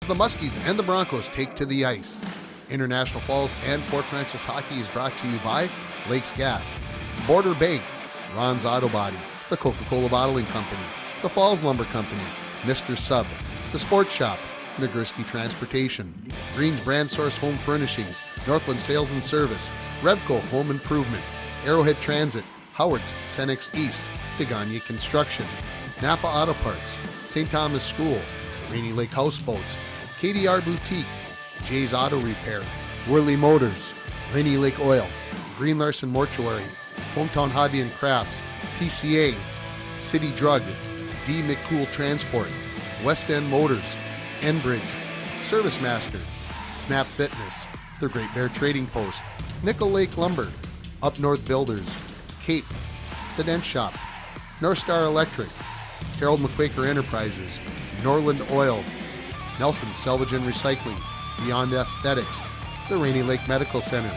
the Muskies and the Broncos take to the ice. International Falls and Fort Frances hockey is brought to you by Lakes Gas, Border Bank, Ron's Auto Body, the Coca-Cola Bottling Company, the Falls Lumber Company, Mr. Sub, the Sports Shop, Nagurski Transportation, Green's Brand Source Home Furnishings, Northland Sales and Service, Revco Home Improvement, Arrowhead Transit, Howard's Cenex East, Degania Construction, Napa Auto Parts, St. Thomas School, Rainy Lake Houseboats, KDR Boutique, Jay's Auto Repair, Worley Motors, Rainy Lake Oil, Green Larson Mortuary, Hometown Hobby and Crafts, PCA, City Drug, D. McCool Transport, West End Motors, Enbridge, Service Master, Snap Fitness, The Great Bear Trading Post, Nickel Lake Lumber, Up North Builders, Cape, The Dent Shop, North Star Electric, Harold McQuaker Enterprises, Norland Oil, Nelson Salvage and Recycling, Beyond Aesthetics, the Rainy Lake Medical Center,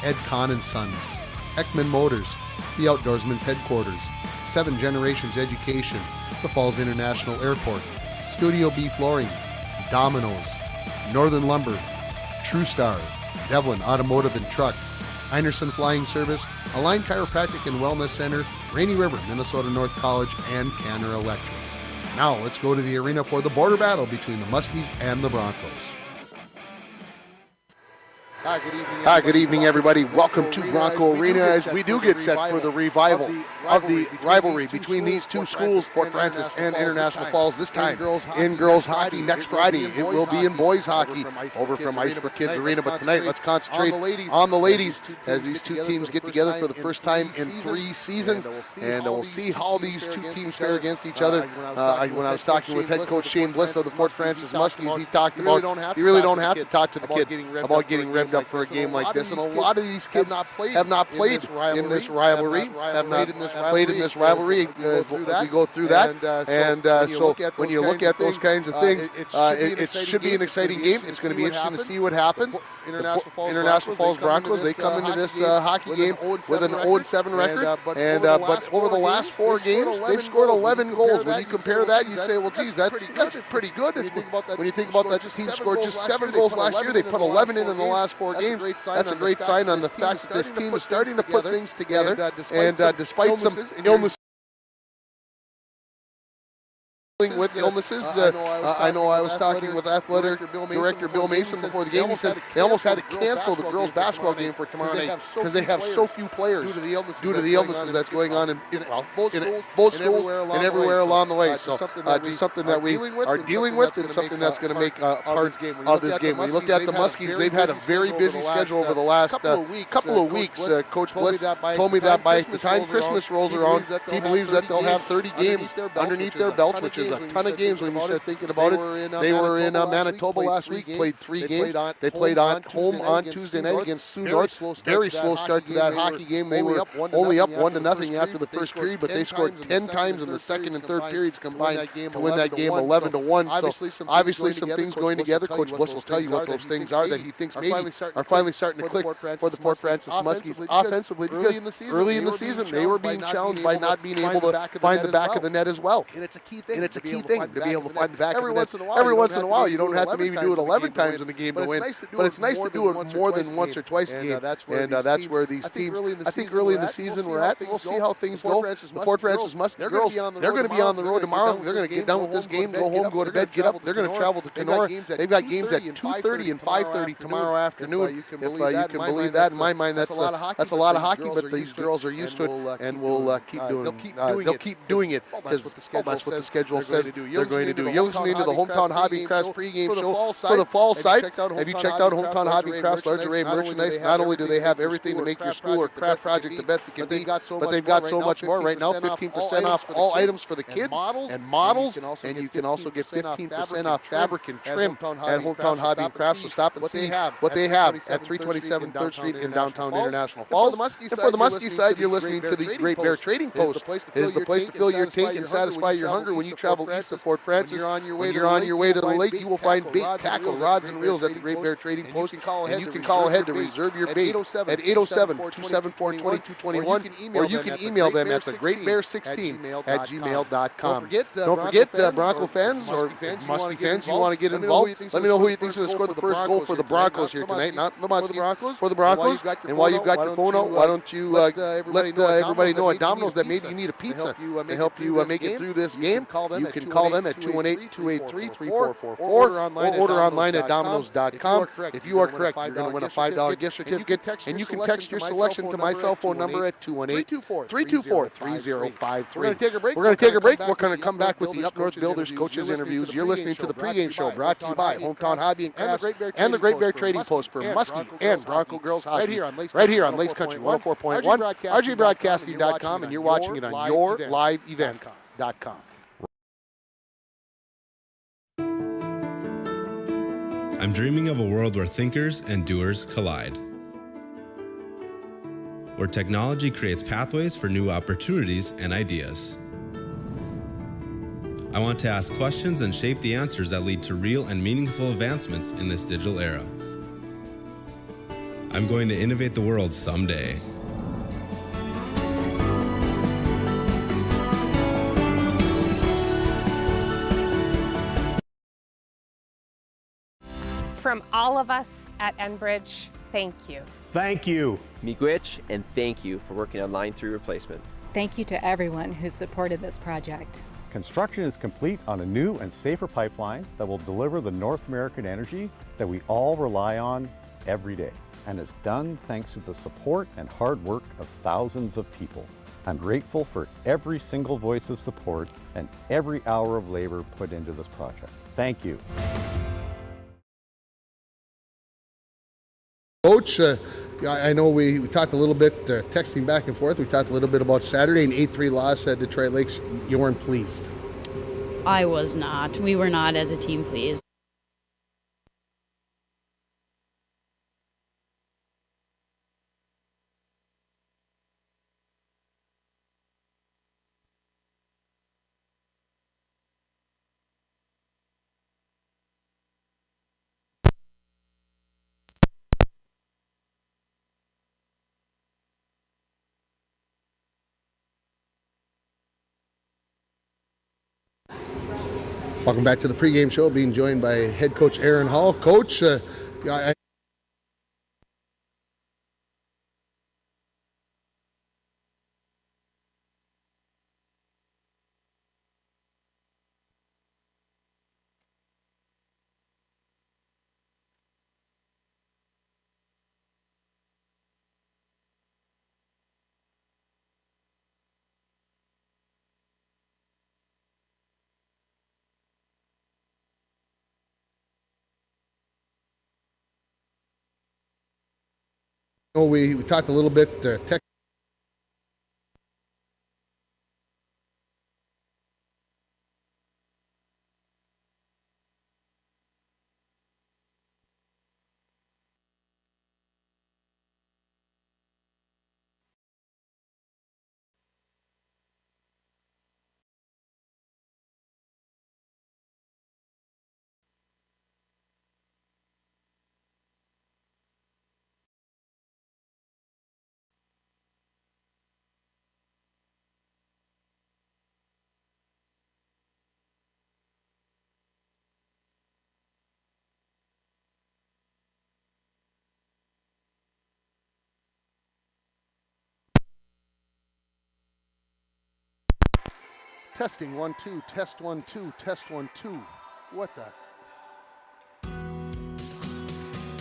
Ed Kahn and Sons, Ekman Motors, the Outdoorsman's Headquarters, Seven Generations Education, the Falls International Airport, Studio B Flooring, Domino's, Northern Lumber, TrueStar, Devlin Automotive and Truck, Einerson Flying Service, Align Chiropractic and Wellness Center, Rainy River, Minnesota North College, and Canner Electric. Now let's go to the arena for the border battle between the Muskies and the Broncos. Hi, good evening, everybody. Welcome to Bronco Arena as we do get set for the revival of the rivalry between these two schools, Fort Frances and International Falls, this time in girls hockey. Next Friday, it will be in boys hockey over from Ice for Kids Arena. But tonight, let's concentrate on the ladies as these two teams get together for the first time in 3 seasons, and we'll see how these two teams fare against each other. When I was talking with head coach Shane Bliss of the Fort Frances Muskies, he talked about you really don't have to talk to the kids about getting revved up for a game like this, and a lot of these kids have not played in this rivalry, have not played in this rivalry as we go through that, and so when you look at those kinds of things, it should be an exciting game. It's going to be interesting to see what happens. International Falls Broncos, they come into this hockey game with an 0-7 record, but over the last 4 games, they've scored 11 goals. When you compare that, you'd say, well, geez, that's pretty good. When you think about that team scored just 7 goals last year, they put 11 in the last 4 games. That's a great sign on the fact that this team is starting to put things together, and despite some illnesses, with illnesses. I know I was talking with athletic director Bill Mason before the game. He said they almost had to cancel the girls' basketball game for tomorrow night because they have so few players due to the illnesses that's going on in both schools and everywhere along the way. So just something that we are dealing with and something that's going to make part of this game. When you look at the Muskies, they've had a very busy schedule over the last couple of weeks. Coach Bliss told me that by the time Christmas rolls around, he believes that they'll have 30 games underneath their belts, which is a ton of games when you start thinking about it. They were in Manitoba last week, played 3 games. They played on home on Tuesday night against Sioux North. Very slow start to that hockey game. They were only up 1-0 after the first period, but they scored 10 times in the second and third periods combined to win that game 11-1. So obviously some things going together. Coach Bliss will tell you what those things are that he thinks maybe are finally starting to click for the Fort Frances Muskies offensively, because early in the season they were being challenged by not being able to find the back of the net as well. And it's a key thing to be able to find the back of the net. Every once in a while, you don't have to maybe do it 11 times in a game to win, but it's nice to do it more than once or twice a game. And that's where these teams, I think early in the season we're at, we'll see how things go. The Fort Frances Muskie girls, they're going to be on the road tomorrow. They're going to get done with this game, go home, go to bed, get up. They're going to travel to Kenora. They've got games at 2:30 and 5:30 tomorrow afternoon. If you can believe that, in my mind, that's a lot of hockey, but these girls are used to it, and will keep doing it. They'll keep doing it because that's what the schedule says they're going to do. You're listening to the Hometown Hobby and Crafts pregame show for the fall site. Have you checked out Hometown Hobby and Crafts' large array of merchandise? Not only do they have everything to make your school or craft project the best it can be, but they've got so much more. Right now, 15% off all items for the kids and models, and you can also get 15% off fabric and trim at Hometown Hobby and Crafts. So stop and see what they have at 327 3rd Street in downtown International Falls. And for the Muskie side, you're listening to the Great Bear Trading Post. It is the place to fill your tank and satisfy your hunger when you travel travel east of Fort Francis, when you're on your way to the lake, you will find bait, tackle, rods, and reels at the Great Bear Trading Post. And you can call ahead to reserve your bait at 807-274-2221, or you can email them at thegreatbear16@gmail.com. Don't forget, Bronco fans or Muskie fans, you want to get involved, let me know who you think is going to score the first goal for the Broncos here tonight, not the Muskies, for the Broncos. And while you've got your phone out, why don't you let everybody know at Domino's that maybe you need a pizza to help you make it through this game. You can call them at 218-283-3444 or order online at Domino's.com. If you are correct, you're going to win a $5 gift certificate, and you can text your selection to my cell phone number at 218-324-3053. We're going to take a break. We're going to come back with the Up North Builders coaches interviews. You're listening to the pregame show brought to you by Hometown Hobby and Crafts and the Great Bear Trading Post for Muskie and Bronco Girls Hockey. Right here on Lakes Country 104.1, RGBroadcasting.com, and you're watching it on yourliveevent.com. I'm dreaming of a world where thinkers and doers collide, where technology creates pathways for new opportunities and ideas. I want to ask questions and shape the answers that lead to real and meaningful advancements in this digital era. I'm going to innovate the world someday. From all of us at Enbridge, thank you. Thank you. Miigwech, and thank you for working on Line 3 replacement. Thank you to everyone who supported this project. Construction is complete on a new and safer pipeline that will deliver the North American energy that we all rely on every day. And it's done thanks to the support and hard work of thousands of people. I'm grateful for every single voice of support and every hour of labor put into this project. Thank you. Coach, I know we talked a little bit, texting back and forth. We talked a little bit about Saturday, an 8-3 loss at Detroit Lakes. You weren't pleased. I was not. We were not as a team pleased. Welcome back to the pregame show, being joined by head coach Aaron Hall. Coach, we talked a little bit, Testing 1 2, test 1 2, test 1 2. What the?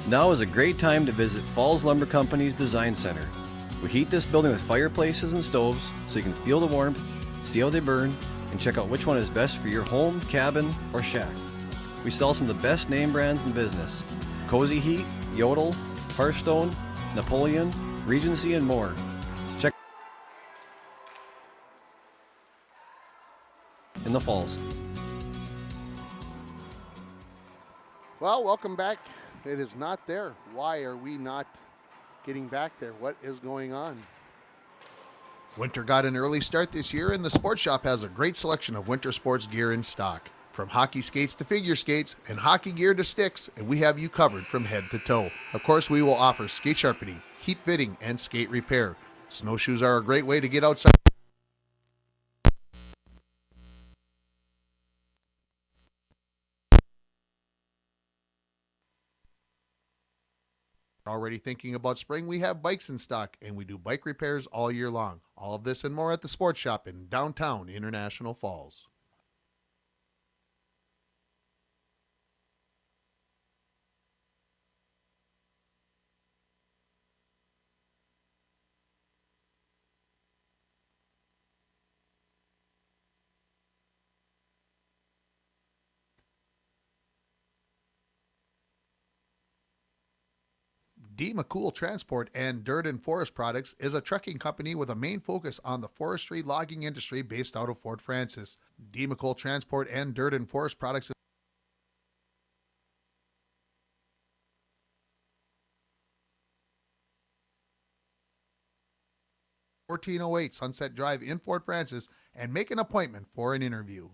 Now is a great time to visit Falls Lumber Company's Design Center. We heat this building with fireplaces and stoves so you can feel the warmth, see how they burn, and check out which one is best for your home, cabin, or shack. We sell some of the best name brands in business: Cozy Heat, Yodel, Hearthstone, Napoleon, Regency, and more. Check in the Falls. Well, welcome back. It is not there. Why are we not getting back there? What is going on? Winter got an early start this year, and the Sports Shop has a great selection of winter sports gear in stock. From hockey skates to figure skates and hockey gear to sticks, and we have you covered from head to toe. Of course, we will offer skate sharpening, heat fitting, and skate repair. Snowshoes are a great way to get outside. Already thinking about spring? We have bikes in stock, and we do bike repairs all year long. All of this and more at the Sports Shop in downtown International Falls. D. McCool Transport and Dirt and Forest Products is a trucking company with a main focus on the forestry logging industry based out of Fort Francis. D. McCool Transport and Dirt and Forest Products 1408 Sunset Drive in Fort Francis, and make an appointment for an interview.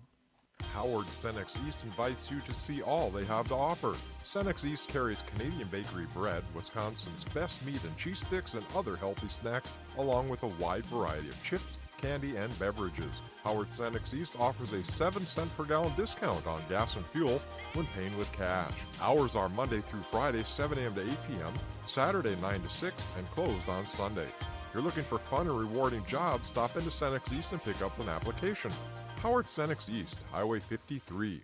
Howard Cenex East invites you to see all they have to offer. Cenex East carries Canadian bakery bread, Wisconsin's best meat and cheese sticks, and other healthy snacks, along with a wide variety of chips, candy, and beverages. Howard Cenex East offers a 7-cent per gallon discount on gas and fuel when paying with cash. Hours are Monday through Friday, 7 a.m. to 8 p.m., Saturday 9 to 6, and closed on Sunday. If you're looking for fun and rewarding jobs, stop into Cenex East and pick up an application. Howard Cenex East, Highway 53.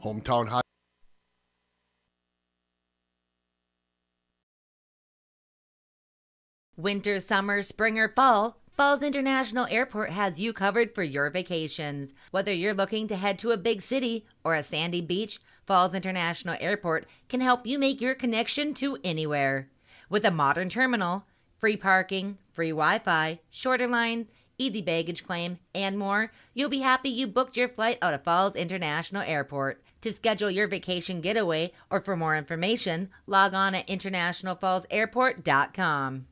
Hometown High. Winter, summer, spring, or fall, Falls International Airport has you covered for your vacations. Whether you're looking to head to a big city or a sandy beach, Falls International Airport can help you make your connection to anywhere. With a modern terminal, free parking, free Wi-Fi, shorter line, easy baggage claim, and more, you'll be happy you booked your flight out of Falls International Airport. To schedule your vacation getaway or for more information, log on at internationalfallsairport.com.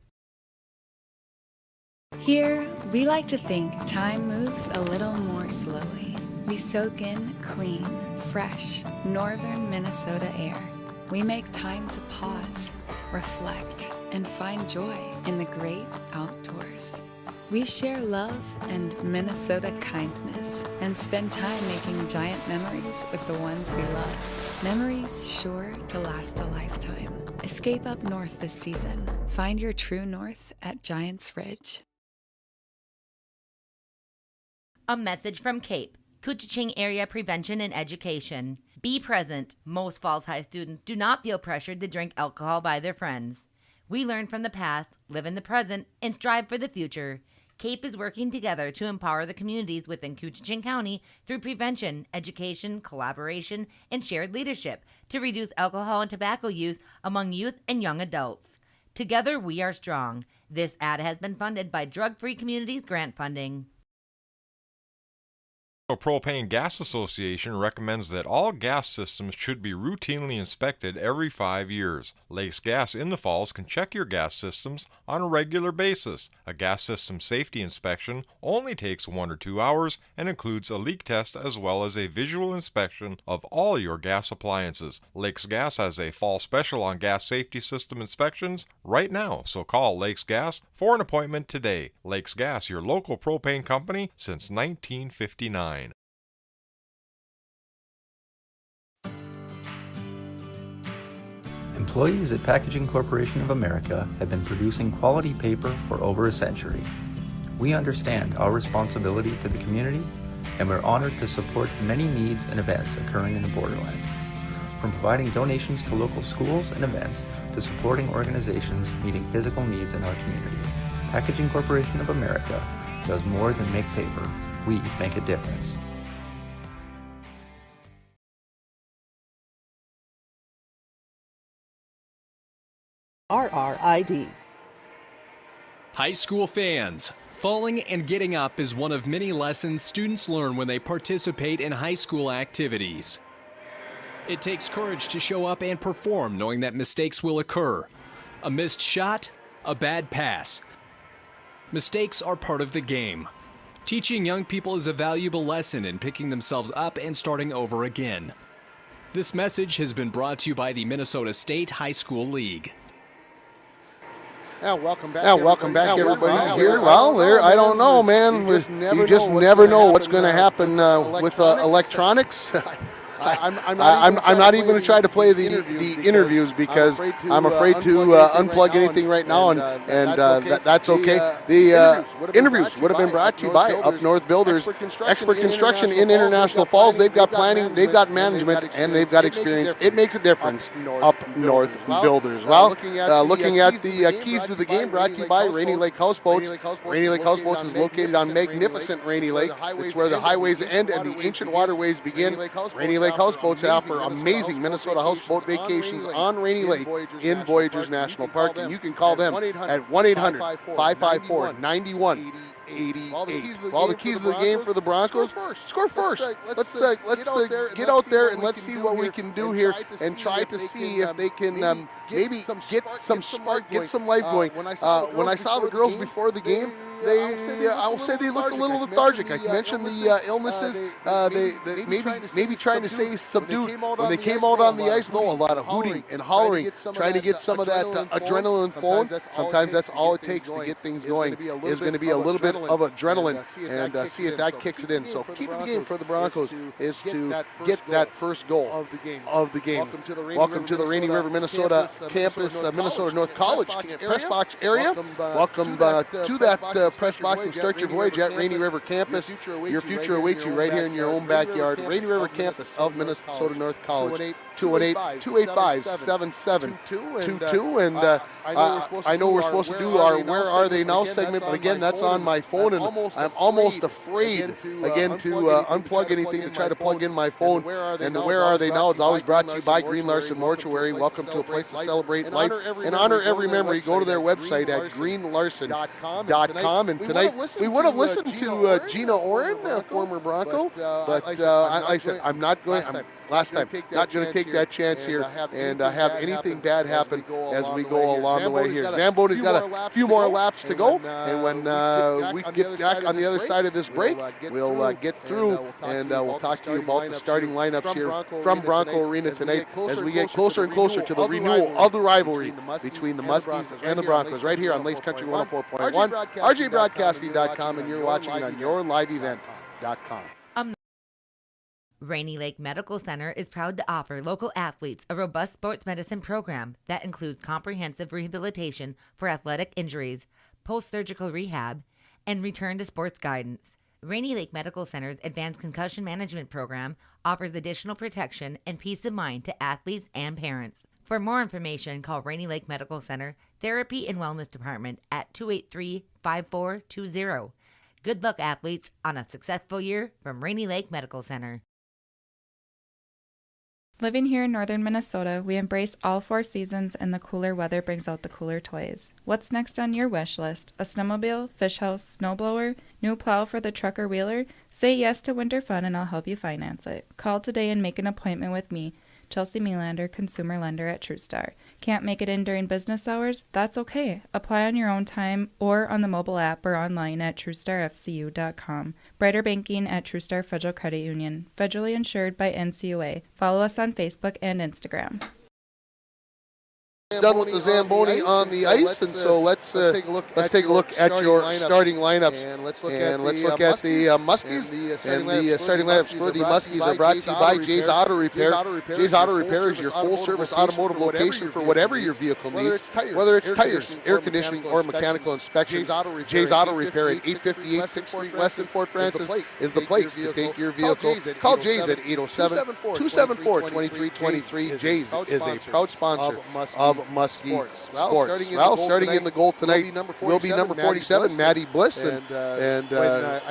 Here, we like to think time moves a little more slowly. We soak in clean, fresh, northern Minnesota air. We make time to pause, reflect, and find joy in the great outdoors. We share love and Minnesota kindness and spend time making giant memories with the ones we love. Memories sure to last a lifetime. Escape up north this season. Find your true north at Giants Ridge. A message from CAPE, Couchiching Area Prevention and Education. Be present. Most Falls High students do not feel pressured to drink alcohol by their friends. We learn from the past, live in the present, and strive for the future. CAPE is working together to empower the communities within Couchiching County through prevention, education, collaboration, and shared leadership to reduce alcohol and tobacco use among youth and young adults. Together, we are strong. This ad has been funded by Drug Free Communities grant funding. The Propane Gas Association recommends that all gas systems should be routinely inspected every 5 years. Lakes Gas in the Falls can check your gas systems on a regular basis. A gas system safety inspection only takes 1 or 2 hours and includes a leak test as well as a visual inspection of all your gas appliances. Lakes Gas has a fall special on gas safety system inspections right now, so call Lakes Gas for an appointment today. Lakes Gas, your local propane company since 1959. Employees at Packaging Corporation of America have been producing quality paper for over a century. We understand our responsibility to the community, and we're honored to support the many needs and events occurring in the borderland. From providing donations to local schools and events to supporting organizations meeting physical needs in our community, Packaging Corporation of America does more than make paper. We make a difference. RRID. High school fans, Falling and getting up is one of many lessons students learn when they participate in high school activities. It takes courage to show up and perform knowing that mistakes will occur. A missed shot, a bad pass. Mistakes are part of the game. Teaching young people is a valuable lesson in picking themselves up and starting over again. This message has been brought to you by the Minnesota State High School League. Welcome back, everybody here. Well, I don't know, man. You just never know what's going to happen with electronics. I'm not even going to try to play the interviews because I'm afraid to unplug anything right now, and that's okay. The interviews would have been brought to you by Up North Builders, expert construction in International Falls. They've got planning, they've got management, and they've got experience. It makes a difference. Up North Builders. Well, looking at the keys to the game, brought to you by Rainy Lake Houseboats. Rainy Lake Houseboats is located on magnificent Rainy Lake. It's where the highways end and the ancient waterways begin. Rainy Lake Houseboats offer amazing Minnesota houseboat vacations on Rainy Lake in Voyageurs National Park, and you can call them at 1-800-554-9188. All the keys to the game for the Broncos. Score first. Let's get out there and let's see what we can do here and try to see if they can maybe get some spark, get some life going. When I saw the girls before the game, I'll say they looked a little lethargic. I mentioned the illnesses. They maybe trying to say subdued. When they came out on the ice, though, a lot of hooting and hollering, trying to get some of that adrenaline flowing. Sometimes that's all it takes to get things going. Is going to be a little bit of adrenaline and see if that kicks it in. So key to the game for the Broncos is to get that first goal of the game. Welcome to the Rainy River, Minnesota campus, Minnesota North College press box area. Welcome to that press box and start your voyage at Rainy River campus. Your future awaits you right here in your own backyard. Rainy River campus of Minnesota North College. 218-285-7722. And I know we're supposed to do our Where Are They Now segment, but again, that's on my phone, and I'm almost afraid, again, to unplug anything to try to plug in my phone. And the Where Are They Now is always brought to you by Green Larson Mortuary. Welcome to a place to celebrate life and honor every memory. Go to their website at greenlarson.com. And tonight, we would have listened to Gina Oren, former Bronco, but I said, I'm not going to. Last time, not going to take that chance here and have anything bad happen as we go along the way here. Zamboni's got a few more laps to go, and when we get back on the other side of this break, we'll get through and we'll talk to you about the starting lineups here from Bronco Arena tonight as we get closer and closer to the renewal of the rivalry between the Muskies and the Broncos right here on Lakes Country 104.1, rjbroadcasting.com, and you're watching it on yourliveevent.com. Rainy Lake Medical Center is proud to offer local athletes a robust sports medicine program that includes comprehensive rehabilitation for athletic injuries, post-surgical rehab, and return to sports guidance. Rainy Lake Medical Center's advanced concussion management program offers additional protection and peace of mind to athletes and parents. For more information, call Rainy Lake Medical Center Therapy and Wellness Department at 283-5420. Good luck, athletes, on a successful year from Rainy Lake Medical Center. Living here in northern Minnesota, we embrace all 4 seasons, and the cooler weather brings out the cooler toys. What's next on your wish list? A snowmobile, fish house, snowblower, new plow for the truck or wheeler? Say yes to winter fun and I'll help you finance it. Call today and make an appointment with me, Chelsea Melander, consumer lender at TrueStar. Can't make it in during business hours? That's okay. Apply on your own time or on the mobile app or online at TrueStarFCU.com. Brighter banking at TrueStar Federal Credit Union. Federally insured by NCUA. Follow us on Facebook and Instagram. Done with the Zamboni on the ice, and so let's take a look at your starting lineups, and let's look at the Muskies. And the starting lineups for the Muskies are brought to you by Jay's Auto Repair. Jay's Auto Repair is your full-service automotive location for whatever your vehicle needs, whether it's tires, air conditioning, or mechanical inspections. Jay's Auto Repair at 858 6th Street West in Fort Francis is the place to take your vehicle. Call Jay's at 807-274-2323. Jay's is a proud sponsor of Muskie Sports. Well, starting in the goal tonight will be number 47, Maddie Bliss. And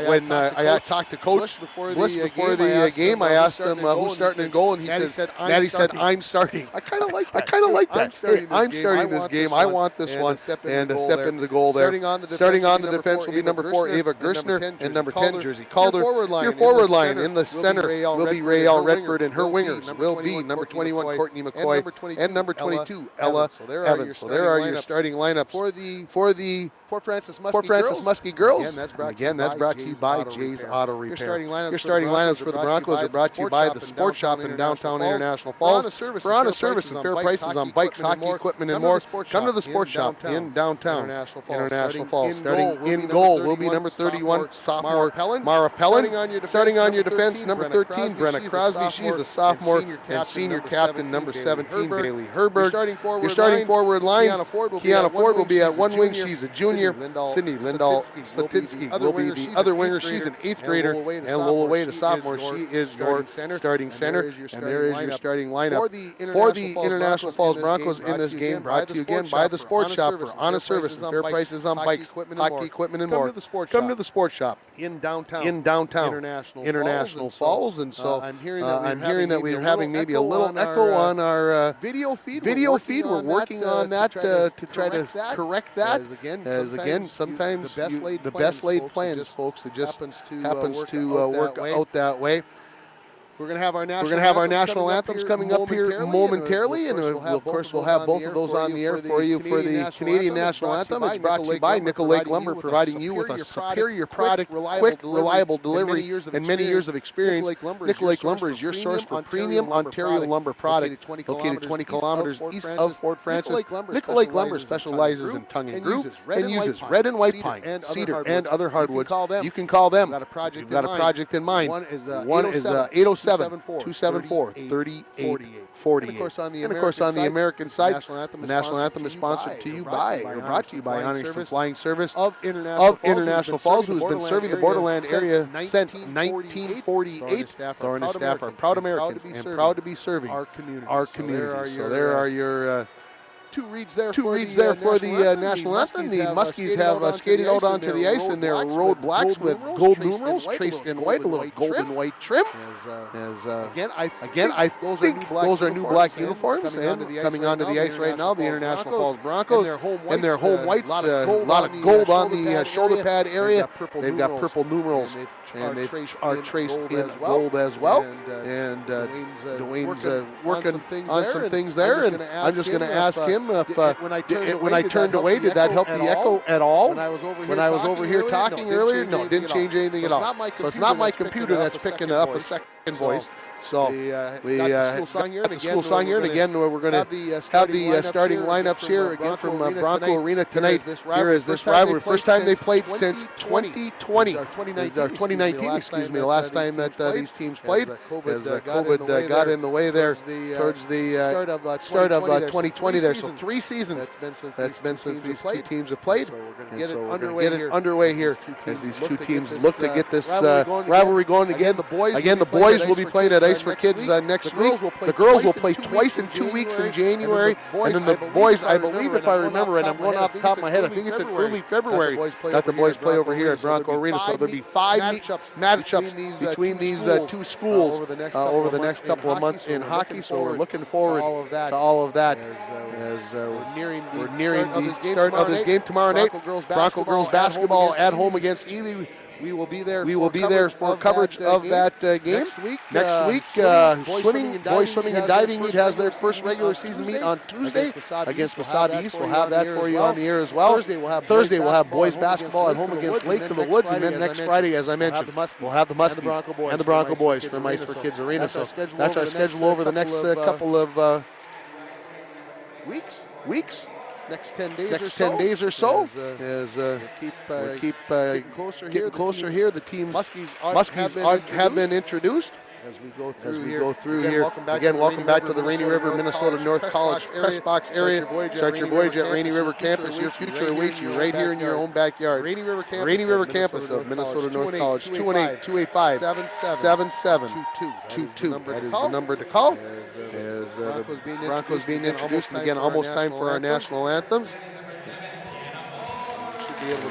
when I talked to Coach Bliss before the game, I asked him who's starting in goal, and Maddie said, I'm starting. I kind of like that. I'm starting this game. I want this one. And to step into the goal there. Starting on the defense will be number 4, Ava Gerstner, and number 10, Jersey Calder. Your forward line in the center will be Raelle Redford, and her wingers will be number 21, Courtney McCoy, and number 22, Ella Evans. So there are your starting lineups for the Fort Francis Muskie girls. Again, that's brought to you by Jay's Auto Repair. Your starting lineups for the Broncos are brought to you by the Sports Shop in downtown International Falls. For honest service and fair prices on bikes, hockey equipment, and more, come to the Sports Shop in downtown International Falls. Starting in goal will be number 31, sophomore Mara Pellin. Starting on your defense, number 13, Brenna Crosby. She's a sophomore. And senior captain, number 17, Bailey Herbert. Your starting forward line, Kiana Ford will be at one wing. She's a junior. Sydney Lindahl Slatinsky will be the other winger. She's an 8th grader. And Lola Wade, a sophomore. She is your starting center. And there is your starting lineup for the International Falls Broncos in this game. Brought to you again by the Sports Shop for honest service and fair prices on bikes, hockey equipment, and more. Come to the Sports Shop in downtown International Falls. And so I'm hearing that we're having maybe a little echo on our video feed. We're working on that to try to correct that. As again, sometimes the best laid plans, folks, it just happens to work out that way. We're going to have our national anthems coming up here momentarily, and of course we'll have both of those on the air for you for the Canadian national anthem. It's brought to you by Nickel Lake Lumber, providing you with a superior product, quick, reliable delivery, and many years of experience. Nickel Lake Lumber is your source for premium Ontario lumber product, located 20 kilometers east of Fort Francis. Nickel Lake Lumber specializes in tongue and groove and uses red and white pine, cedar, and other hardwoods. You can call them. You've got a project in mind. One is 807. 274-3848. And of course, on the American side, the national anthem is sponsored to you by, or brought to you by, honoring some flying service of International Falls, who has been serving the borderland area since 1948. Lauren and staff are proud Americans and proud to be serving our community. So there are your two reads there for the national anthem. The Muskies have skated out onto the ice in their road blacks with gold numerals traced in white, a little golden white trim. Again, I think those are new black uniforms, and coming onto the ice right now, the International Falls Broncos and their home whites. A lot of gold on the shoulder pad area. They've got purple numerals, and they are traced in gold as well. And Dwayne's working on some things there, and I'm just going to ask him if when I turned away, did that help the echo at all? When I was over here talking earlier, no, it didn't change anything at all. So it's not my computer that's picking up a second voice. So we got the school song here, and again we're going to have the starting lineups here again from Bronco Arena tonight. Here is this rivalry. First time they played since 2020. This is our 2019, excuse me, the last time that these teams played, as COVID got in the way there towards the start of 2020 there. So 3 seasons that's been since these two teams have played. And so we're going to get it underway here as these two teams look to get this rivalry going again. The boys will be playing at Ice for Kids next week. The girls will play twice in 2 weeks in January, and then the boys, I believe, if I remember, and I'm going off the top of my head, I think it's in early February that the boys play over here at Bronco Arena. So there'll be 5 matchups between these two schools over the next couple of months in hockey. So we're looking forward to all of that as we're nearing the start of this game tomorrow night. Bronco girls basketball at home against Ely. We will be there for coverage of that game. Next week, boys swimming and diving meet has their first regular season meet on Tuesday against Wasabi East. We'll have that for you on the air as well. Thursday we'll have boys basketball at home against Lake of the Woods, and then next Friday, as I mentioned, we'll have the Muskies and the Bronco boys from Ice for Kids Arena. So that's our schedule over the next couple of weeks. Next 10 days or so, as we keep getting closer here. The teams Muskies have been introduced, As we go through here, welcome back to the Rainy River, Minnesota North College press box area. Start your voyage at Rainy River Campus. Your future awaits you right here in your own backyard. Rainy River Campus of Minnesota North College, 218-285-7722. That is the number to call. As the Broncos being introduced, and again, almost time for our national anthems.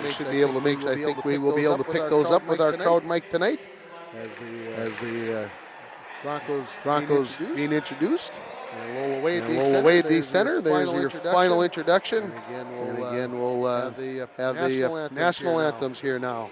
We should be able to make. I think we will be able to pick those up with our crowd mic tonight. As the Broncos being introduced. And Lola Wade, the center. There's your final introduction. And again, we'll have the national anthems here now.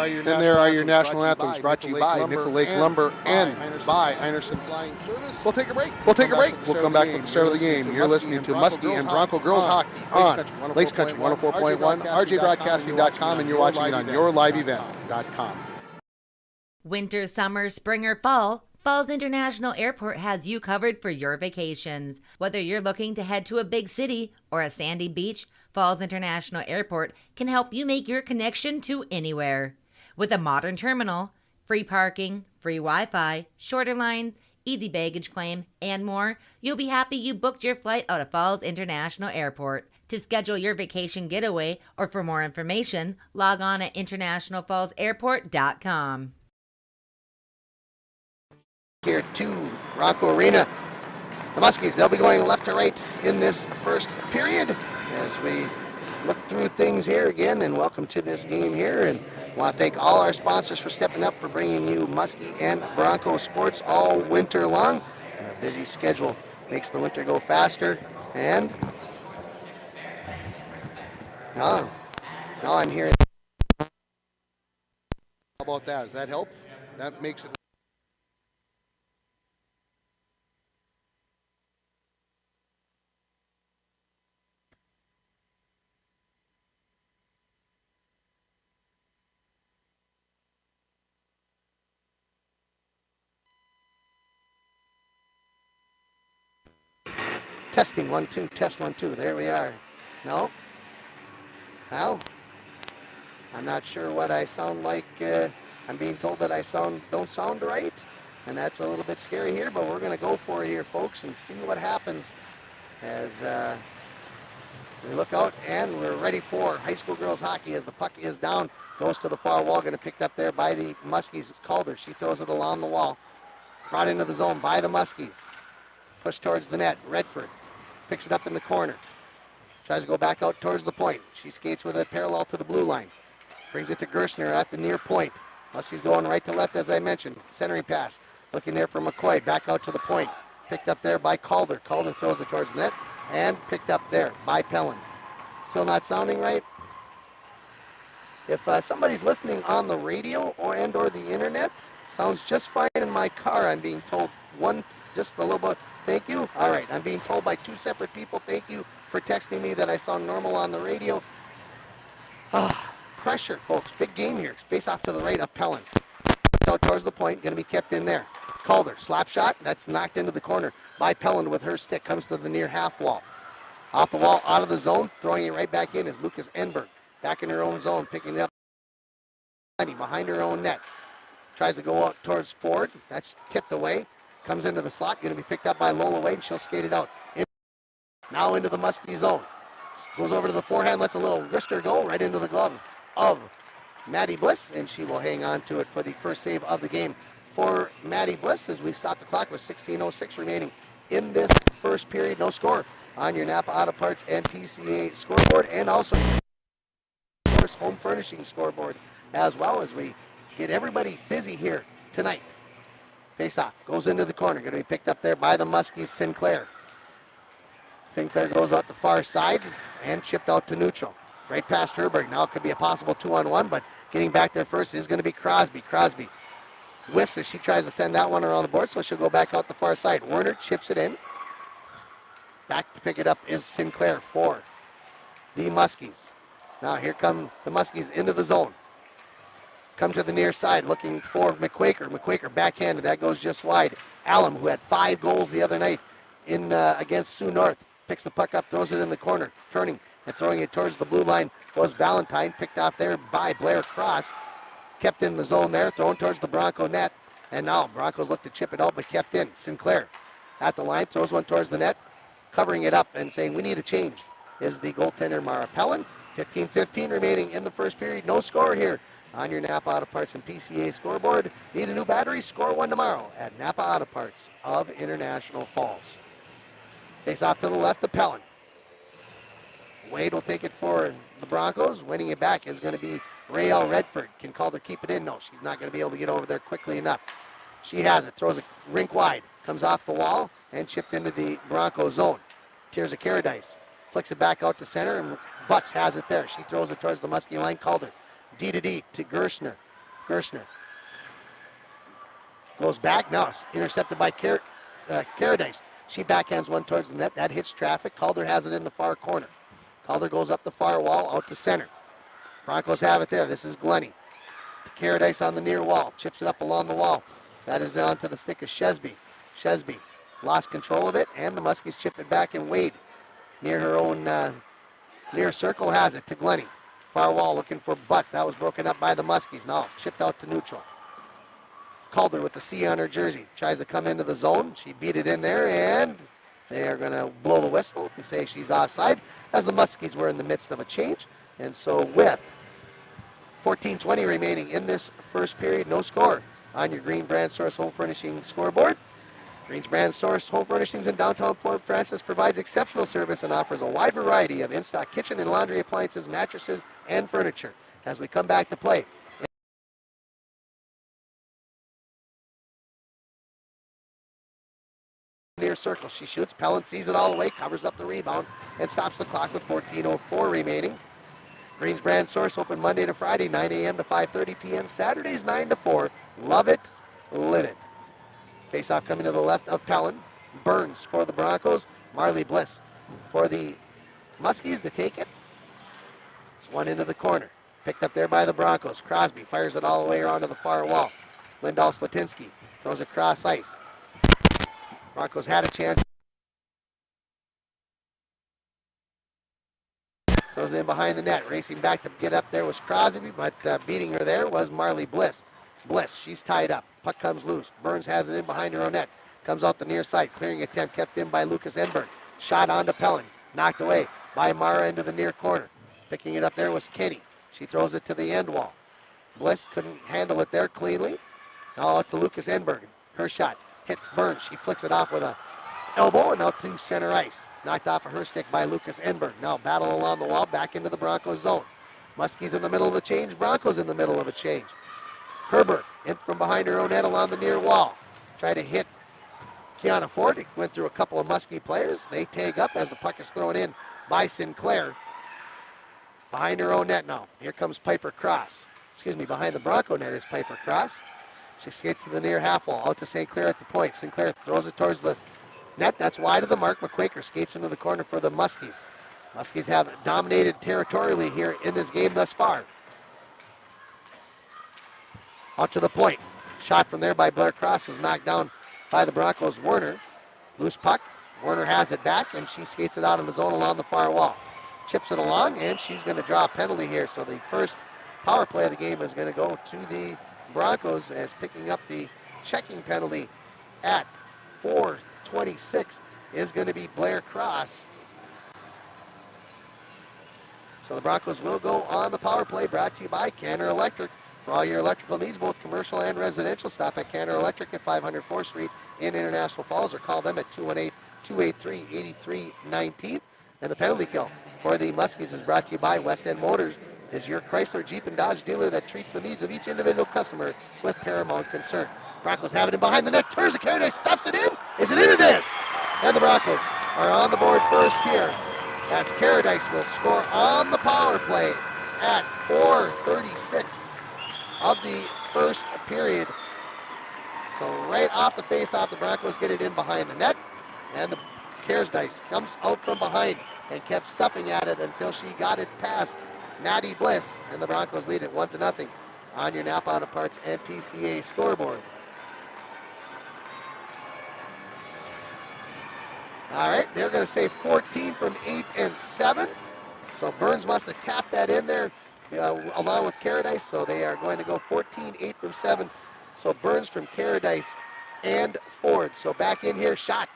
And there are your national anthems brought to you by Nickel Lake Lumber and by Heinerson Flying Service. We'll take a break. We'll come back with the start of the game. You're listening to Muskie and Bronco Girls Hockey on Lakes Country 104.1, rjbroadcasting.com, and you're watching it on yourliveevent.com. Winter, summer, spring, or fall, Falls International Airport has you covered for your vacations. Whether you're looking to head to a big city or a sandy beach, Falls International Airport can help you make your connection to anywhere. With a modern terminal, free parking, free Wi-Fi, shorter lines, easy baggage claim, and more, you'll be happy you booked your flight out of Falls International Airport. To schedule your vacation getaway or for more information, log on at internationalfallsairport.com. Here to Bronco Arena. The Muskies, they'll be going left to right in this first period as we look through things here again, and welcome to this game here. And I want to thank all our sponsors for stepping up for bringing you Muskie and Bronco sports all winter long. And a busy schedule makes the winter go faster. And now I'm hearing. How about that? Does that help? That makes it. Testing, 1, 2, test 1, 2. There we are. No? Well, I'm not sure what I sound like. I'm being told that I don't sound right, and that's a little bit scary here, but we're going to go for it here, folks, and see what happens as we look out, and we're ready for high school girls hockey as the puck is down, goes to the far wall, going to pick up there by the Muskies. Calder, she throws it along the wall, brought into the zone by the Muskies. Push towards the net. Redford picks it up in the corner. Tries to go back out towards the point. She skates with it parallel to the blue line. Brings it to Gershner at the near point. Muskie's going right to left, as I mentioned. Centering pass. Looking there for McCoy. Back out to the point. Picked up there by Calder. Calder throws it towards the net. And picked up there by Pellin. Still not sounding right? If somebody's listening on the radio or the internet, sounds just fine in my car, I'm being told. One, just a little bit. Thank you. All right, I'm being told by 2 separate people. Thank you for texting me that I sound normal on the radio. Pressure, folks. Big game here. Face off to the right of Pellin. Out towards the point. Going to be kept in there. Calder, slap shot. That's knocked into the corner by Pellin with her stick. Comes to the near half wall. Off the wall, out of the zone. Throwing it right back in is Lucas Enberg. Back in her own zone. Picking it up behind her own net. Tries to go out towards Ford. That's tipped away. Comes into the slot. Going to be picked up by Lola Wade. She'll skate it out. Now into the Muskie zone. Goes over to the forehand. Lets a little wrister go right into the glove of Maddie Bliss. And she will hang on to it for the first save of the game for Maddie Bliss as we stop the clock with 16:06 remaining in this first period. No score on your Napa Auto Parts and PCA scoreboard, and also home furnishing scoreboard as well, as we get everybody busy here tonight. Face off, goes into the corner, going to be picked up there by the Muskies, Sinclair. Sinclair goes out the far side and chipped out to neutral. Right past Herberg. Now it could be a possible 2-on-1, but getting back there first is going to be Crosby. Crosby whiffs as she tries to send that one around the board, so she'll go back out the far side. Werner chips it in. Back to pick it up is Sinclair for the Muskies. Now here come the Muskies into the zone. Come to the near side looking for McQuaker. McQuaker backhanded. That goes just wide. Allen, who had 5 goals the other night in against Sioux North, picks the puck up, throws it in the corner. Turning and throwing it towards the blue line was Valentine. Picked off there by Blair Cross. Kept in the zone there, thrown towards the Bronco net. And now Broncos look to chip it out, but kept in. Sinclair at the line, throws one towards the net. Covering it up and saying we need a change is the goaltender Mara Pellin. 15-15 remaining in the first period. No score here on your Napa Auto Parts and PCA scoreboard. Need a new battery? Score one tomorrow at Napa Auto Parts of International Falls. Face off to the left of Pellin. Wade will take it for the Broncos. Winning it back is going to be Rael Redford. Can Calder keep it in? No, she's not going to be able to get over there quickly enough. She has it. Throws it rink wide. Comes off the wall and chipped into the Bronco zone. Here's a Caradice. Flicks it back out to center, and Butts has it there. She throws it towards the Muskie line. Calder. D to Gershner. Gershner goes back. Now it's intercepted by Caradice. She backhands one towards the net. That hits traffic. Calder has it in the far corner. Calder goes up the far wall out to center. Broncos have it there. This is Glennie. Caradice on the near wall. Chips it up along the wall. That is onto the stick of Shesby. Shesby lost control of it, and the Muskies chip it back, and Wade near her own near circle has it to Glennie. Far wall looking for Butts. That was broken up by the Muskies. Now chipped out to neutral. Calder with the C on her jersey. Tries to come into the zone. She beat it in there, and they are going to blow the whistle and say she's offside, as the Muskies were in the midst of a change. And so with 14:20 remaining in this first period, no score on your Green Brand Source Home Furnishing scoreboard. Green's Brand Source Home Furnishings in downtown Fort Francis provides exceptional service and offers a wide variety of in-stock kitchen and laundry appliances, mattresses, and furniture. As we come back to play. Near circle, she shoots. Pellin sees it all the way, covers up the rebound, and stops the clock with 14:04 remaining. Green's Brand Source open Monday to Friday, 9 a.m. to 5:30 p.m. Saturdays, 9 to 4. Love it, live it. Face-off coming to the left of Pellin. Burns for the Broncos. Marley Bliss for the Muskies to take it. It's one into the corner. Picked up there by the Broncos. Crosby fires it all the way around to the far wall. Lindahl Slatinsky throws it cross ice. Broncos had a chance. Throws it in behind the net. Racing back to get up there was Crosby, but beating her there was Marley Bliss. Bliss, she's tied up. Puck comes loose. Burns has it in behind her own net. Comes out the near side. Clearing attempt kept in by Lucas Enberg. Shot onto Pellin. Knocked away by Mara into the near corner. Picking it up there was Kenny. She throws it to the end wall. Bliss couldn't handle it there cleanly. Now out to Lucas Enberg. Her shot hits Burns. She flicks it off with a elbow and out to center ice. Knocked off of her stick by Lucas Enberg. Now battle along the wall back into the Broncos zone. Muskie's in the middle of the change. Broncos in the middle of a change. Herbert in from behind her own net along the near wall. Tried to hit Kiana Ford. It went through a couple of Muskie players. They tag up as the puck is thrown in by Sinclair. Behind her own net now. Here comes Piper Cross. Behind the Bronco net is Piper Cross. She skates to the near half wall. Out to St. Clair at the point. Sinclair throws it towards the net. That's wide of the mark. McQuaker skates into the corner for the Muskies. Muskies have dominated territorially here in this game thus far. Out to the point. Shot from there by Blair Cross is knocked down by the Broncos' Werner. Loose puck. Werner has it back, and she skates it out of the zone along the far wall. Chips it along, and she's going to draw a penalty here. So the first power play of the game is going to go to the Broncos, as picking up the checking penalty at 4:26 is going to be Blair Cross. So the Broncos will go on the power play, brought to you by Canner Electric. For all your electrical needs, both commercial and residential, stop at Canner Electric at 500 4th Street in International Falls, or call them at 218-283-8319. And the penalty kill for the Muskies is brought to you by West End Motors, is your Chrysler, Jeep, and Dodge dealer that treats the needs of each individual customer with paramount concern. Broncos have it in behind the net. Turns the Caradice, stuffs it in. Is it in? It is. And the Broncos are on the board first here, as Caradice will score on the power play at 4:36 of the first period. So right off the face-off, the Broncos get it in behind the net, and the Caradice comes out from behind and kept stuffing at it until she got it past Maddie Bliss, and the Broncos lead it 1-0 on your Napa Auto Parts and PCA scoreboard. All right, they're going to say 14 from 8 and 7. So Burns must have tapped that in there along with Caradice. So they are going to go 14, 8 from 7. So Burns from Caradice and Ford. So back in here, shot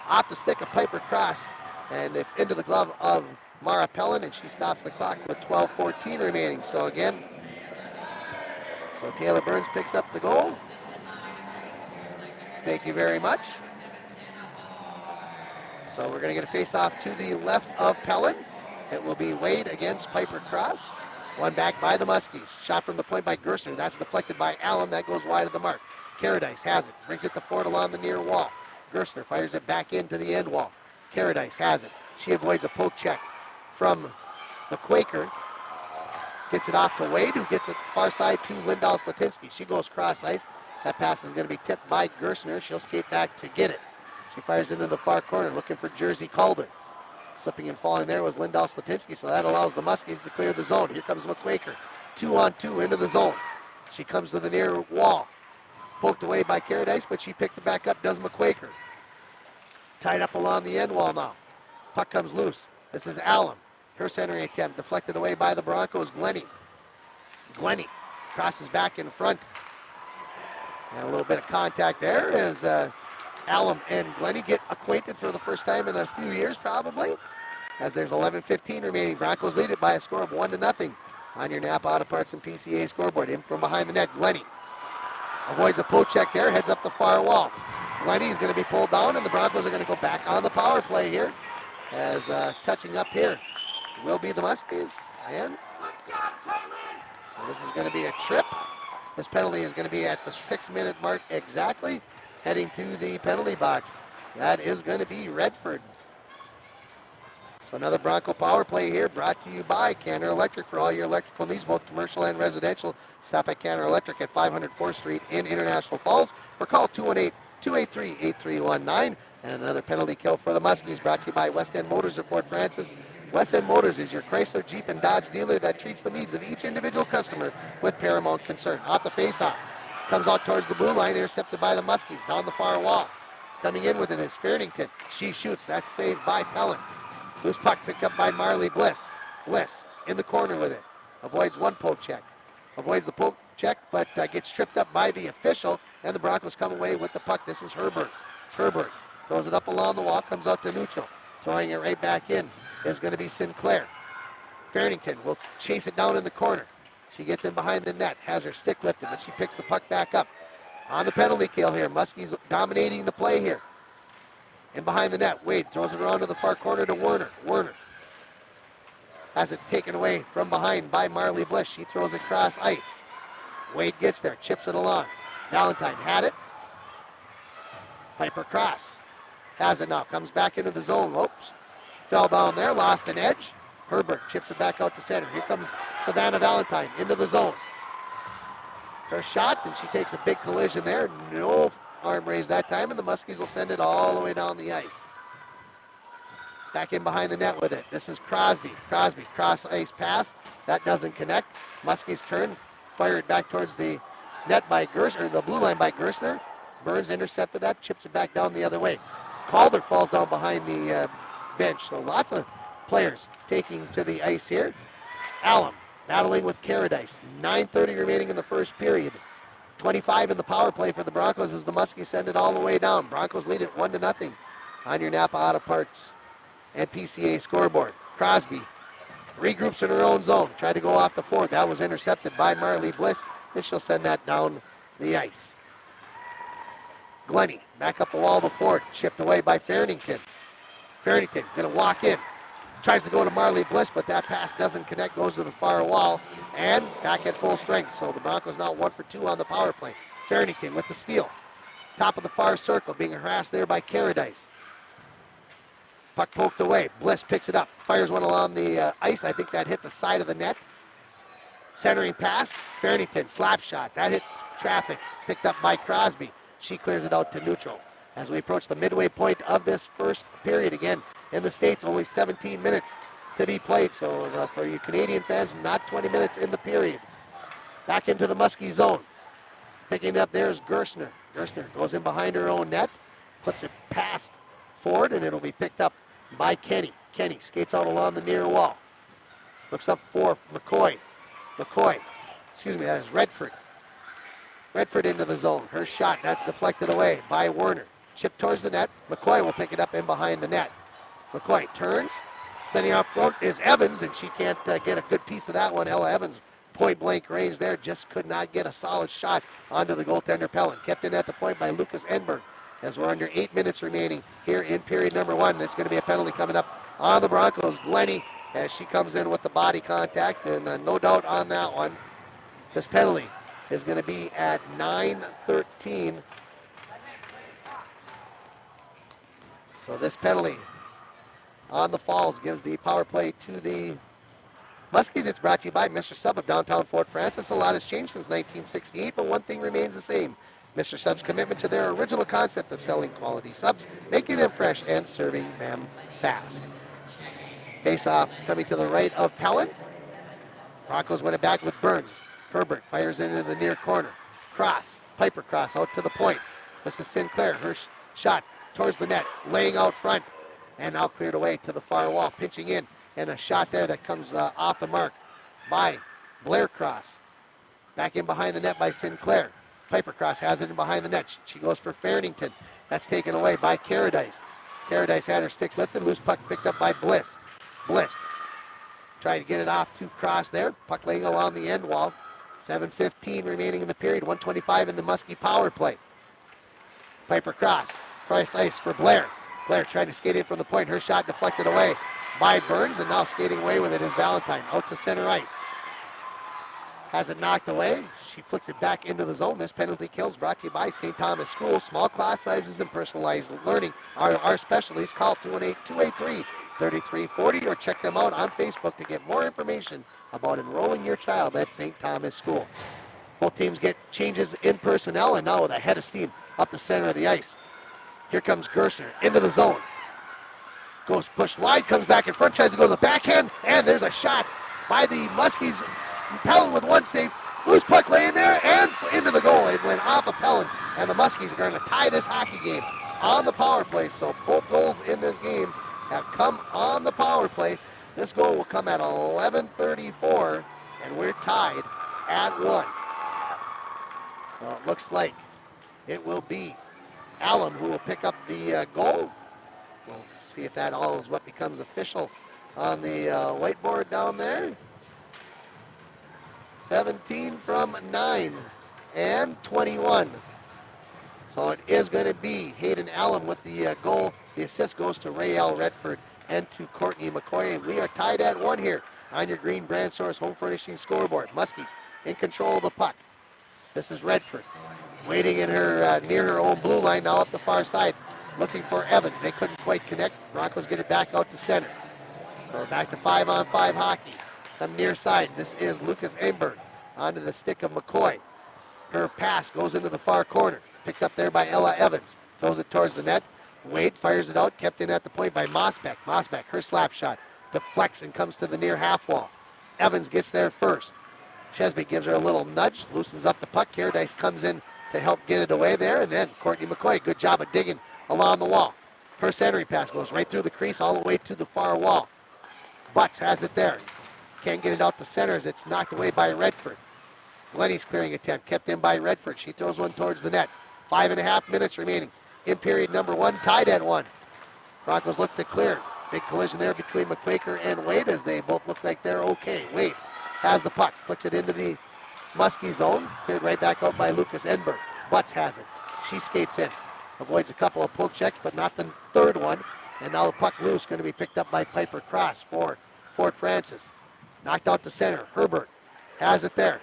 off the stick of Piper Cross, and it's into the glove of Mara Pellin, and she stops the clock with 12:14 remaining. So again, Taylor Burns picks up the goal. Thank you very much. So we're going to get a face-off to the left of Pellin. It will be Wade against Piper Cross. One back by the Muskies. Shot from the point by Gerstner. That's deflected by Allen. That goes wide of the mark. Caradice has it. Brings it to Ford along the near wall. Gerstner fires it back into the end wall. Caradice has it. She avoids a poke check from the Quaker. Gets it off to Wade, who gets it far side to Lindahl Slatinsky. She goes cross ice. That pass is going to be tipped by Gerstner. She'll skate back to get it. She fires into the far corner, looking for Jersey Calder. Slipping and falling there was Lindahl Slatinsky, so that allows the Muskies to clear the zone. Here comes McQuaker. 2-on-2 into the zone. She comes to the near wall. Poked away by Caradice, but she picks it back up, does McQuaker. Tied up along the end wall now. Puck comes loose. This is Allen. Her centering attempt deflected away by the Broncos. Glennie crosses back in front. And a little bit of contact there as Allen and Glennie get acquainted for the first time in a few years probably, as there's 11:15 remaining. Broncos lead it by a score of 1-0 on your Napa Auto Parts and PCA scoreboard. In from behind the net, Glennie avoids a poke check there, heads up the far wall. Glennie is going to be pulled down, and the Broncos are going to go back on the power play here, as touching up here will be the Muskies. And so this is going to be a trip. This penalty is going to be at the 6-minute mark exactly. Heading to the penalty box. That is going to be Redford. So another Bronco power play here, brought to you by Canner Electric. For all your electrical needs, both commercial and residential, stop at Canner Electric at 500 4th Street in International Falls, or call 218-283-8319. And another penalty kill for the Muskies, brought to you by West End Motors of Fort Francis. West End Motors is your Chrysler, Jeep, and Dodge dealer that treats the needs of each individual customer with paramount concern. Off the face-off. Comes out towards the blue line, intercepted by the Muskies down the far wall. Coming in with it is Fearnington. She shoots. That's saved by Pellin. Loose puck picked up by Marley Bliss. Bliss in the corner with it. Avoids one poke check. Avoids the poke check, but gets tripped up by the official, and the Broncos come away with the puck. This is Herbert. Herbert throws it up along the wall, comes out to neutral. Throwing it right back in is going to be Sinclair. Farrington will chase it down in the corner. She gets in behind the net, has her stick lifted, but she picks the puck back up. On the penalty kill here, Muskie's dominating the play here. In behind the net, Wade throws it around to the far corner to Werner. Werner has it taken away from behind by Marley Bliss. She throws it across ice. Wade gets there, chips it along. Valentine had it. Piper Cross has it now, comes back into the zone. Whoops, fell down there, lost an edge. Herbert chips it back out to center. Here comes Savannah Valentine into the zone. Her shot, and she takes a big collision there. No arm raised that time, and the Muskies will send it all the way down the ice. Back in behind the net with it. This is Crosby. Crosby, cross ice pass. That doesn't connect. Muskie's turn. Fired back towards the net by Gerstner, the blue line by Gerstner. Burns intercepted that, chips it back down the other way. Calder falls down behind the bench. So lots of players taking to the ice here. Allen battling with Caradice. 9:30 remaining in the first period. 25 in the power play for the Broncos as the Muskies send it all the way down. Broncos lead it 1-0 on your Napa Auto Parts and PCA scoreboard. Crosby regroups in her own zone. Tried to go off the fourth. That was intercepted by Marley Bliss, and she'll send that down the ice. Glennie back up the wall to Ford. Chipped away by Farrington. Farrington going to walk in. Tries to go to Marley Bliss, but that pass doesn't connect. Goes to the far wall and back at full strength. So the Broncos now 1 for 2 on the power play. Farrington with the steal. Top of the far circle, being harassed there by Caradice. Puck poked away. Bliss picks it up. Fires one along the ice. I think that hit the side of the net. Centering pass. Farrington, slap shot. That hits traffic. Picked up by Crosby. She clears it out to neutral. As we approach the midway point of this first period, again, in the States, only 17 minutes to be played. So for you Canadian fans, not 20 minutes in the period. Back into the Muskie zone. Picking it up there is Gerstner. Gerstner goes in behind her own net. Puts it past Ford, and it'll be picked up by Kenny. Kenny skates out along the near wall. Looks up for McCoy. That is Redford. Redford into the zone. Her shot, that's deflected away by Werner. Chip towards the net. McCoy will pick it up in behind the net. McCoy turns. Sending out front is Evans, and she can't get a good piece of that one. Ella Evans, point blank range there, just could not get a solid shot onto the goaltender Pellin. Kept in at the point by Lucas Enberg. As we're under 8 minutes remaining here in period number 1. There's going to be a penalty coming up on the Broncos. Glennie, as she comes in with the body contact, and no doubt on that one. This penalty is going to be at 9:13. So this penalty on the Falls gives the power play to the Muskies. It's brought to you by Mr. Sub of downtown Fort Francis. A lot has changed since 1968, but one thing remains the same. Mr. Sub's commitment to their original concept of selling quality subs, making them fresh, and serving them fast. Face-off coming to the right of Pellin. Broncos win it back with Burns. Herbert fires into the near corner. Cross, Piper Cross out to the point. This is Sinclair. Her shot towards the net, laying out front, and now cleared away to the far wall, pinching in, and a shot there that comes off the mark by Blair Cross. Back in behind the net by Sinclair. Piper Cross has it in behind the net. She goes for Farrington. That's taken away by Caradice. Caradice had her stick lifted. Loose puck picked up by Bliss. Bliss trying to get it off to Cross there. Puck laying along the end wall. 7:15 remaining in the period. 1:25 in the Muskie power play. Piper Cross. Cross ice for Blair. Blair trying to skate in from the point. Her shot deflected away by Burns, and now skating away with it is Valentine. Out to center ice. Has it knocked away. She flicks it back into the zone. This penalty kill is brought to you by St. Thomas School. Small class sizes and personalized learning are our specialties. Call 218-283-3340 or check them out on Facebook to get more information about enrolling your child at St. Thomas School. Both teams get changes in personnel, and now with a head of steam up the center of the ice. Here comes Gerstner into the zone. Goes pushed wide, comes back in front, tries to go to the backhand, and there's a shot by the Muskies. Pellin with one save. Loose puck laying there and into the goal. It went off of Pellin, and the Muskies are going to tie this hockey game on the power play. So both goals in this game have come on the power play. This goal will come at 11:34, and we're tied at 1. So it looks like it will be Allen who will pick up the goal. We'll see if that all is what becomes official on the whiteboard down there. 17 from 9 and 21. So it is going to be Hayden Allen with the goal. The assist goes to Rael Redford and to Courtney McCoy. And we are tied at 1 here on your Green Brand Source Home Furnishing scoreboard. Muskie's in control of the puck. This is Redford waiting in her near her own blue line, now up the far side, looking for Evans. They couldn't quite connect. Broncos get it back out to center. So we're back to 5-on-5 hockey. Come near side. This is Lucas Engberg onto the stick of McCoy. Her pass goes into the far corner. Picked up there by Ella Evans. Throws it towards the net. Wade fires it out. Kept in at the point by Mosbeck. Mosbeck, her slap shot. Deflects and comes to the near half wall. Evans gets there first. Chesby gives her a little nudge. Loosens up the puck. Caradice comes in to help get it away there. And then Courtney McCoy, good job of digging along the wall. Her centering pass goes right through the crease all the way to the far wall. Butts has it there. Can't get it out to center as it's knocked away by Redford. Lenny's clearing attempt, kept in by Redford. She throws one towards the net. 5.5 minutes remaining in period number 1, tied at 1. Broncos look to clear. Big collision there between McQuaker and Wade as they both look like they're okay. Wade has the puck, flicks it into the Muskie zone. Cleared right back out by Lucas Enberg. Butts has it. She skates in. Avoids a couple of poke checks, but not the third one. And now the puck loose, going to be picked up by Piper Cross for Fort Francis. Knocked out to center. Herbert has it there.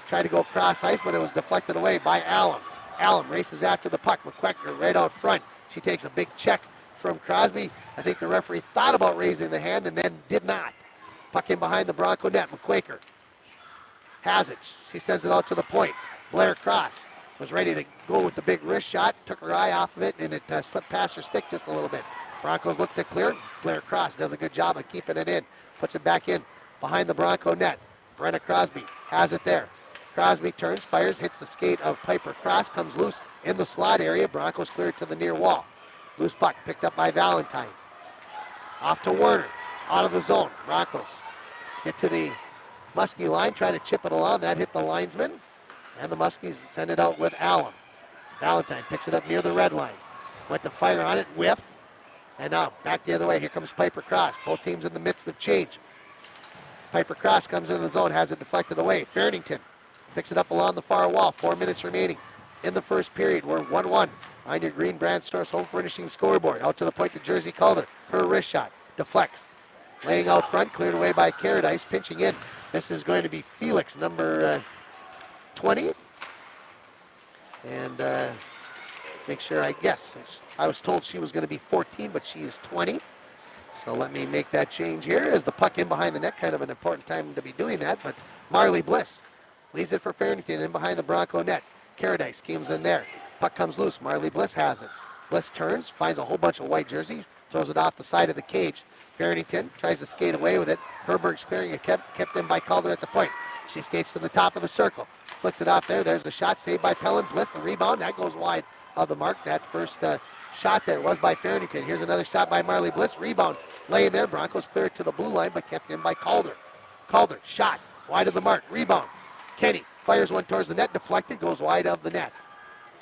Tried to go cross ice, but it was deflected away by Allen. Allen races after the puck. McQuaker right out front. She takes a big check from Crosby. I think the referee thought about raising the hand and then did not. Puck in behind the Bronco net. McQuaker has it. She sends it out to the point. Blair Cross was ready to go with the big wrist shot. Took her eye off of it, and it slipped past her stick just a little bit. Broncos look to clear. Blair Cross does a good job of keeping it in. Puts it back in behind the Bronco net. Brenna Crosby has it there. Crosby turns, fires, hits the skate of Piper Cross, comes loose in the slot area. Broncos clear it to the near wall. Loose puck picked up by Valentine. Off to Werner, out of the zone. Broncos get to the Muskie line, try to chip it along. That hit the linesman, and the Muskies send it out with Allen. Valentine picks it up near the red line. Went to fire on it, whiffed, and now back the other way. Here comes Piper Cross. Both teams in the midst of change. Piper Cross comes into the zone, has it deflected away. Farrington picks it up along the far wall. 4 minutes remaining in the first period. We're 1-1 on your Green Brand Source Home Furnishing scoreboard. Out to the point to Jersey Calder. Her wrist shot deflects. Laying out front, cleared away by Caradice. Pinching in. This is going to be Felix, number 20. And make sure I guess. I was told she was going to be 14, but she is 20. So let me make that change here as the puck in behind the net. Kind of an important time to be doing that. But Marley Bliss leaves it for Farrington in behind the Bronco net. Caradice comes in there. Puck comes loose. Marley Bliss has it. Bliss turns, finds a whole bunch of white jerseys, throws it off the side of the cage. Farrington tries to skate away with it. Herberg's clearing it, kept in by Calder at the point. She skates to the top of the circle. Flicks it off there. There's the shot saved by Pellin. Bliss, the rebound. That goes wide of the mark. That first shot there was by Farrington. Here's another shot by Marley Bliss. Rebound laying there. Broncos clear it to the blue line, but kept in by Calder. Calder, shot wide of the mark. Rebound. Kenny fires one towards the net. Deflected. Goes wide of the net.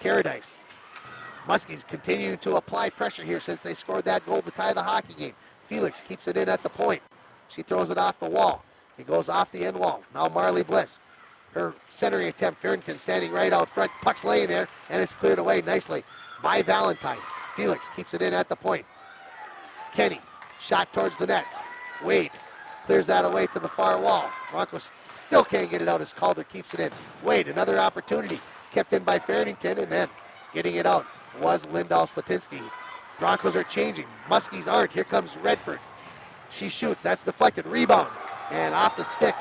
Caradice. Muskies continue to apply pressure here since they scored that goal to tie the hockey game. Felix keeps it in at the point. She throws it off the wall. It goes off the end wall. Now Marley Bliss. Her centering attempt. Farrington standing right out front. Puck's laying there, and it's cleared away nicely by Valentine. Felix keeps it in at the point. Kenny. Shot towards the net. Wade clears that away to the far wall. Broncos still can't get it out as Calder keeps it in. Wade, another opportunity. Kept in by Farrington, and then getting it out was Lindahl Slatinsky. Broncos are changing. Muskies aren't. Here comes Redford. She shoots. That's deflected. Rebound. And off the stick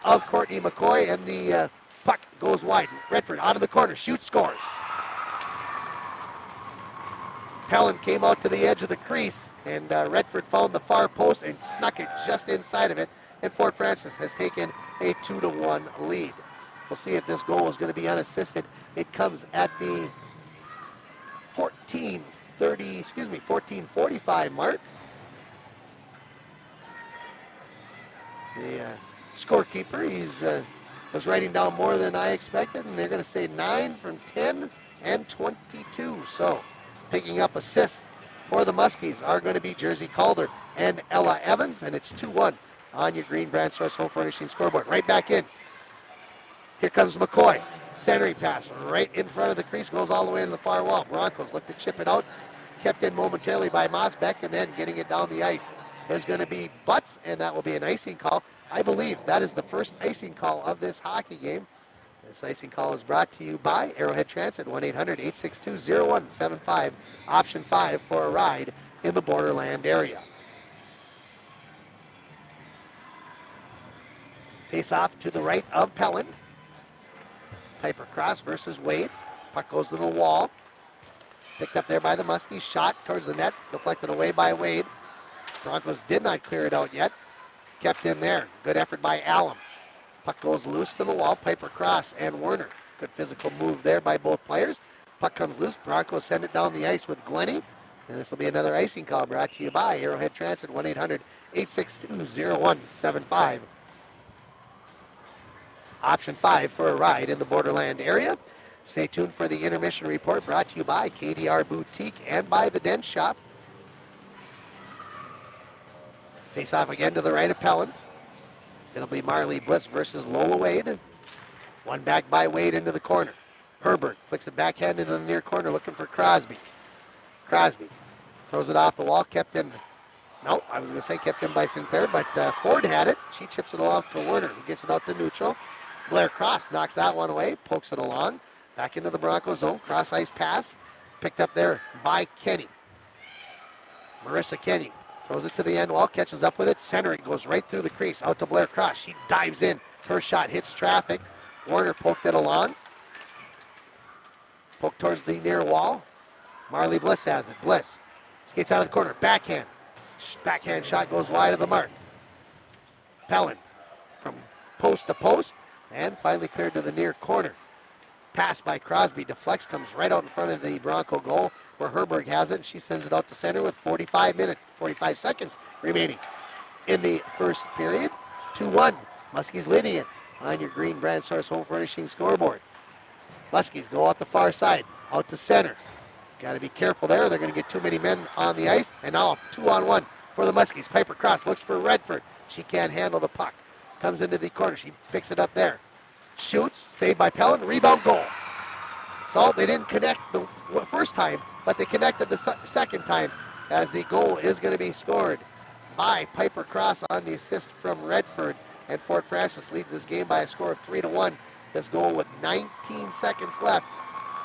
of Courtney McCoy, and the puck goes wide. Redford out of the corner. Shoots, scores. Pellin came out to the edge of the crease, and Redford found the far post and snuck it just inside of it. And Fort Francis has taken a 2-1 lead. We'll see if this goal is going to be unassisted. It comes at the 14:45 mark. The scorekeeper, he's was writing down more than I expected, and they're going to say 9 from 10 and 22. So picking up assists for the Muskies are going to be Jersey Calder and Ella Evans, and it's 2-1 on your Green Brand Source Home Furnishing scoreboard. Right back in. Here comes McCoy. Centering pass right in front of the crease, goes all the way to the far wall. Broncos look to chip it out. Kept in momentarily by Mosbeck, and then getting it down the ice. There's going to be butts, and that will be an icing call. I believe that is the first icing call of this hockey game. This icing call is brought to you by Arrowhead Transit, 1-800-862-0175, option 5 for a ride in the Borderland area. Face off to the right of Pellin. Piper cross versus Wade. Puck goes to the wall. Picked up there by the Muskies. Shot towards the net. Deflected away by Wade. Broncos did not clear it out yet. Kept in there. Good effort by Allen. Puck goes loose to the wall. Piper cross and Werner. Good physical move there by both players. Puck comes loose. Broncos send it down the ice with Glennie. And this will be another icing call brought to you by Arrowhead Transit, 1-800-862-0175. Option 5 for a ride in the Borderland area. Stay tuned for the intermission report brought to you by KDR Boutique and by the Dent Shop. Face off again to the right of Pellin. It'll be Marley Bliss versus Lola Wade. One back by Wade into the corner. Herbert flicks it backhand into the near corner looking for Crosby. Crosby throws it off the wall, kept in. No, I was going to say kept in by Sinclair, but Ford had it. She chips it along to Werner, who gets it out to neutral. Blair Cross knocks that one away, pokes it along. Back into the Broncos zone, cross ice pass. Picked up there by Kenny. Marissa Kenny throws it to the end wall, catches up with it. Centering goes right through the crease, out to Blair Cross. She dives in. Her shot hits traffic. Werner poked it along. Poked towards the near wall. Marley Bliss has it. Bliss skates out of the corner. Backhand. Backhand shot goes wide of the mark. Pellin from post to post. And finally cleared to the near corner. Pass by Crosby. Deflects, comes right out in front of the Bronco goal where Herberg has it. And she sends it out to center with 45 seconds remaining in the first period. 2-1. Muskies leading it on your Green Brand Source Home Furnishing scoreboard. Muskies go out the far side, out to center. Got to be careful there. They're going to get too many men on the ice. And now 2-on-1 for the Muskies. Piper Cross looks for Redford. She can't handle the puck. Comes into the corner. She picks it up there. Shoots. Saved by Pellin. Rebound goal. So they didn't connect the first time, but they connected the second time as the goal is going to be scored by Piper Cross on the assist from Redford. And Fort Francis leads this game by a score of 3-1. This goal with 19 seconds left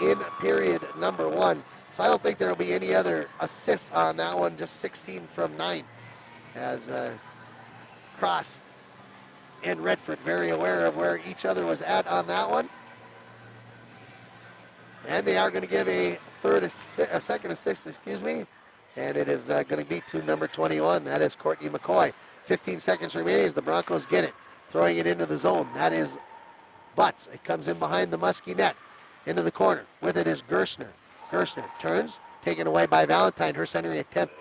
in period number 1. So I don't think there will be any other assists on that one, just 16 from 9 as Cross and Redford very aware of where each other was at on that one. And they are going to give a second assist, and it is going to be to number 21. That is Courtney McCoy. 15 seconds remaining as the Broncos get it. Throwing it into the zone. That is Butts. It comes in behind the Muskie net. Into the corner. With it is Gerstner. Gerstner turns. Taken away by Valentine. Her centering attempt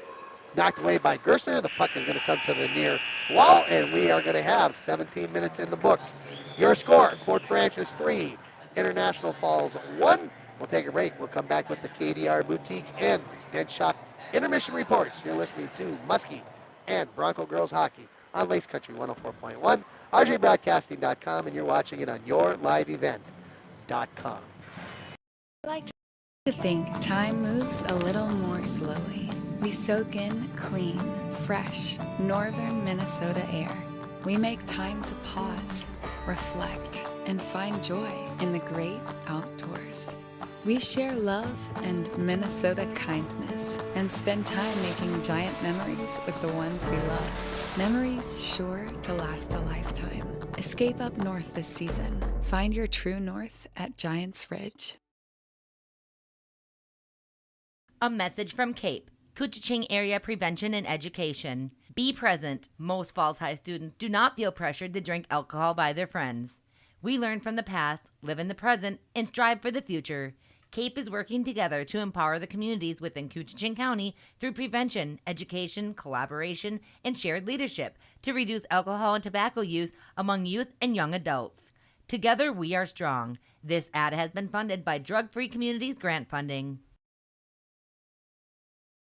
knocked away by Gerstner. The puck is going to come to the near wall, and we are going to have 17 minutes in the books. Your score, Fort Francis 3, International Falls 1. We'll take a break. We'll come back with the KDR Boutique and Dent Shop intermission reports. You're listening to Muskie and Bronco Girls Hockey on Lakes Country 104.1, rjbroadcasting.com, and you're watching it on yourliveevent.com. I like to think time moves a little more slowly. We soak in clean, fresh, northern Minnesota air. We make time to pause, reflect, and find joy in the great outdoors. We share love and Minnesota kindness and spend time making giant memories with the ones we love. Memories sure to last a lifetime. Escape up north this season. Find your true north at Giants Ridge. A message from CAPE, Couchiching Area Prevention and Education. Be present. Most Falls High students do not feel pressured to drink alcohol by their friends. We learn from the past, live in the present, and strive for the future. CAPE is working together to empower the communities within Coochiching County through prevention, education, collaboration, and shared leadership to reduce alcohol and tobacco use among youth and young adults. Together, we are strong. This ad has been funded by Drug Free Communities grant funding.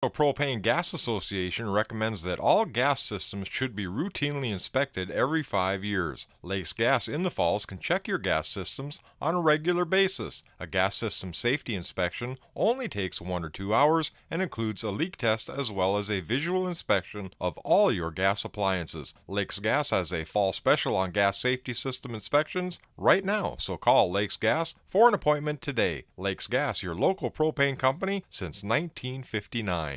The Propane Gas Association recommends that all gas systems should be routinely inspected every 5 years. Lakes Gas in the Falls can check your gas systems on a regular basis. A gas system safety inspection only takes 1 or 2 hours and includes a leak test as well as a visual inspection of all your gas appliances. Lakes Gas has a fall special on gas safety system inspections right now, so call Lakes Gas for an appointment today. Lakes Gas, your local propane company since 1959.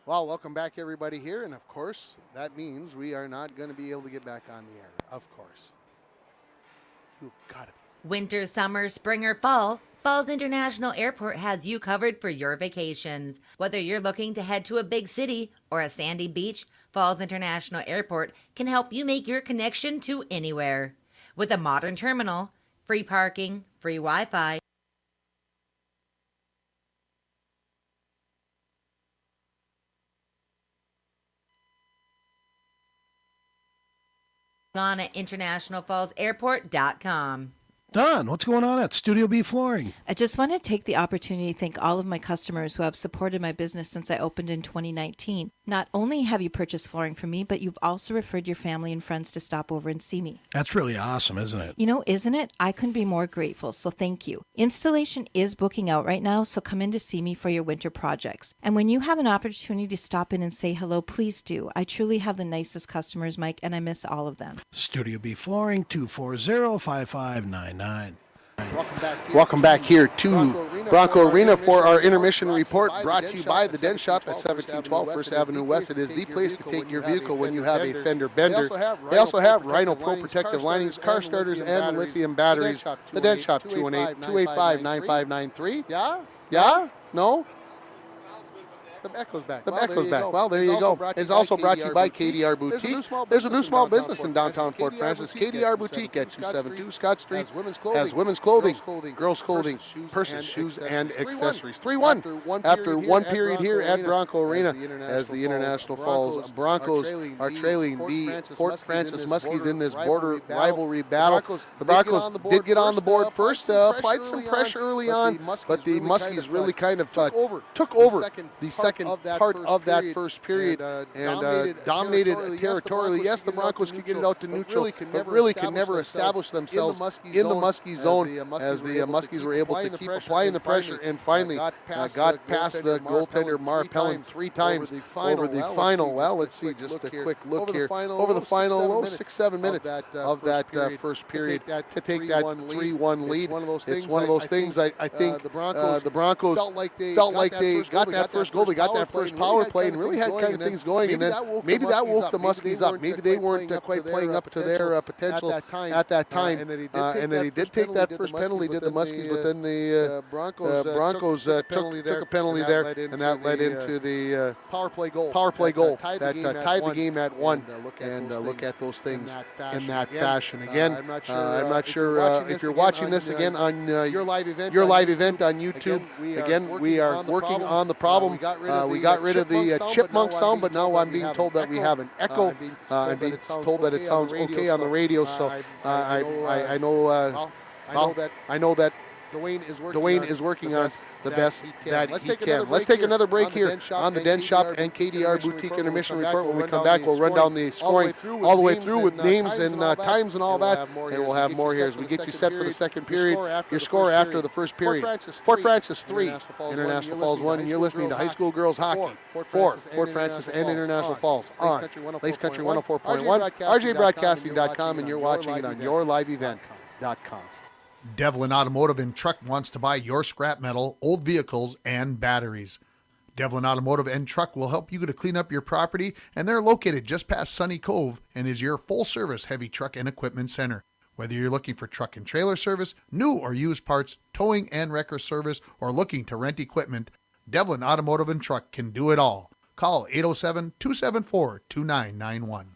Well, welcome back, everybody, here. And, of course, that means we are not going to be able to get back on the air, of course. You've got to be. Winter, summer, spring, or fall, Falls International Airport has you covered for your vacations. Whether you're looking to head to a big city or a sandy beach, Falls International Airport can help you make your connection to anywhere. With a modern terminal, free parking, free Wi-Fi, on at internationalfallsairport.com. Don, what's going on at Studio B Flooring? I just want to take the opportunity to thank all of my customers who have supported my business since I opened in 2019. Not only have you purchased flooring from me, but you've also referred your family and friends to stop over and see me. That's really awesome, isn't it? You know, isn't it? I couldn't be more grateful, so thank you. Installation is booking out right now, so come in to see me for your winter projects. And when you have an opportunity to stop in and say hello, please do. I truly have the nicest customers, Mike, and I miss all of them. Studio B Flooring, 240-5599. Welcome back here to Bronco Arena for our intermission report, brought to you by the Den Shop at 1712 First Avenue West. It is the place to take your vehicle when you have a fender bender. They also have Rhino Pro protective linings, car starters, and lithium batteries. The Den Shop, 218-285-9593. Yeah? Yeah? No? The echo's back. The echo's back. Well, there you go. It's also brought to you by KDR Boutique. There's a new small business in downtown Fort Francis. KDR Boutique at 272 Scott Street has women's clothing, girls' clothing, purses, shoes, and accessories. 3-1 after one period here at Bronco Arena as the International Falls Broncos are trailing the Fort Francis Muskies in this border rivalry battle. The Broncos did get on the board first, applied some pressure early on, but the Muskies really kind of took over the second part of that first period and dominated territorially. Yes, the Broncos could get it out to neutral, but really could never establish themselves in the Muskie zone as the Muskies were able to keep applying the pressure and finally got past the goaltender Mar Pellin 3 times over the final. Well, let's see, just a quick look here. Over the final 6-7 minutes of that first period to take that 3-1 lead. It's one of those things I think the Broncos felt like they got that first goal. They got that first power play and really had kind of things going, and then maybe that woke the Muskies up. Maybe they weren't quite playing up to their potential at that time, and then he did take that first penalty, did the Muskies, but then the Broncos took a penalty there, and that led into the power play goal that tied the game at 1. And look at those things in that fashion. Again, I'm not sure if you're watching this again on your live event on YouTube. Again, we are working on the problem. We got rid of the chipmunk sound, but now I'm being told that we have an echo. I'm being told that it sounds okay on the radio, so I know that Dwayne is working on the best that he can. Let's take another break here on the Den Shop and KDR Boutique Intermission Report. When we come back, we'll run down the scoring all the way through with names and times and all that, and we'll have more here as we get you set for the second period. Your score after the first period. Fort Francis 3, International Falls 1, and you're listening to High School Girls Hockey 4, Fort Francis and International Falls on Lakes Country 104.1, rjbroadcasting.com, and you're watching it on yourliveevent.com. Devlin Automotive and Truck wants to buy your scrap metal, old vehicles, and batteries. Devlin Automotive and Truck will help you to clean up your property, and they're located just past Sunny Cove and is your full-service heavy truck and equipment center. Whether you're looking for truck and trailer service, new or used parts, towing and wrecker service, or looking to rent equipment, Devlin Automotive and Truck can do it all. Call 807-274-2991.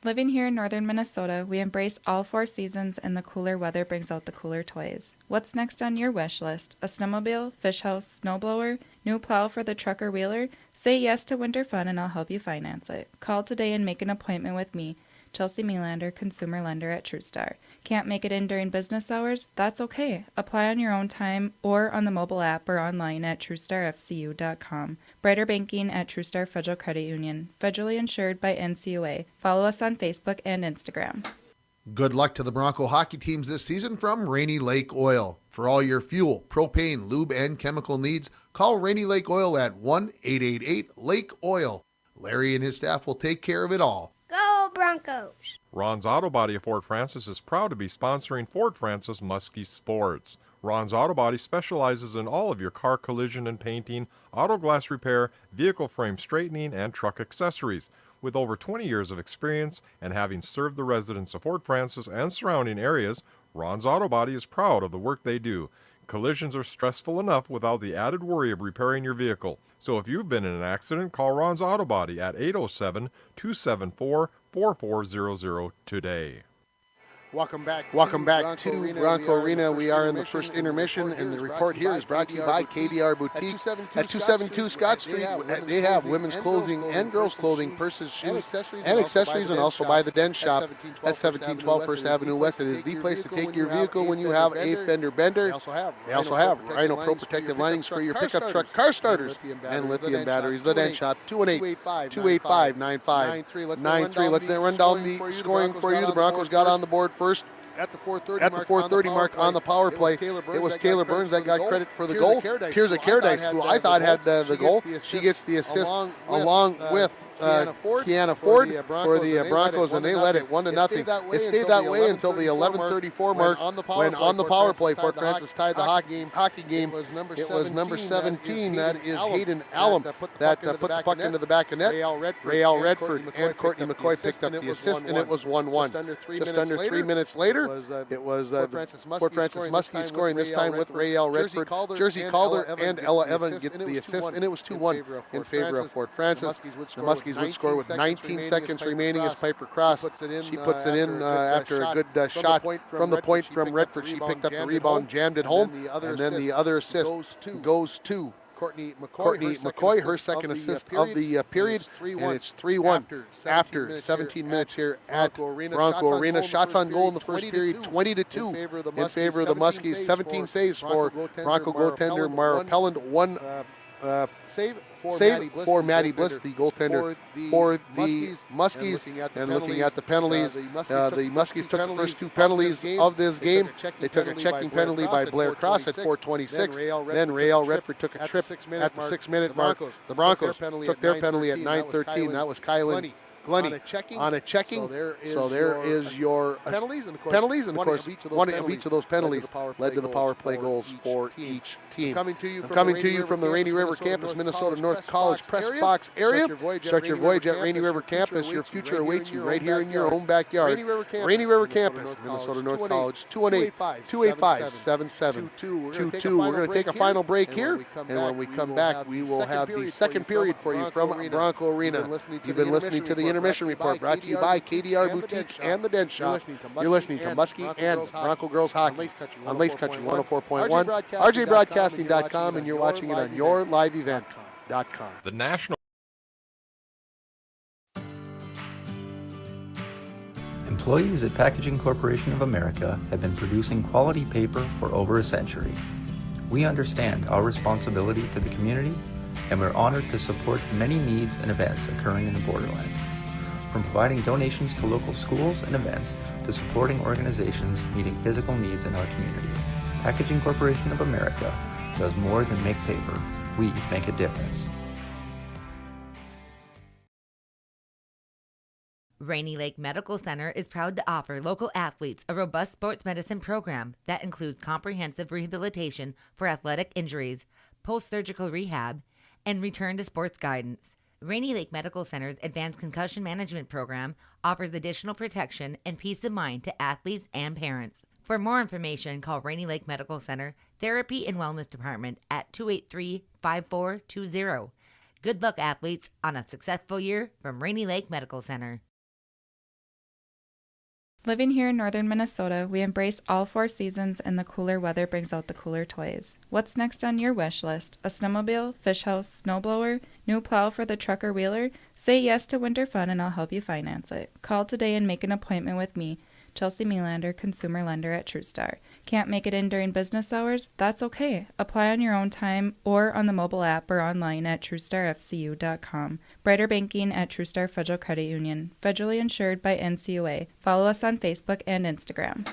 Living here in northern Minnesota, we embrace all 4 seasons, and the cooler weather brings out the cooler toys. What's next on your wish list? A snowmobile, fish house, snowblower, new plow for the truck or wheeler? Say yes to winter fun and I'll help you finance it. Call today and make an appointment with me, Chelsea Melander, consumer lender at TrueStar. Can't make it in during business hours? That's okay. Apply on your own time or on the mobile app or online at TrueStarFCU.com. Brighter banking at TrueStar Federal Credit Union. Federally insured by NCUA. Follow us on Facebook and Instagram. Good luck to the Bronco hockey teams this season from Rainy Lake Oil. For all your fuel, propane, lube, and chemical needs, call Rainy Lake Oil at 1-888-LAKE-OIL. Larry and his staff will take care of it all. Go Broncos! Ron's Auto Body of Fort Francis is proud to be sponsoring Fort Francis Muskie Sports. Ron's Auto Body specializes in all of your car collision and painting, auto glass repair, vehicle frame straightening, and truck accessories. With over 20 years of experience and having served the residents of Fort Francis and surrounding areas, Ron's Auto Body is proud of the work they do. Collisions are stressful enough without the added worry of repairing your vehicle. So if you've been in an accident, call Ron's Auto Body at 807-274-4400 today. Welcome back to Bronco Arena. We are in the first intermission, and the report here is brought to you by KDR Boutique at 272 Scott Street. They have women's clothing and girls' clothing, purses, shoes, and accessories, and also by the Den Shop at 1712 First Avenue West. It is the place to take your vehicle when you have a fender bender. They also have Rhino Pro protective linings for your pickup truck, car starters, and lithium batteries. The Den Shop, 218-285-9593. Let's then run down the scoring for you. The Broncos got on the board first at the 4:30 mark on the power play. It was Taylor Burns that got credit for the goal. Tirza Caredice, who I thought had the goal, she gets the assist along with Kiana Ford for the Broncos, and they led it 1-0. It stayed that way until the 11:34 mark when on the power play Fort Francis tied the hockey game. It was number 17, that is Hayden Allum, that put the puck into the back of net. Ray Redford and Courtney McCoy picked up the assist, and it was 1-1. Just under 3 minutes later, it was Fort Francis Muskie scoring, this time with Ray Redford. Jersey Calder and Ella Evans gets the assist, and it was 2-1 in favor of Fort Francis. The Muskies would score with 19 seconds remaining as Piper Cross. She puts it in after a good shot from the point from Redford. She picked up the rebound, jammed it home, and then the other assist goes to Courtney McCoy, her second assist of the period, and it's 3-1 after 17 minutes here at Bronco Arena. Shots on goal in the first period, 20-2 in favor of the Muskies. 17 saves for Bronco goaltender Mara Pelland, one save for Maddie Bliss, the goaltender for the Muskies. And looking at the penalties, the Muskies took the first 2 penalties of this game. They took a checking penalty by Blair Cross at 4:26. Then Rael Redford took a trip at the 6-minute mark. The Broncos took their penalty at 9:13. That was Kylan Glenny on a checking. So there is your penalties, and of course one of each of those penalties led to the power play goals for each team. Coming to you from the Rainy River Campus, Minnesota North College Press Box area. Start your voyage at Rainy River Campus. Your future awaits you right here in your own backyard. Rainy River Campus, Minnesota North College, 218-285-7722. We're going to take a final break here, and when we come back, we will have the second period for you from Bronco Arena. You've been listening to the Intermission Report, brought to you by KDR Boutique and the Den Shop. You're listening to Muskie and Bronco Girls Hockey on Lakes Country 104.1, rjbroadcasting.com, and you're watching it on yourliveevent.com. The National Employees at Packaging Corporation of America have been producing quality paper for over a century. We understand our responsibility to the community, and we're honored to support the many needs and events occurring in the borderland. From providing donations to local schools and events to supporting organizations meeting physical needs in our community, Packaging Corporation of America does more than make paper. We make a difference. Rainy Lake Medical Center is proud to offer local athletes a robust sports medicine program that includes comprehensive rehabilitation for athletic injuries, post-surgical rehab, and return to sports guidance. Rainy Lake Medical Center's Advanced Concussion Management Program offers additional protection and peace of mind to athletes and parents. For more information, call Rainy Lake Medical Center Therapy and Wellness Department at 283-5420. Good luck, athletes, on a successful year from Rainy Lake Medical Center. Living here in northern Minnesota, we embrace all 4 seasons, and the cooler weather brings out the cooler toys. What's next on your wish list? A snowmobile, fish house, snowblower, new plow for the truck or wheeler? Say yes to winter fun and I'll help you finance it. Call today and make an appointment with me, Chelsea Melander, consumer lender at TrueStar. Can't make it in during business hours? That's okay. Apply on your own time or on the mobile app or online at TrueStarFCU.com. Brighter banking at TrueStar Federal Credit Union. Federally insured by NCUA. Follow us on Facebook and Instagram.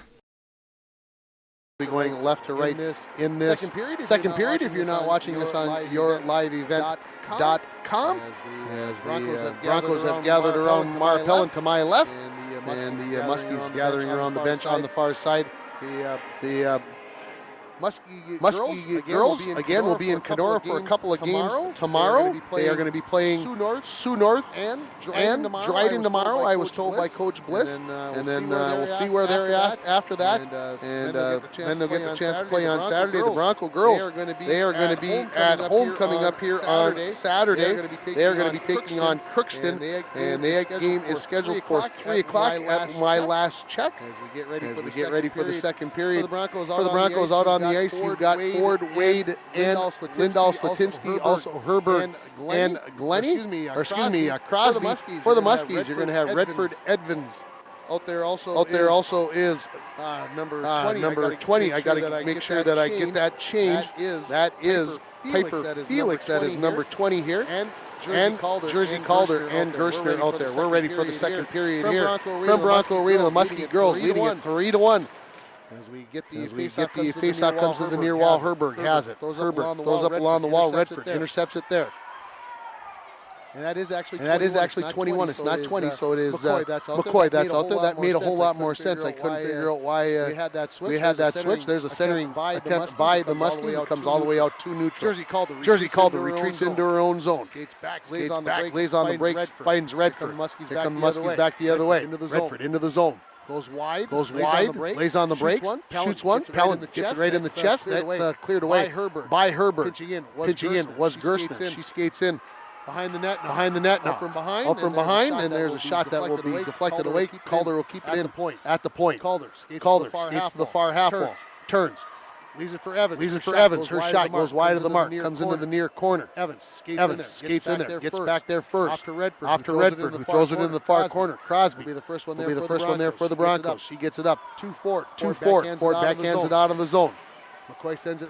Be going left to right in this second period if you're not watching this on your live event.com. As the Broncos have gathered around Mar Pellin to my left, and the Muskies gathering around the bench on the far side. The Muskie girls again will be in Kenora for a couple of games tomorrow. They are going to be playing Sioux North and Dryden tomorrow, I was told by Coach Bliss. And then we'll see where they're at after that. And then they'll get the chance to play on Saturday. The Bronco girls, they are going to be at home coming up here on Saturday. They are going to be taking on Crookston. And the game is scheduled for 3 o'clock at my last check. As we get ready for the second period. For the Broncos out on the ice, you've got Ford, Wade, and Lindahl Slatinsky, also Herbert and Glennie. Crosby. For the Muskies, you're going to have Redford Edmonds. Out there also is number 20. I got to make sure that I get that changed. That is Piper Felix. That is number 20 here. And Jersey Calder and Gerstner out there. We're ready for the second period here. From Bronco Arena, the Muskie girls leading it 3-1. As we get the face-off comes to the near wall, Herberg has it. Herbert throws up along the wall. Redford intercepts it there. And that is actually 21. It's not 20, so it is McCoy that's out there. That made a whole lot more sense. I couldn't figure out why we had that switch. There's a centering attempt by the Muskies. It comes all the way out to neutral. Jersey Calder retreats into her own zone. Skates back, lays on the brakes, finds Redford. Here come the Muskies back the other way. Redford into the zone. Goes wide, lays on the brakes, shoots one, Pellin gets it right in the chest. That's cleared away by Herbert. Pinching in was Gerstner. She skates in behind the net now. Out from behind, and there's a shot that will be deflected away. Calder will keep it in at the point. Calder skates to the far half wall, turns. Leaves it for Evans. Her shot goes wide of the mark. Comes into the near corner. Evans skates in there. Gets back there first. After Redford, who throws it in the far corner. Crosby will be the first one there for the Broncos. She gets it up. 2-4. Ford backhands it out of the zone. McCoy sends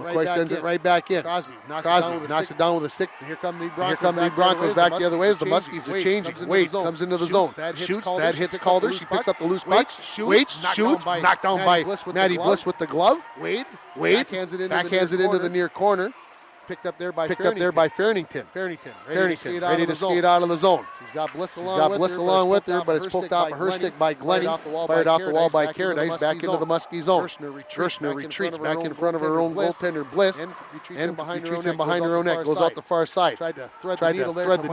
it right back in. Crosby knocks it down with a stick. Here come the Broncos back the other way as the Muskies are changing. Wade comes into the zone. Shoots. That hits Calder. She picks up the loose puck. Waits. Shoots. Knocked down by Maddie Bliss with the glove. Wade backhands it into the near corner. Picked up there by Farrington. Ready to skate out of the zone. She's got Bliss along with her, but it's poked off of her stick by Glennie. Fired off the wall by Caradice back into the Muskie zone. Gerstner retreats back in front of her own goaltender Bliss and retreats in behind her own net. Goes out the far side. Tried to thread the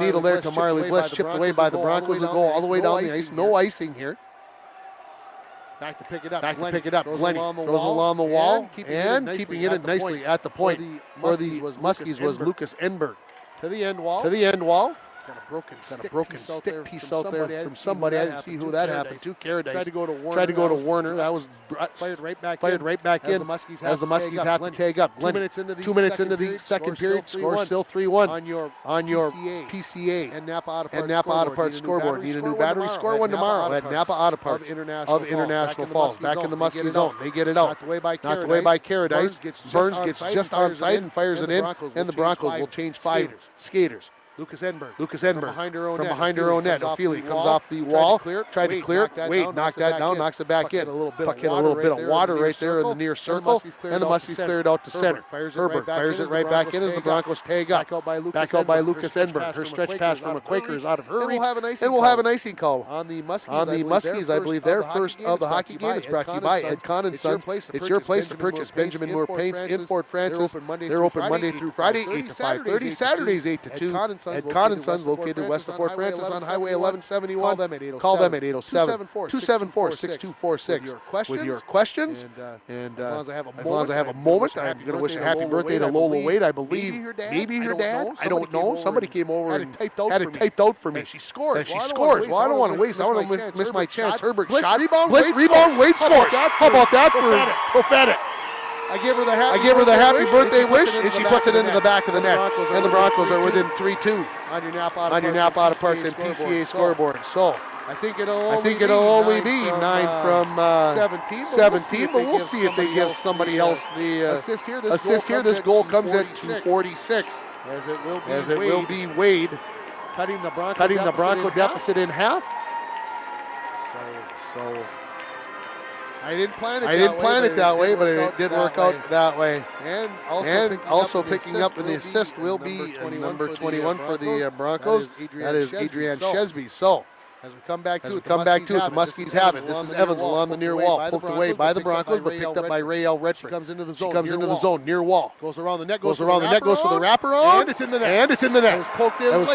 needle there to Marley Bliss. Chipped away by the Broncos who go all the way down the ice. No icing here. Back to pick it up. Glennie throws along the wall and keeping it nicely at the point. For the Muskies was Lucas Enberg. To the end wall. broken stick piece out there from somebody. I didn't see who that happened to. Paradise tried to go to Warner. That was fired right back in. As the Muskies have to tag up. 2 minutes into the second period, score still 3-1 on your PCA and Napa Auto Parts scoreboard. Need a new battery? Score one tomorrow at Napa Auto Parts of International Falls. Back in the Muskie zone. They get it out. Knocked away by Paradise. Burns gets just onside and fires it in, and the Broncos will change skaters. Lucas Edinburgh from behind her own net. Ophelia comes off the wall, tried to clear it. Wade knocked that down, knocks it back in. Puck hit a little bit of water right there in the near circle, and the Muskies cleared out to center. Herbert fires it right back in as the Broncos tag up. Back out by Lucas Edinburgh. Her stretch pass from a Quaker is out of her reach, and we'll have an icing call. On the Muskies, I believe their first of the hockey game is brought to you by Ed Kahn & Sons. It's your place to purchase Benjamin Moore paints in Fort Francis. They're open Monday through Friday, 8 to 5:30, Saturdays 8 to 2. Ed Kahn & Sons, located west of Fort Francis on Highway 1171. Call them at 807-274-6246 with your questions. And as long as I have a moment, I'm going to wish a happy birthday to Lola Wade. I believe maybe her dad. I don't know. Somebody came over and had it typed out for me. And she scores. Well, I don't want to waste. I don't want to miss my chance. Herbert shot. Bliss rebound. Wade scores. How about that for prophetic? I give her the happy birthday wish, and she puts it into the back of the net. And the Broncos are within 3-2 on your Napa Auto Parts and PCA scoreboard. So I think it'll only be 9 from 17, but we'll see if they give somebody else the assist here. This goal comes at 2:46, as it will be Wade cutting the Bronco deficit in half. So I didn't plan it that way, but it did work out that way. And also picking up in the assist will be number 21 for the Broncos. That is Adrian Chesby. So as we come back to it, the Muskies have it. This is Evans along the near wall, poked away by the Broncos, but picked up by Rael Redford. She comes into the zone, near wall. Goes around the net, goes for the wraparound, and it's in the net. It was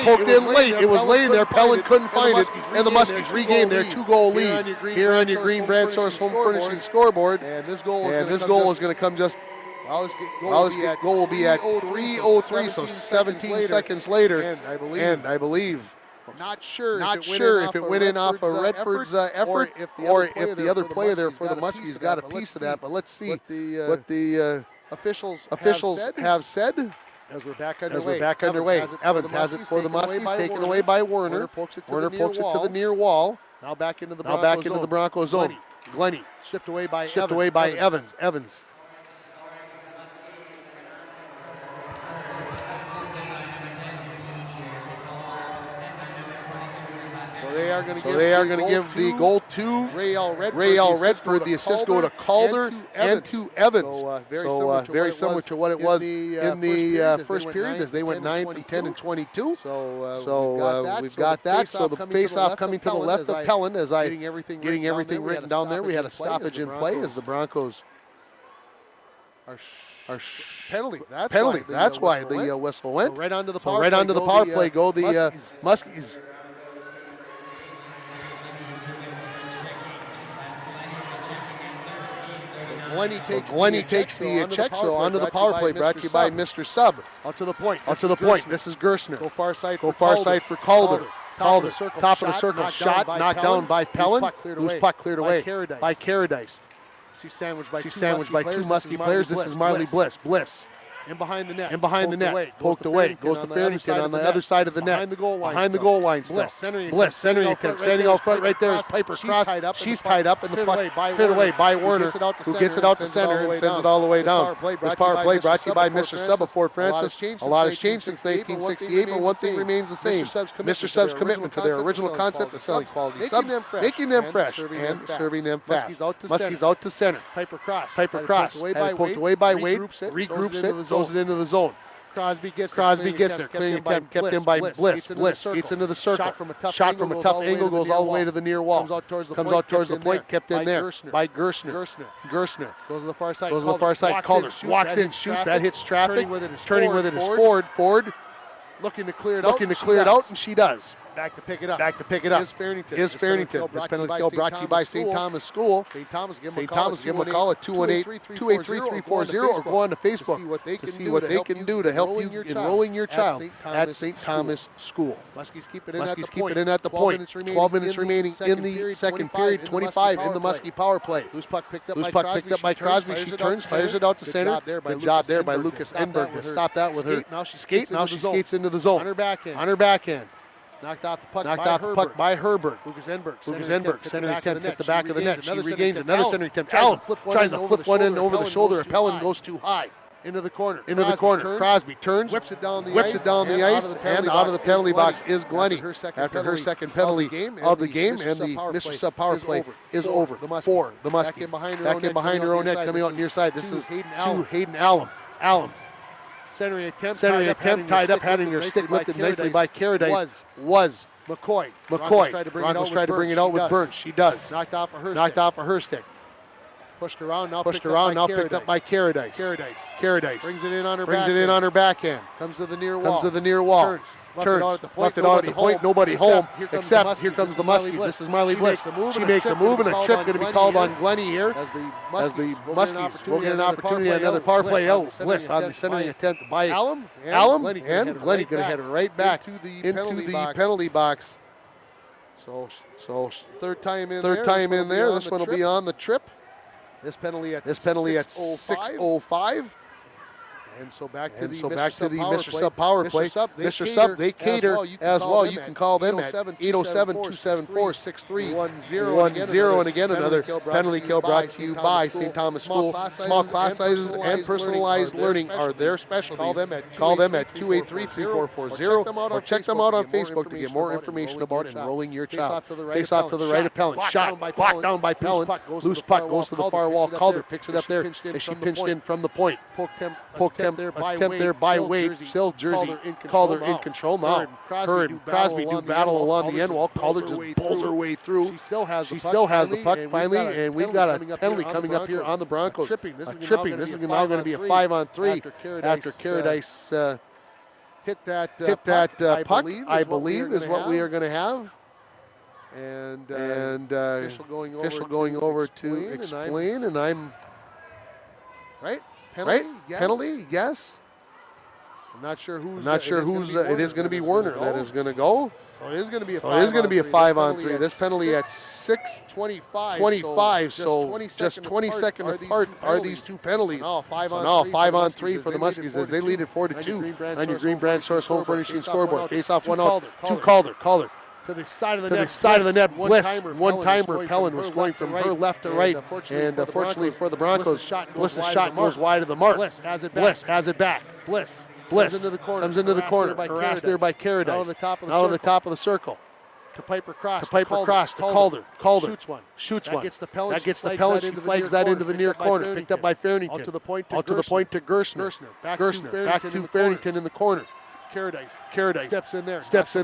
poked in late. It was laying there. Pellin couldn't find it, and the Muskies regained their 2-goal lead here on your Green Brand Source Home Furnishing scoreboard. And this goal is going to come just. This goal will be at 3:03, so 17 seconds later, and I believe. Not sure if it went in off of Redford's effort or if the other player there for the Muskies got a piece of that. But let's see what the officials have said. As we're back underway. Evans has it for the Muskies, taken away by Werner. Werner pokes it to the near wall. Now back into the Bronco zone. Glennie stripped away by Evans. So they are going to give the goal to Rael Redford. The assist go to Calder and to Evans. So very similar to what it was in the first period, as they went 9 from 10 and 22. So we've got that. So the face-off coming to the left of Pellin, as I getting everything written down there. We had a stoppage in play as the Broncos are penalty. That's why the whistle went. So right onto the power play go the Muskies. Glennie takes the check, so onto the power play, brought to you by Mr. Sub. Out to the point. This is Gerstner. Go far side for Calder. Top of the circle, shot, knocked down by Pellin. Loose puck cleared away by Paradise. She's sandwiched by two Muskie players. This is Marley Bliss. In behind the net. Poked away. Goes to Farrington on the other side of the net. Behind the goal line. Bliss. Centering attempt. Standing out front right there is Piper Cross. She's tied up, and the puck cleared away by Werner, who gets it out to center and sends it all the way down. This power play brought to you by Mr. Sub of Fort Francis. A lot has changed since 1968, but one thing remains the same. Mr. Sub's commitment to their original concept of selling quality subs, making them fresh and serving them fast. Muskie's out to center. Piper Cross. Poked away by Wade. Regroups it. Throws it into the zone. Crosby gets there. Clearing attempt kept in by Bliss. Gets into the circle. Shot from a tough angle, goes all the way to the near wall. Comes out towards the point, kept in there by Gerstner. Goes to the far side. Calder walks in, shoots. That hits traffic. Turning with it is Ford. Looking to clear it out, and she does. Back to pick it up. Is Farrington. This penalty kill brought to you by St. Thomas School. St. Thomas, give them a call at 218-283-3340 or go on to Facebook to see what they can do to help you enrolling your child at St. Thomas School. Muskie's keep it in at the point. 12 minutes remaining in the second period. 25 in the Muskie power play. Loose puck picked up by Crosby. She turns, fires it out to center. Good job there by Lucas Enberg to stop that with her skate. Now she skates into the zone. On her backhand. Knocked out the puck by Herbert. Lucas Enberg. Centering attempt hit the back of the net. She regains another centering attempt. Allen tries to flip one in over the shoulder. Appelin goes too high. Into the corner. Crosby turns. Whips it down the ice. And out of the penalty box is Glennie. After her second penalty of the game. And the Mr. Sub power play is over for the Muskies. Back in behind her own net. Coming out near side. This is to Hayden Allen. Centering attempt tied up, having her stick lifted nicely by Caradice was McCoy. Broncos tried to bring it out with Burns. She does. Knocked off of her stick. Pushed around, now picked up by Caradice. Brings it in on her backhand. Comes to the near wall. Turns. Left it out at the point. Nobody home. Except here comes the Muskies. This is Marley Bliss. She makes a move and a trip going to be called on Glennie here. As the Muskies will get an opportunity at another power play. Bliss on the centering attempt by Allen. And Glennie going to head right back into the penalty box. So third time in there. This one will be on the trip. This penalty at 6:05. And so back to the Mr. Sub power play. Mr. Sub, they cater as well. You can call them at 807-274-6310. And again, another penalty kill brought to you by St. Thomas School. Small class sizes and personalized learning are their specialties. Call them at 283-3440 or check them out on Facebook to get more information about enrolling your child. Face off to the right of Pellin. Shot blocked down by Pellin. Loose puck goes to the far wall. Calder picks it up there as she pinched in from the point. Poked him there by Wade. Still Jersey. Calder in control now. Her and Crosby do battle along the end wall. Calder just pulls her way through. She still has the puck finally, and we've got a penalty coming up here on the Broncos. Tripping. This is now going to be a 5-on-3 after Caradice hit that puck, I believe, is what we are going to have. And official going over to explain, and I'm right. Penalty, yes. I'm not sure who's. It is going to be Werner that is going to go. So it is going to be a 5-on-3. This penalty at 6:25. So just 20 seconds apart are these two penalties. Now 5-on-3 for the Muskies as they lead it 4-2 on your Green Brand Source Home Furnishing scoreboard. Face off 1 out. 2 Calder. To the side of the net, Bliss. One-timer. Pellin was going from her left to right. And unfortunately for the Broncos, Bliss's shot goes wide of the mark. Bliss has it back. Bliss comes into the corner. Harassed there by Caradice. Out of the top of the circle. To Piper Cross. To Calder. Shoots one. That gets the Pellin. She flags that into the near corner. Picked up by Farrington. Out to the point to Gerstner. Back to Farrington in the corner. Caradice steps in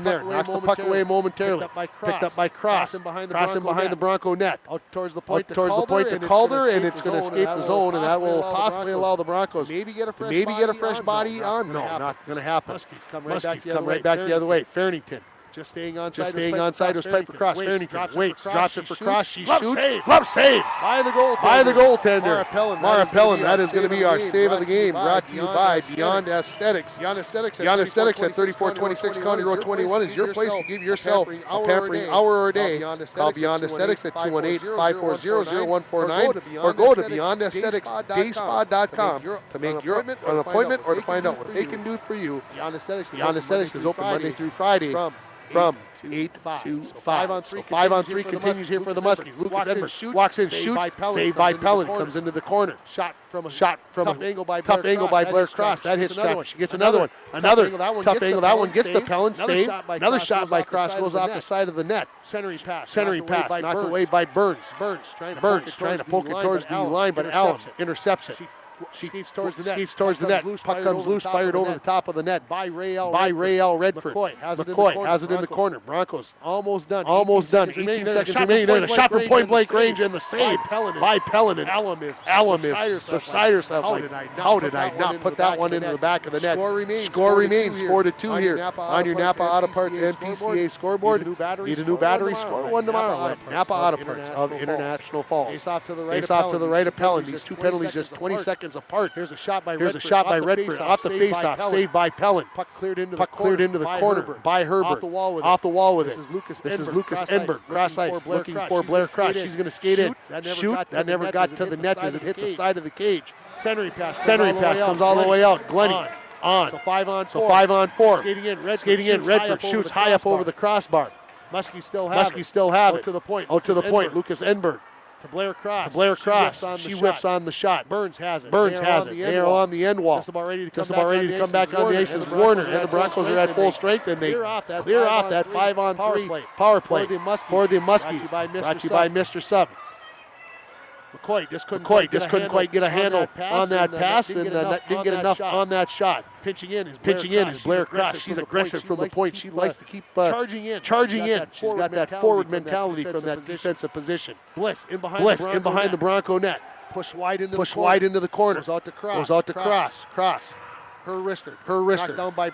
there. Knocks the puck away momentarily. Picked up by Cross. Crossing behind the Bronco net. Out towards the point to Calder, and it's going to escape the zone, and that will possibly allow the Broncos maybe get a fresh body on. No, not going to happen. Muskies come right back the other way. Farrington. Just staying on side was Piper Cross. Farrington waits, drops it for Cross. She shoots. Love save. By the goaltender. Mara Pellin. That is going to be our save of the game. Brought to you by Beyond Aesthetics. Beyond Aesthetics at 3426 County Road 21 is your place to give yourself a pampering hour or a day. Call Beyond Aesthetics at 218-540-0149 or go to BeyondAestheticsDaySpa.com to make your an appointment or to find out what they can do for you. Beyond Aesthetics is open Monday through Friday. From 8 to 5. 5-on-3 continues here for the Muskies. Lucas Edwards walks in, shoots, saved by Pellin, comes into the corner. Shot from a tough angle by Blair Cross. That hits traffic. She gets another one. Another tough angle. That one gets the Pellin, saved. Another shot by Cross goes off the side of the net. Centering pass knocked away by Burns. Burns trying to poke it towards the line, but Allen intercepts it. She skates towards the net. Puck comes loose, fired over the top of the net by Ray L. Redford. McCoy has it in the corner. Broncos almost done. 18 seconds remaining. There's a shot from point-blank range and the save by Pellenin. Alum is beside herself. How did I not put that one into the back of the net? Score remains 4-2 here on your Napa Auto Parts and PCA scoreboard. Need a new battery? Score one tomorrow at Napa Auto Parts of International Falls. Face off to the right of Pellenin. These two penalties just 20 seconds apart. Here's a shot by Redford off the face-off, saved by Pellenin. Puck cleared into the corner by Herbert. Off the wall with it. This is Lucas Enberg, cross ice, looking for Blair Cross. She's going to skate in. Shoot. That never got to the net as it hit the side of the cage. Centering pass comes all the way out. Glenny on. So 5 on 4. Skating in. Redford shoots high up over the crossbar. Muskie still have it. Out to the point. Lucas Enberg. To Blair Cross. She whiffs on the shot. Burns has it. They are on the end wall. Just about ready to come back on the ice is Warner. And the Broncos are at full strength, and they clear off that 5-on-3 power play for the Muskies. Brought to you by Mr. Sub. McCoy just couldn't quite get a handle on that pass and didn't get enough on that shot. Pitching in is Blair Cross. She's aggressive from the point. She likes to keep charging in. She's got that forward mentality from that defensive position. Bliss in behind the Bronco net. Push wide into the corner. Goes out to Cross. Her wrister.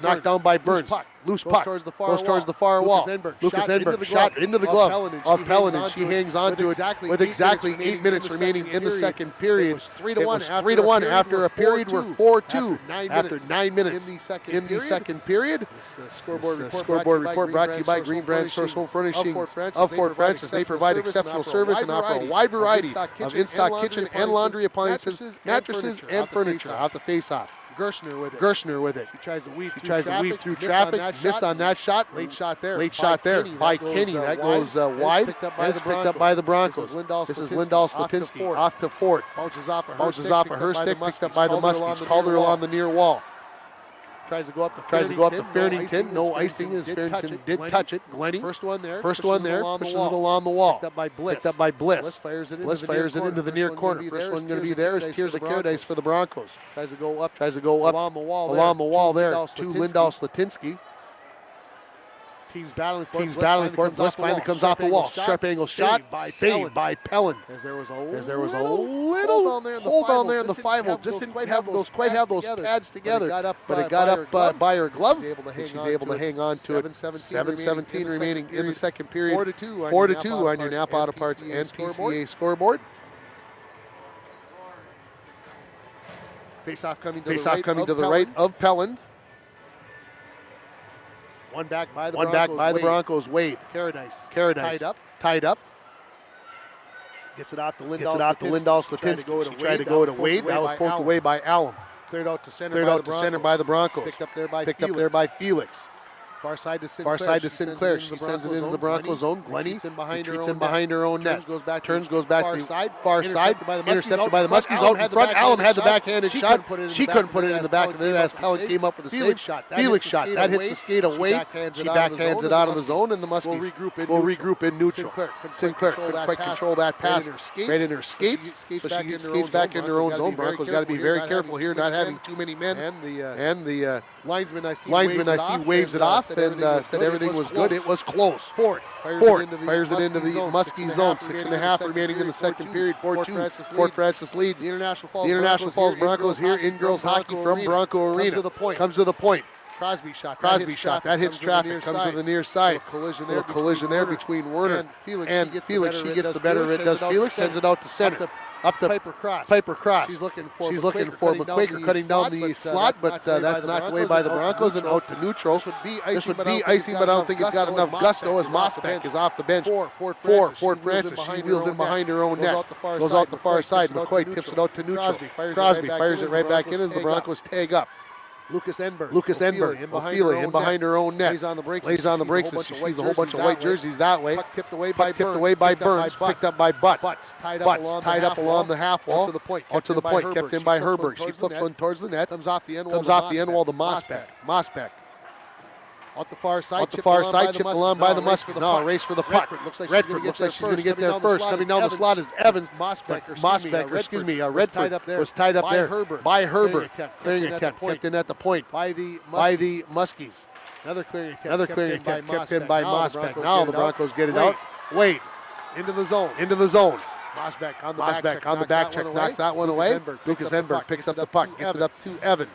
Knocked down by Burns. Loose puck. Goes towards the far wall. Lucas Enberg shot into the glove of Pellenin. She hangs on to it with exactly 8 minutes remaining in the second period. It was 3-1 after a period were 4-2 after 9 minutes in the second period. Scoreboard report brought to you by Green Brand Source Home Furnishings of Fort Francis. They provide exceptional service and offer a wide variety of in-stock kitchen and laundry appliances, mattresses, and furniture off the face-off. Gershner with it. She tries to weave through traffic. Missed on that shot. Late shot there by Kenny. That goes wide. And it's picked up by the Broncos. This is Lindahl Slatinsky off to Fort. Bounces off of her stick. Picked up by the Muskies. Calder on the near wall. Tries to go up to Fairnington. No icing as Fairnington did touch it. Glenny. First one there. Pushes it along the wall. Picked up by Bliss. Bliss fires it into the near corner. First one going to be there is Tears of Paradise for the Broncos. Tries to go up along the wall there to Lindahl Slatinsky. Teams battling for it. Bliss finally comes off the wall. Sharp angle shot. Saved by Pellenin. As there was a little hold down there in the 5-hole. Just didn't quite have those pads together. But it got up by her glove. And she's able to hang on to it. 7:17 remaining in the second period. 4-2 on your Napa Auto Parts and PCA scoreboard. Face-off coming to the right of Pellenin. One back by the Broncos. Wade. Paradise. Tied up. Gets it off to Lindahl Slatinsky. She tried to go to Wade. That was poked away by Allen. Cleared out to center by the Broncos. Picked up there by Felix. Far side to Sinclair. She sends it into the Broncos zone. Glenny retreats in behind her own net. Turns goes back to far side. Intercepted by the Muskies out in front. Allen had the backhanded shot. She couldn't put it in the back of the net as Pellenin came up with a Felix shot. That hits the skate away. She backhands it out of the zone, and the Muskies will regroup in neutral. Sinclair couldn't quite control that pass right in her skates, so she skates back in her own zone. Broncos got to be very careful here, not having too many men. And the linesman I see waves it off and said everything was good. It was close. Fort fires it into the Muskie zone. 6.5 remaining in the second period. 4-2. Fort Francis leads. The International Falls Broncos here in girls hockey from Bronco Arena. Comes to the point. Crosby shot. That hits traffic. Comes to the near side. Collision there between Werner and Felix. She gets the better of it. Does Felix. Sends it out to center. Up to Piper Cross. She's looking for McQuaker cutting down the slot, but that's knocked away by the Broncos and out to neutral. This would be icing, but I don't think it's got enough gusto as Mossbeck is off the bench. Fort Francis. She wheels in behind her own net. Goes out the far side. McCoy tips it out to neutral. Crosby fires it right back in as the Broncos tag up. Lucas Enberg, in behind her own net. Lays on the brakes as she sees a whole bunch of white jerseys that way. Puck tipped away by Burns. Picked up by Butts. Tied up along the half wall. Out to the point. Kept in by Herberg. She flips one towards the net. Comes off the end wall to Mossbeck. Out the far side, chipped along by the Muskies. Now a race for the puck. Redford looks like she's going to get there first. Coming down the slot is Evans. Redford was tied up there by Herbert. Clearing attempt kept in at the point by the Muskies. Another clearing attempt kept in by Mosbeck. Now the Broncos get it out. Wade into the zone. Mosbeck on the back check, knocks that one away. Lucas Enberg picks up the puck, gets it up to Evans.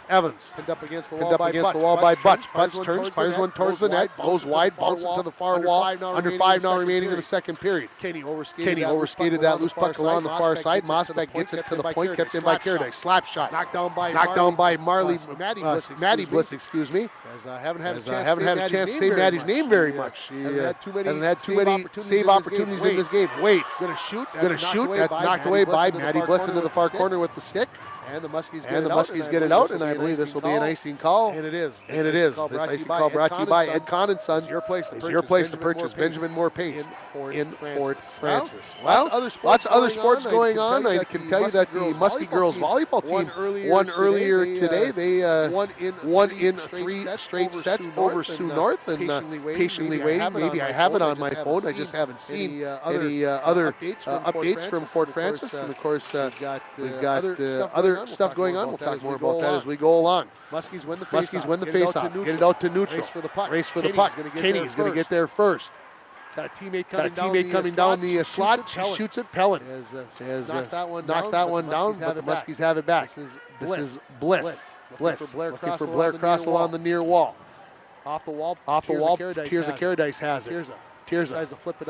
Pinned up against the wall by Butts. Butts turns, fires one towards the net, goes wide, bounces to the far wall. Under 5 now remaining in the second period. Kenny overskated that loose puck along the far side. Mosbeck gets it to the point, kept in by Carradine. Slap shot. Knocked down by Maddie Bliss, excuse me. Haven't had a chance to say Maddie's name very much. She hasn't had too many save opportunities in this game. Wade going to shoot. That's knocked away by Maddie Bliss into the far corner with the stick. And the Muskies get it out, and I believe this will be an icing call. And it is. This icing call brought to you by Ed Kahn and Sons. Your place to purchase Benjamin Moore paints in Fort Francis. Well, lots of other sports going on. I can tell you that the Muskie girls volleyball team won earlier today. They won in 3 straight sets over Sioux North, and patiently waiting. Maybe I have it on my phone. I just haven't seen any other updates from Fort Francis. And of course, we've got other stuff going on. We'll talk more about that as we go along. Muskies win the face-off. Get it out to neutral. Race for the puck. Kenny's going to get there first. Got a teammate coming down the slot. She shoots it. Pellin knocks that one down, but the Muskies have it back. This is Bliss. Looking for Blair Cross along the near wall. Off the wall. Here's a Caradice has it. Tirza tries to flip it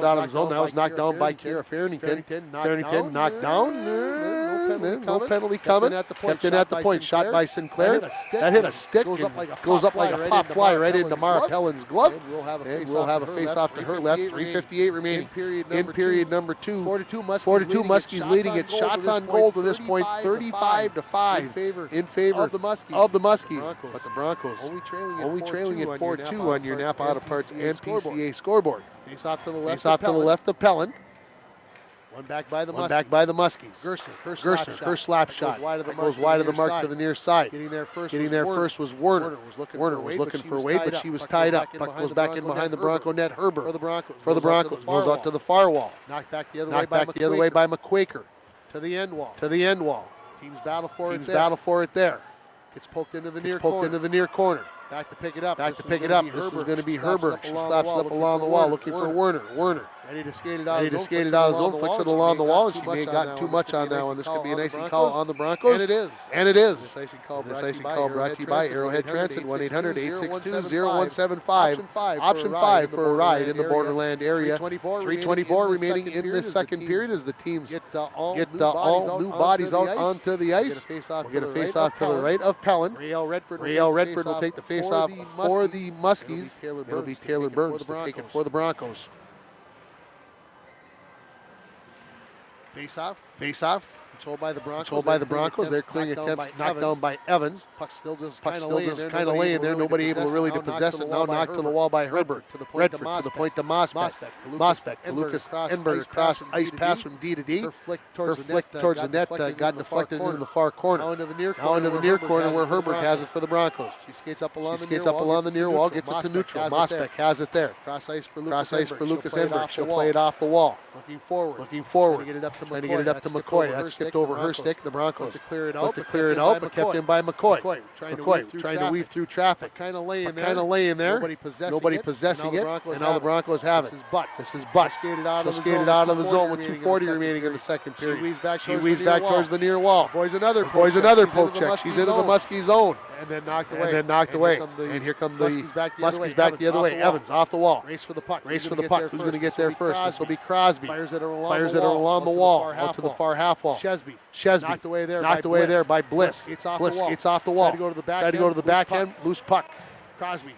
out of the zone. That was knocked down by Kira Farrington. Farrington knocked down. No penalty coming. Kept in at the point. Shot by Sinclair. That hit a stick. Goes up like a pop fly right into Mara Pellin's glove. And we'll have a face-off to her left. 3:58 remaining in period number 2. 42 Muskies leading it. Shots on goal to this point. 35-5 in favor of the Muskies. But the Broncos only trailing at 4-2 on your Napa Auto Parts and PCA scoreboard. Face off to the left of Pellin. One back by the Muskies. Gerstner, her slap shot. Goes wide of the mark to the near side. Getting there first was Werner. Werner was looking for Wade, but she was tied up. Puck goes back in behind the Bronco net. Herbert for the Broncos. Goes out to the far wall. Knocked back the other way by McQuaker. To the end wall. Teams battle for it there. Gets poked into the near corner. Back to pick it up. This is going to be Herbert. She slaps it up along the wall, looking for Werner. Ready to skate it out of the zone, flicks it along the wall, and she may have gotten too much on that one. This could be an icing call on the Broncos. And it is. This icing call brought to you by Arrowhead Transit, 1-800-862-0175. Option 5 for a ride in the Borderland area. 3:24 remaining in the second period as the teams get all new bodies out onto the ice. We'll get a face-off to the right of Pellin. Rael Redford will take the face-off for the Muskies. It'll be Taylor Burns to take it for the Broncos. Face-off. Controlled by the Broncos. They're clearing attempts knocked down by Evans. Puck still just kind of laying there. Nobody able really to possess it. Now knocked to the wall by Herbert. Redford to the point to Mosbeck. To Lucas Enberg across ice pass from D to D. Her flick towards the net got deflected into the far corner. Now into the near corner where Herbert has it for the Broncos. She skates up along the near wall, gets it to neutral. Mosbeck has it there. Cross ice for Lucas Enberg. She'll play it off the wall. Looking forward. Trying to get it up to McCoy. That skipped over her stick. The Broncos to clear it out, but kept in by McCoy. Trying to weave through traffic. Kind of laying there. Nobody possessing it. And now the Broncos have it. This is Butts. Skated out of the zone with 2:40 remaining in the second period. She weaves back towards the near wall. Boys another poke check. She's into the Muskie zone. And then knocked away. And here come the Muskies back the other way. Evans off the wall. Race for the puck. Who's going to get there first? This will be Crosby. Fires it along the wall. Out to the far half wall. Shesby. Knocked away there by Bliss. It's off the wall. Tried to go to the backhand. Loose puck. Crosby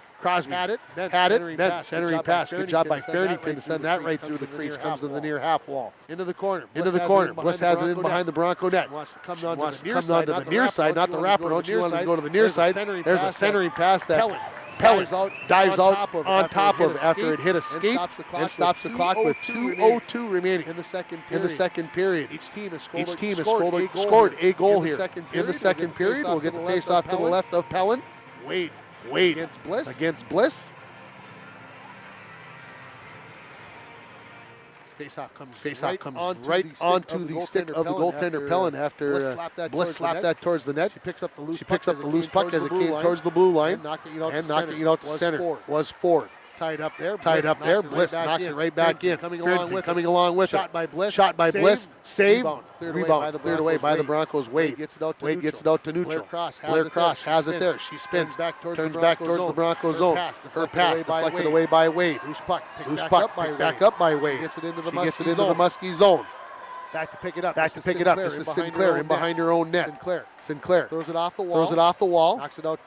had it. Then centering pass. Good job by Farrington to send that right through the crease. Comes to the near half wall. Into the corner. Bliss has it in behind the Bronco net. Wants to come to the near side, not the wrapper. She wants to go to the near side. There's a centering pass that Pellin dives out on top of after it hit a skate and stops the clock with 2:02 remaining in the second period. Each team has scored a goal here in the second period. We'll get the face off to the left of Pellin. Wade Wade against Bliss. Face-off comes right onto the stick of the goaltender Pellin after Bliss slapped that towards the net. She picks up the loose puck as it came towards the blue line and knocking it out to center. Was Ford. Tied up there. Bliss knocks it right back in. Coming along with Shot by Bliss. Save. Rebound. Cleared away by the Broncos. Wade gets it out to neutral. Blair Cross has it there. She spins. Turns back towards the Broncos zone. Her pass deflected away by Wade. Loose puck. Picked back up by Wade. She gets it into the Muskie zone. Back to pick it up. This is Sinclair in behind her own net. Sinclair throws it off the wall. Knocks it out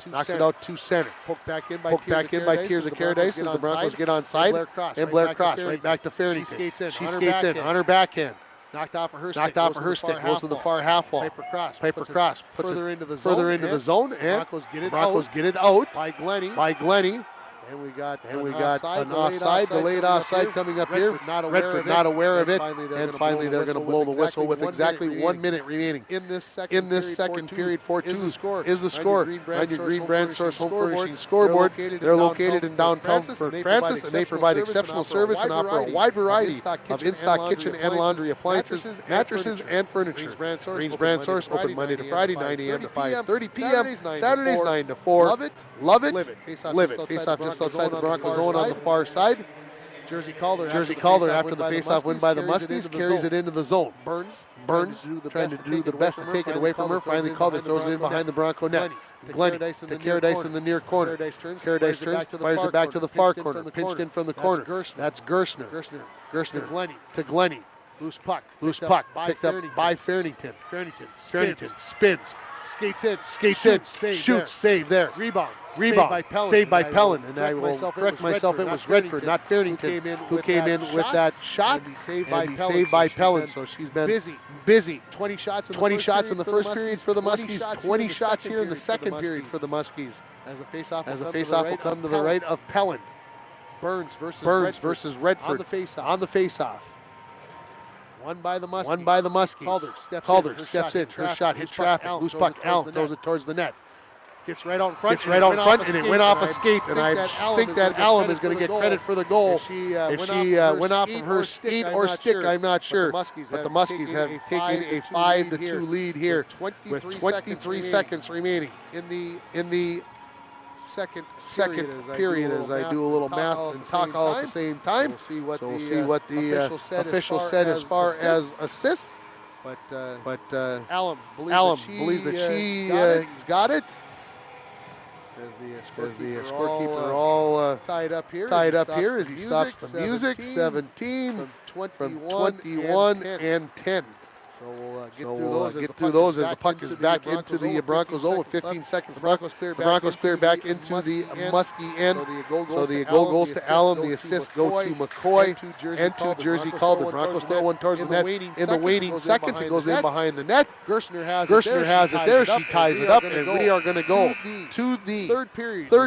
to center. Poked back in by Tears of Paradise as the Broncos get on side. And Blair Cross right back to Fairney. She skates in on her backhand. Knocked off of her stick. Goes to the far half wall. Paper cross. Puts further it into the zone. And Broncos get it out by Glenny. And we got an offside, delayed offside coming up here. Redford not aware of it. And finally they're going to blow the whistle with exactly 1 minute remaining. In this second period, 4-2 is the score. On your Green Brand Source Home Furnishing scoreboard. They're located in downtown Francis, and they provide exceptional service and offer a wide variety of in-stock kitchen and laundry appliances, mattresses, and furniture. Green's Brand Source, open Monday to Friday, 9 a.m. to 5:30 p.m. Saturdays, 9 to 4. Love it. Live it. Face off just outside the Broncos zone on the far side. Jersey Calder after the face-off win by the Muskies carries it into the zone. Burns trying to do the best to take it away from her. Finally Calder throws it in behind the Bronco net. Glenny to Caradice in the near corner. Caradice turns, fires it back to the far corner. Pinched in from the corner. That's Gerstner. To Glenny. Loose puck. Picked up by Fairnington. Fairnington spins. Skates in. Shoots. Save there. Rebound. Saved by Pellin. And I will correct myself. It was Redford, not Fairnington, who came in with that shot. And the save by Pellin. So she's been busy. 20 shots in the first period for the Muskies. 20 shots here in the second period for the Muskies. As the face-off will come to the right of Pellin. Burns versus Redford on the face-off. Won by the Calder Muskies. steps in. Her shot hits traffic. Loose puck. Allen throws it towards the net. Gets right out in front. And it went off a skate. And I think that Allen is going to get credit for the goal. If she went off of her skate or stick, I'm not sure. But the Muskies have taken a 5-2 lead here with 23 seconds remaining in the second period as I do a little math and talk all at the same time. So we'll see what the official said as far as assists. But Allen believes that she's got it. As the scorekeeper all tied up here as he stops the music. 17 from 21 and 10. So we'll get through those as the puck is back into the Broncos zone with 15 seconds left. The Broncos clear back into the Muskie end. So the goal goes to Allen. The assists go to McCoy and to Jersey Calder. Broncos throw one towards the net. In the waning seconds, it goes in behind the net. Gerstner has it there. She ties it up, and we are going to go to the third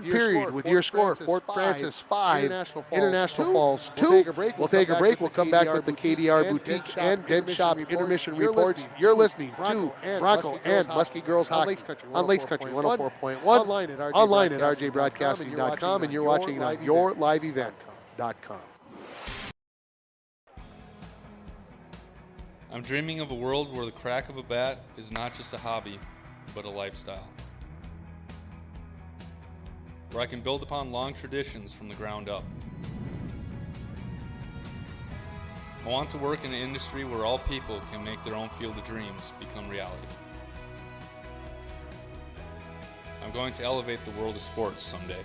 period with your score. Fort Francis 5, International Falls 2. We'll take a break. We'll come back with the KDR Boutique and Den Shop intermission reports. You're listening to Bronco and Muskie Girls Hockey on Lakes Country 104.1, online at rjbroadcasting.com, and you're watching on yourliveevent.com. I'm dreaming of a world where the crack of a bat is not just a hobby, but a lifestyle. Where I can build upon long traditions from the ground up. I want to work in an industry where all people can make their own field of dreams become reality. I'm going to elevate the world of sports someday.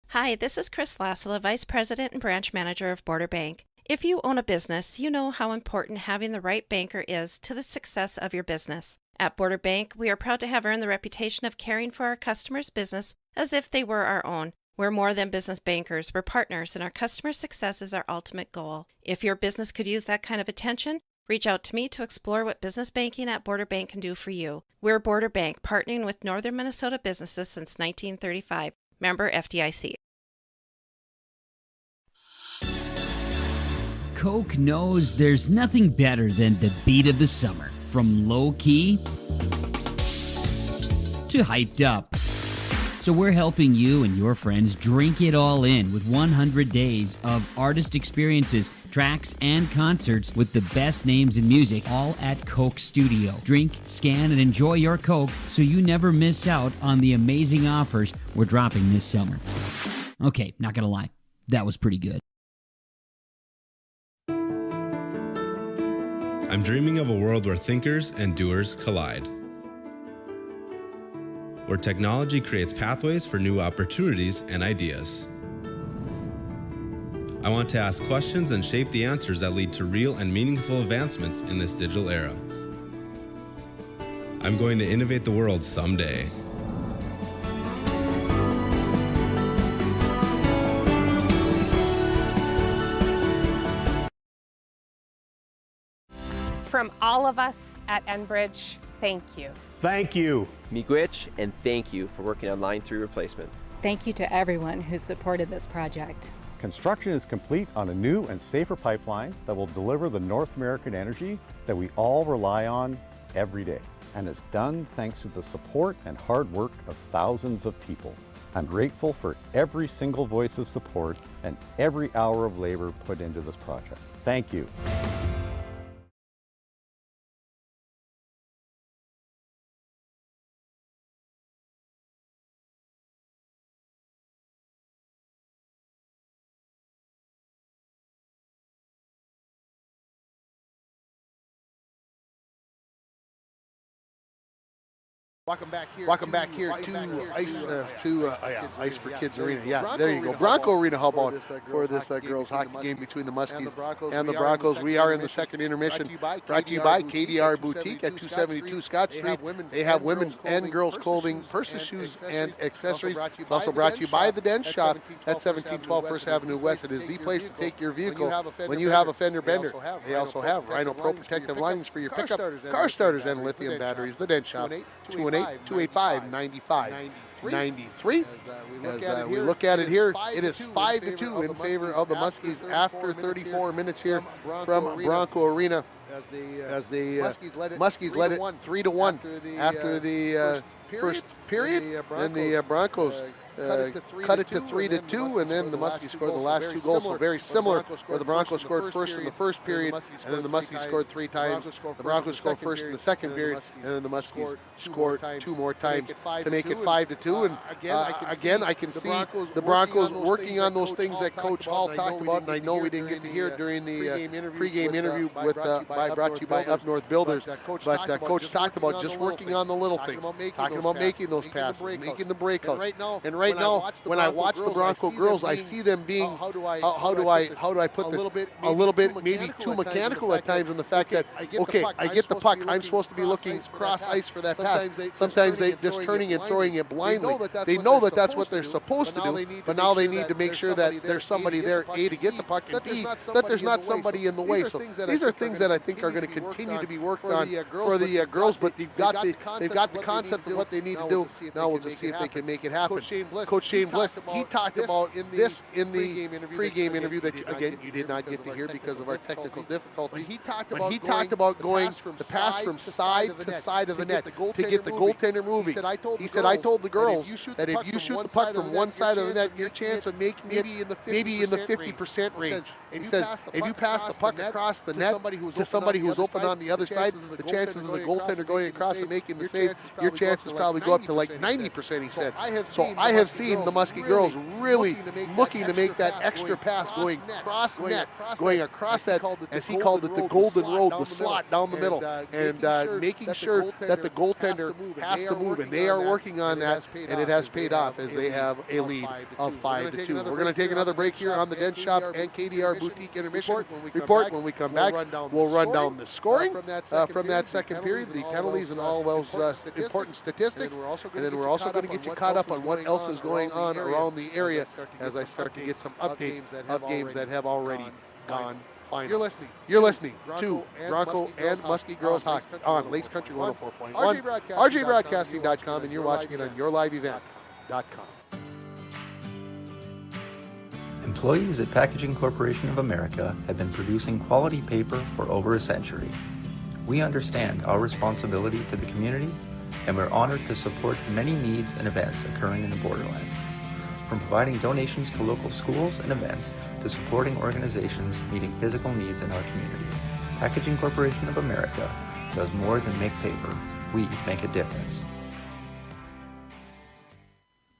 Hi, this is Chris Lassila, Vice President and Branch Manager of Border Bank. If you own a business, you know how important having the right banker is to the success of your business. At Border Bank, we are proud to have earned the reputation of caring for our customers' business as if they were our own. We're more than business bankers, we're partners, and our customer success is our ultimate goal. If your business could use that kind of attention, reach out to me to explore what business banking at Border Bank can do for you. We're Border Bank, partnering with Northern Minnesota businesses since 1935. Member FDIC. Coke knows there's nothing better than the beat of the summer. From low-key to hyped up. So we're helping you and your friends drink it all in with 100 days of artist experiences, tracks, and concerts with the best names in music, all at Coke Studio. Drink, scan, and enjoy your Coke so you never miss out on the amazing offers we're dropping this summer. Okay, not gonna lie, that was pretty good. I'm dreaming of a world where thinkers and doers collide, where technology creates pathways for new opportunities and ideas. I want to ask questions and shape the answers that lead to real and meaningful advancements in this digital era. I'm going to innovate the world someday. From all of us at Enbridge, thank you. Thank you. Miigwech, and thank you for working on Line 3 replacement. Thank you to everyone who supported this project. Construction is complete on a new and safer pipeline that will deliver the North American energy that we all rely on every day. And it's done thanks to the support and hard work of thousands of people. I'm grateful for every single voice of support and every hour of labor put into this project. Thank you. Welcome back here to Ice for Kids Arena. Yeah, there you go. Bronco Arena, how about for this girls hockey game between the Muskies and the Broncos. We are in the second intermission, brought to you by KDR Boutique at 272 Scott Street. They have women's and girls clothing, purses, shoes, and accessories. It's also brought to you by the Den Shop at 1712 First Avenue West. It is the place to take your vehicle when you have a fender bender. They also have Rhino Pro protective linings for your pickup, car starters, and lithium batteries. The Den Shop, 218-285-9593. As we look at it here, it is 5-2 in favor of the Muskies after 34 minutes here from Bronco Arena. As the Muskies led it 3-1 after the first period, and the Broncos cut it to 3-2, and then the Muskies scored the last two goals. So very similar, where the Broncos scored first in the first period, and then the Muskies scored 3 times. The Broncos scored first in the second period, and then the Muskies scored 2 more times to make it 5-2. And again, I can see the Broncos working on those things that Coach Hall talked about, and I know we didn't get to hear it during the pregame interview brought to you by Up North Builders, but Coach talked about just working on the little things, talking about making those passes, making the breakouts. And right now, when I watch the Bronco girls, I see them being, how do I put this, a little bit maybe too mechanical at times, in the fact that, okay, I get the puck, I'm supposed to be looking cross ice for that pass. Sometimes they just turning and throwing it blindly. They know that that's what they're supposed to do, but now they need to make sure that there's somebody there, A, to get the puck, and B, that there's not somebody in the way. So these are things that I think are going to continue to be worked on for the girls, but they've got the concept of what they need to do. Now we'll just see if they can make it happen. Coach Shane Bliss, he talked about this in the pregame interview that, again, you did not get to hear because of our technical difficulty. But he talked about going the pass from side to side of the net to get the goaltender moving. He said, I told the girls that if you shoot the puck from one side of the net, your chance of making it maybe in the 50% range. He says, if you pass the puck across the net to somebody who's open on the other side, the chances of the goaltender going across and making the save, your chances probably go up to like 90%, he said. So I have seen the Muskie girls really looking to make that extra pass, going cross net, going across that, as he called it, the golden road, the slot down the middle, and making sure that the goaltender has to move. And they are working on that, and it has paid off as they have a lead of 5-2. We're going to take another break here on the Den Shop and KDR Boutique Intermission Report. When we come back, we'll run down the scoring from that second period, the penalties, and all those important statistics. And then we're also going to get you caught up on what else is going on around the area as I start to get some updates of games that have already gone final. You're listening to Bronco and Muskie Girls Hockey on Lakes Country 104.1, RJBroadcasting.com, and you're watching it on YourLiveEvent.com. Employees at Packaging Corporation of America have been producing quality paper for over a century. We understand our responsibility to the community, and we're honored to support the many needs and events occurring in the borderland. From providing donations to local schools and events to supporting organizations meeting physical needs in our community, Packaging Corporation of America does more than make paper. We make a difference.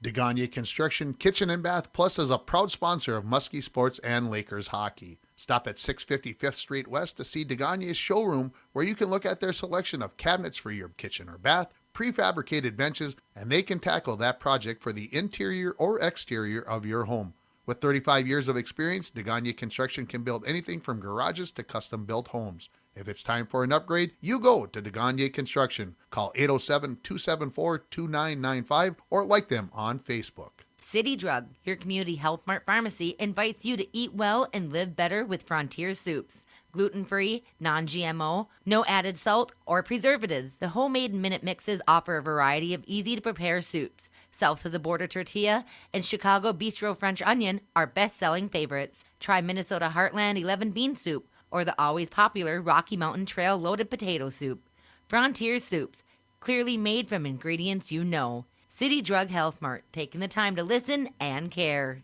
Degagne Construction Kitchen and Bath Plus is a proud sponsor of Muskie Sports and Lakers hockey. Stop at 650 5th Street West to see Degagne's showroom, where you can look at their selection of cabinets for your kitchen or bath, prefabricated benches, and they can tackle that project for the interior or exterior of your home. With 35 years of experience, Degagne Construction can build anything from garages to custom-built homes. If it's time for an upgrade, you go to Degagne Construction. Call 807-274-2995 or like them on Facebook. City Drug, your community health mart pharmacy, invites you to eat well and live better with Frontier Soups. Gluten-free, non-GMO, no added salt or preservatives. The homemade minute mixes offer a variety of easy-to-prepare soups. South of the Border Tortilla and Chicago Bistro French Onion are best-selling favorites. Try Minnesota Heartland 11 Bean Soup or the always popular Rocky Mountain Trail Loaded Potato Soup. Frontier Soups, clearly made from ingredients you know. City Drug Health Mart, taking the time to listen and care.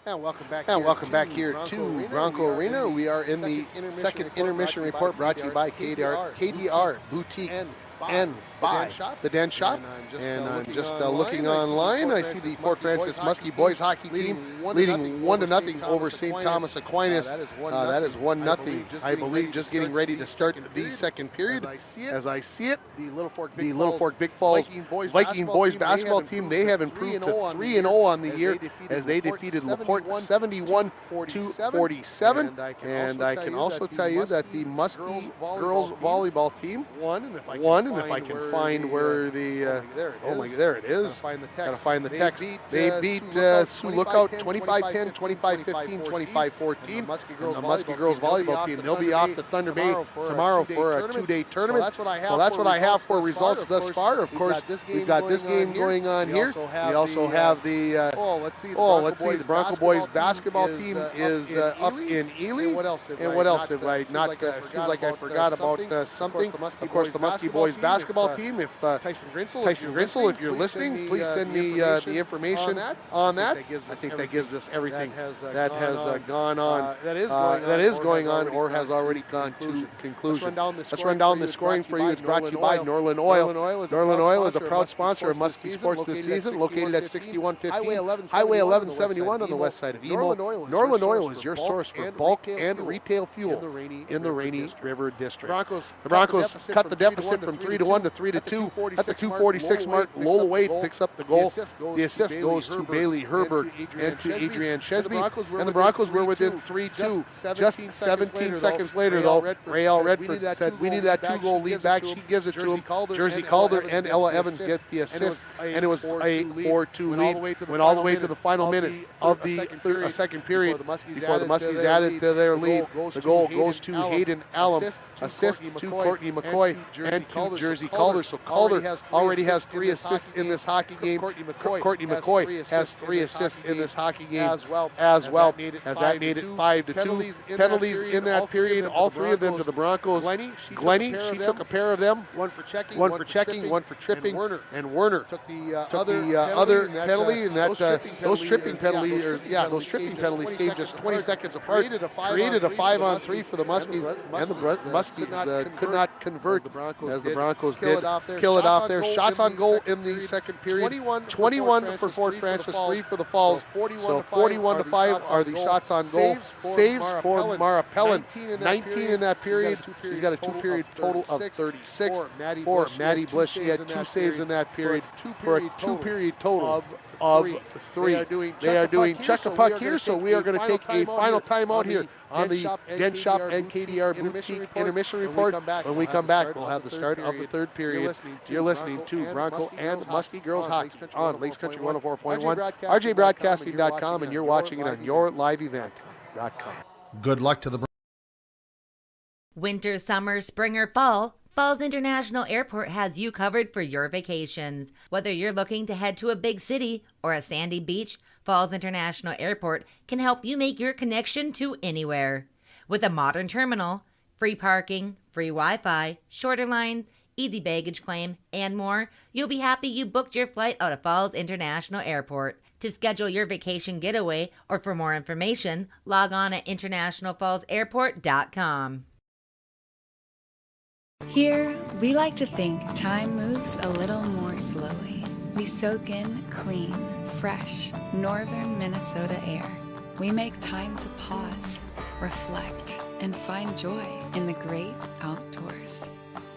And welcome back here to Bronco Arena. We are in the second intermission report brought to you by KDR Boutique and by the Den Shop. And I'm just looking online. I see the Fort Francis Muskie boys hockey team leading 1-0 over St. Thomas Aquinas. That is 1-0, I believe, just getting ready to start the second period. As I see it, the Little Fork Big Falls Viking boys basketball team, they have improved to 3-0 on the year as they defeated LaPorte 71-47. And I can also tell you that the Muskie girls volleyball team won. And if I can find where the there it is. Gotta find the text. They beat Sioux Lookout 25-10, 25-15, 25-14. And the Muskie girls volleyball team, they'll be off to Thunder Bay tomorrow for a 2-day tournament. So that's what I have for results thus far. Of course, we've got this game going on here. We also have the the Bronco boys basketball team is up in Ely. And what else have I not? Seems like I forgot about something. Of course, the Muskie boys basketball team. If Tyson Grinsel, if you're listening, please send me the information on that. I think that gives us everything that has gone on, that is going on, or has already gone to conclusion. Let's run down the scoring for you. It's brought to you by Norland Oil. Norland Oil is a proud sponsor of Muskie Sports this season, located at 6115 Highway 1171 on the west side of Emo. Norland Oil is your source for bulk and retail fuel in the Rainy River District. The Broncos cut the deficit from 3-1 to 3-2 at the 2:46 mark. Lola Wade picks up the goal. The assist goes to Bailey Herbert and to Adrienne Chesby. And the Broncos were within 3-2. Just 17 seconds later, though, Raelle Redford said, "We need that 2-goal lead back." She gives it to him. Jersey Calder and Ella Evans get the assist, and it was a 4-2 lead. Went all the way to the final minute of the second period before the Muskies added to their lead. The goal goes to Hayden Allen. Assist to Courtney McCoy and to Jersey Calder. So Calder already has 3 assists in this hockey game. Courtney McCoy has 3 assists in this hockey game as well. As that made it 5-2. Penalties in that period, all 3 of them to the Broncos. Glennie, she took a pair of them. One for checking, one for tripping. And Werner took the other penalty, and those tripping penalties came just 20 seconds apart. Created a 5-on-3 for the Muskies, and the Muskies could not convert as the Broncos did kill it off there. Shots on goal in the second period. 21 for Fort Francis, 3 for the Falls. So 41-5 are the shots on goal. Saves for Mara Pellin, 19 in that period. She's got a 2-period total of 36. For Maddie Bliss, she had 2 saves in that period for a 2-period total of 3. They are doing check the puck here, so we are going to take a final timeout here on the Den Shop and KDR Boutique intermission report. When we come back, we'll have the start of the third period. You're listening to Bronco and Muskie Girls Hockey on Lakes Country 104.1, rjbroadcasting.com, and you're watching it on yourliveevent.com. Good luck to the Winter, summer, spring, or fall, Falls International Airport has you covered for your vacations. Whether you're looking to head to a big city or a sandy beach, Falls International Airport can help you make your connection to anywhere. With a modern terminal, free parking, free Wi-Fi, shorter lines, easy baggage claim, and more, you'll be happy you booked your flight out of Falls International Airport. To schedule your vacation getaway or for more information, log on at internationalfallsairport.com. Here, we like to think time moves a little more slowly. We soak in clean, fresh, northern Minnesota air. We make time to pause, reflect, and find joy in the great outdoors.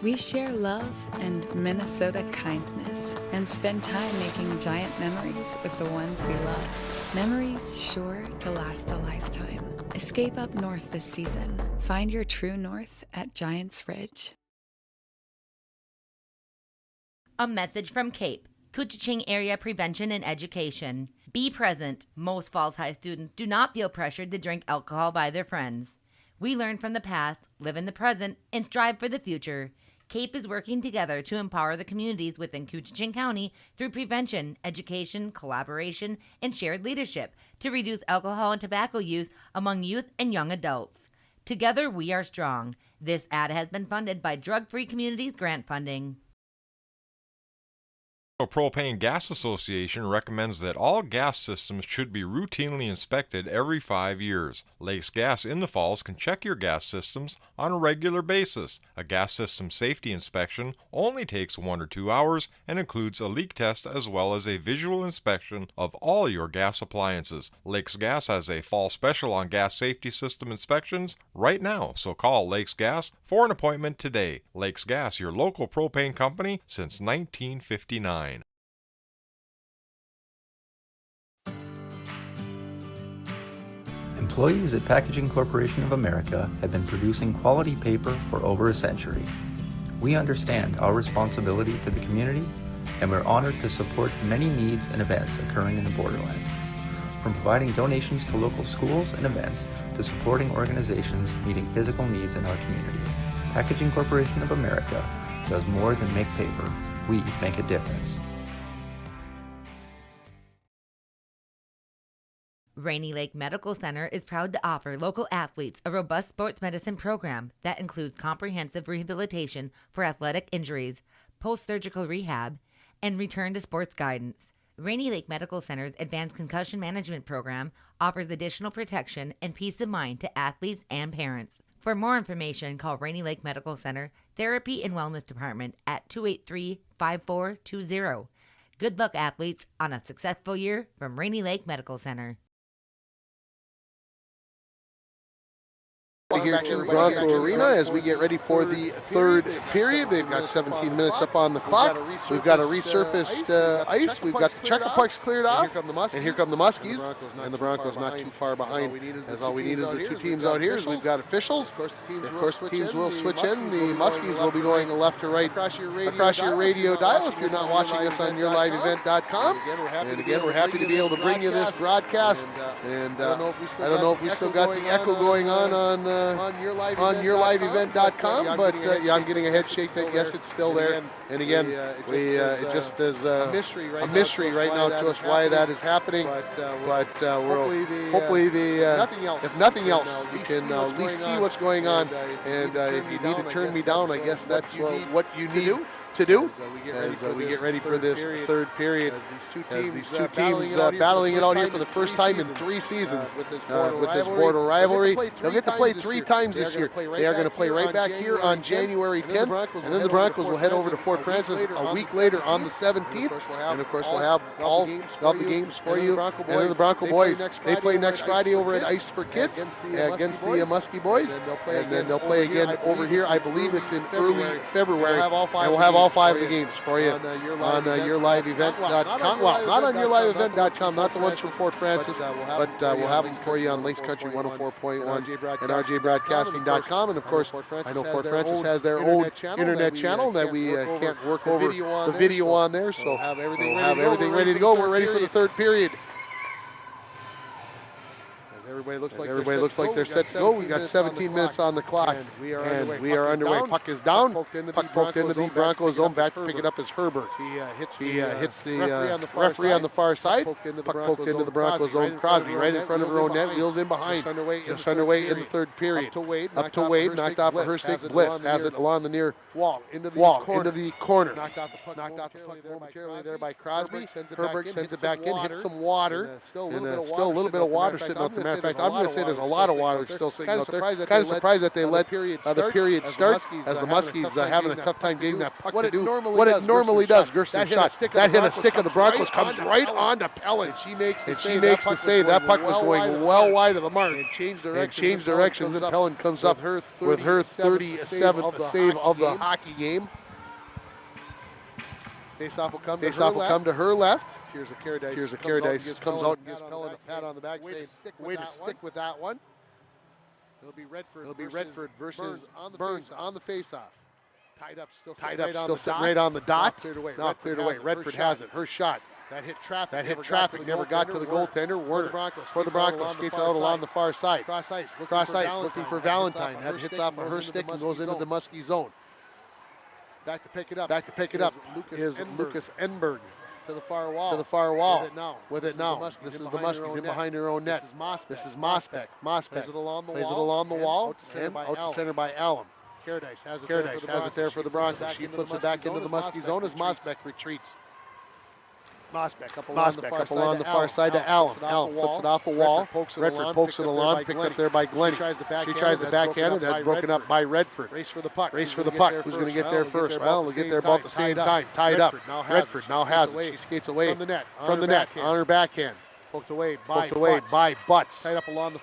We share love and Minnesota kindness and spend time making giant memories with the ones we love. Memories sure to last a lifetime. Escape up north this season. Find your true north at Giants Ridge. A message from CAPE, Couchiching Area Prevention and Education. Be present. Most Falls High students do not feel pressured to drink alcohol by their friends. We learn from the past, live in the present, and strive for the future. CAPE is working together to empower the communities within Couchiching County through prevention, education, collaboration, and shared leadership to reduce alcohol and tobacco use among youth and young adults. Together we are strong. This ad has been funded by Drug Free Communities grant funding. The Propane Gas Association recommends that all gas systems should be routinely inspected every 5 years. Lakes Gas in the Falls can check your gas systems on a regular basis. A gas system safety inspection only takes 1 or 2 hours and includes a leak test as well as a visual inspection of all your gas appliances. Lakes Gas has a fall special on gas safety system inspections right now, so call Lakes Gas for an appointment today. Lakes Gas, your local propane company since 1959. Employees at Packaging Corporation of America have been producing quality paper for over a century. We understand our responsibility to the community, and we're honored to support the many needs and events occurring in the borderland. From providing donations to local schools and events to supporting organizations meeting physical needs in our community, Packaging Corporation of America does more than make paper. We make a difference. Rainy Lake Medical Center is proud to offer local athletes a robust sports medicine program that includes comprehensive rehabilitation for athletic injuries, post-surgical rehab, and return to sports guidance. Rainy Lake Medical Center's Advanced Concussion Management Program offers additional protection and peace of mind to athletes and parents. For more information, call Rainy Lake Medical Center Therapy and Wellness Department at 283-5420. Good luck, athletes, on a successful year from Rainy Lake Medical Center. Here to Bronco Arena as we get ready for the third period. They've got 17 minutes up on the clock. We've got a resurfaced ice. We've got the checker pucks cleared off. And here come the Muskies. And the Broncos not too far behind. As all we need is the two teams out here. We've got officials. Of course, the teams will switch in. The Muskies will be going left to right across your radio dial if you're not watching us on yourliveevent.com. And again, we're happy to be able to bring you this broadcast. And I don't know if we still got the echo going on yourliveevent.com, but yeah, I'm getting a head shake that yes, it's still there. And again, it just is a mystery right now to us why that is happening. But hopefully, if nothing else, you can at least see what's going on. And if you need to turn me down, I guess that's what you need to do as we get ready for this third period. As these two teams battling it out here for the first time in 3 seasons with this border rivalry. They'll get to play 3 times this year. They are going to play right back here on January 10th, and then the Broncos will head over to Fort Francis a week later on the 17th. And of course, we'll have all the games for you. And then the Bronco boys, they play next Friday over at Ice for Kids against the Muskie boys, and then they'll play again over here. I believe it's in early February, and we'll have all 5 of the games for you on yourliveevent.com. Well, not on yourliveevent.com, not the ones from Fort Francis, but we'll have them for you on Lakes Country 104.1 and rjbroadcasting.com. And of course, I know Fort Francis has their own internet channel that we can't work over the video on there, so we'll have everything ready to go. We're ready for the third period. everybody looks like they're set to go. We've got 17 minutes on the clock, and we are underway. Puck is down. Puck poked into the Broncos zone. Back to pick it up is Herbert. He hits the referee on the far side. Puck poked into the Broncos zone. Crosby right in front of her own net. Wheels in behind. Just underway in the third period. Up to Wade. Knocked off of her stick. Bliss has it along the near wall into the corner. Knocked out the puck momentarily there by Crosby. Herbert sends it back in. Hits some water. And still a little bit of water sitting out there. Matter of fact, I'm going to say there's a lot of water still sitting out there. Kind of surprised that they let the period start as the Muskies having a tough time getting that puck to do what it normally does. Gersten's shot. That hit a stick of the Broncos, comes right onto Pellin. And she makes the save. That puck was going well wide of the mark. And changed directions, and Pellin comes up with her 37th save of the hockey game. Faceoff will come to her left. Here's a Caradice. Comes out and gives Pellin a pat on the back, saying, way to stick with that one. It'll be Redford versus Burns on the faceoff. Tied up, still sitting right on the dot. Now cleared away. Redford has it. Her shot. That hit traffic. Never got to the goaltender. Werner for the Broncos. Skates out along the far side. Cross ice. Looking for Valentine. That hits off of her stick and goes into the Muskie zone. Back to pick it up. Is Lucas Enberg. To the far wall. With it now. This is the Muskies in behind their own net. This is Mosbeck. Plays it along the wall. Out to center by Allen. Caradice has it there for the Broncos. She flips it back into the Muskie zone as Mosbeck retreats. Mosbeck up along the far side to Allen. Allen flips it off the wall. Redford pokes it along, picked up there by Glennie. She tries the backhand, and that's broken up by Redford. Race for the puck. Who's going to get there first? Well, they'll get there about the same time. Tied up. Redford now has it. She skates away from the net on her backhand. Poked away by Butts. Tied up along the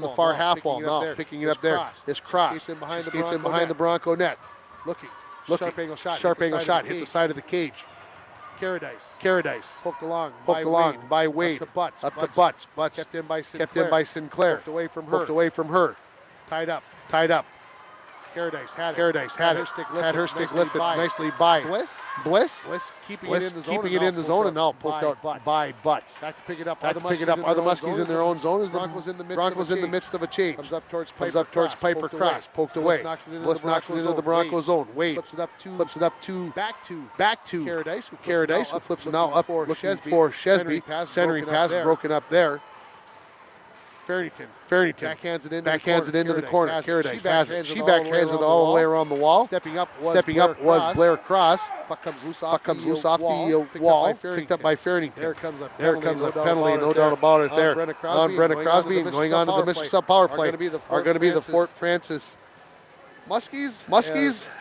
far half wall. Now picking it up there is Cross. Skates in behind the Bronco net. Looking. Sharp angle shot. Hit the side of the cage. Caradice. Poked along by Wade. Up to Butts. Kept in by Sinclair. Poked away from her. Tied up. Caradice had it. Had her stick lifted nicely by Bliss. Keeping it in the zone and now poked out by Butts. Back to pick it up. Are the Muskies in their own zone? Is the Broncos in the midst of a change? Comes up towards Piper Cross. Poked away. Bliss knocks it into the Broncos zone. Wade flips it up to back to Caradice, who flips it now up for Shesby. Centering pass broken up there. Farrington backhands it into the corner. Caradice has it. She backhands it all the way around the wall. Stepping up was Blair Cross. Puck comes loose off the wall. Picked up by Farrington. There comes a penalty, no doubt about it there. On Brenna Crosby and going on to the Mr. Sub power play are going to be the Fort Francis Muskies,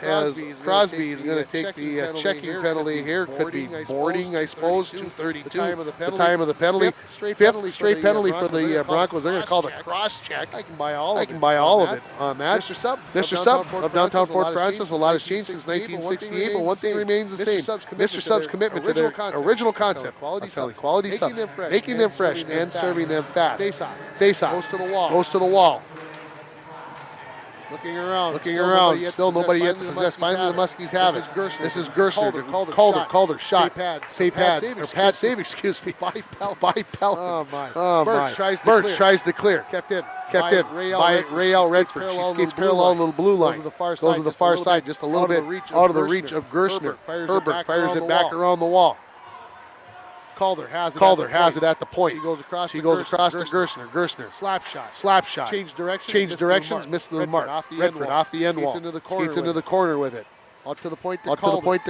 as Crosby is going to take the checking penalty here. Could be boarding, I suppose, 2:32. The time of the penalty. Fifth straight penalty for the Broncos. They're going to call the cross check. I can buy all of it on that. Mr. Sub of downtown Fort Francis. A lot has changed since 1968, but one thing remains the same. Mr. Sub's commitment to their original concept of selling quality subs, making them fresh and serving them fast. Face-off. Goes to the wall. Looking around. Still nobody yet to possess. Finally, the Muskies have it. This is Gershner. Calder. Shot. Pad save. Excuse me. By Pellin. Oh my. Birch tries to clear. Kept in by Rayel Redford. She skates parallel to the blue line. Goes to the far side, just a little bit out of the reach of Gershner. Herbert fires it back around the wall. Calder has it at the point. He goes across to Gershner. Slap shot. Change directions. Missed the mark. Redford off the end wall. Skates into the corner with it. Out to the point to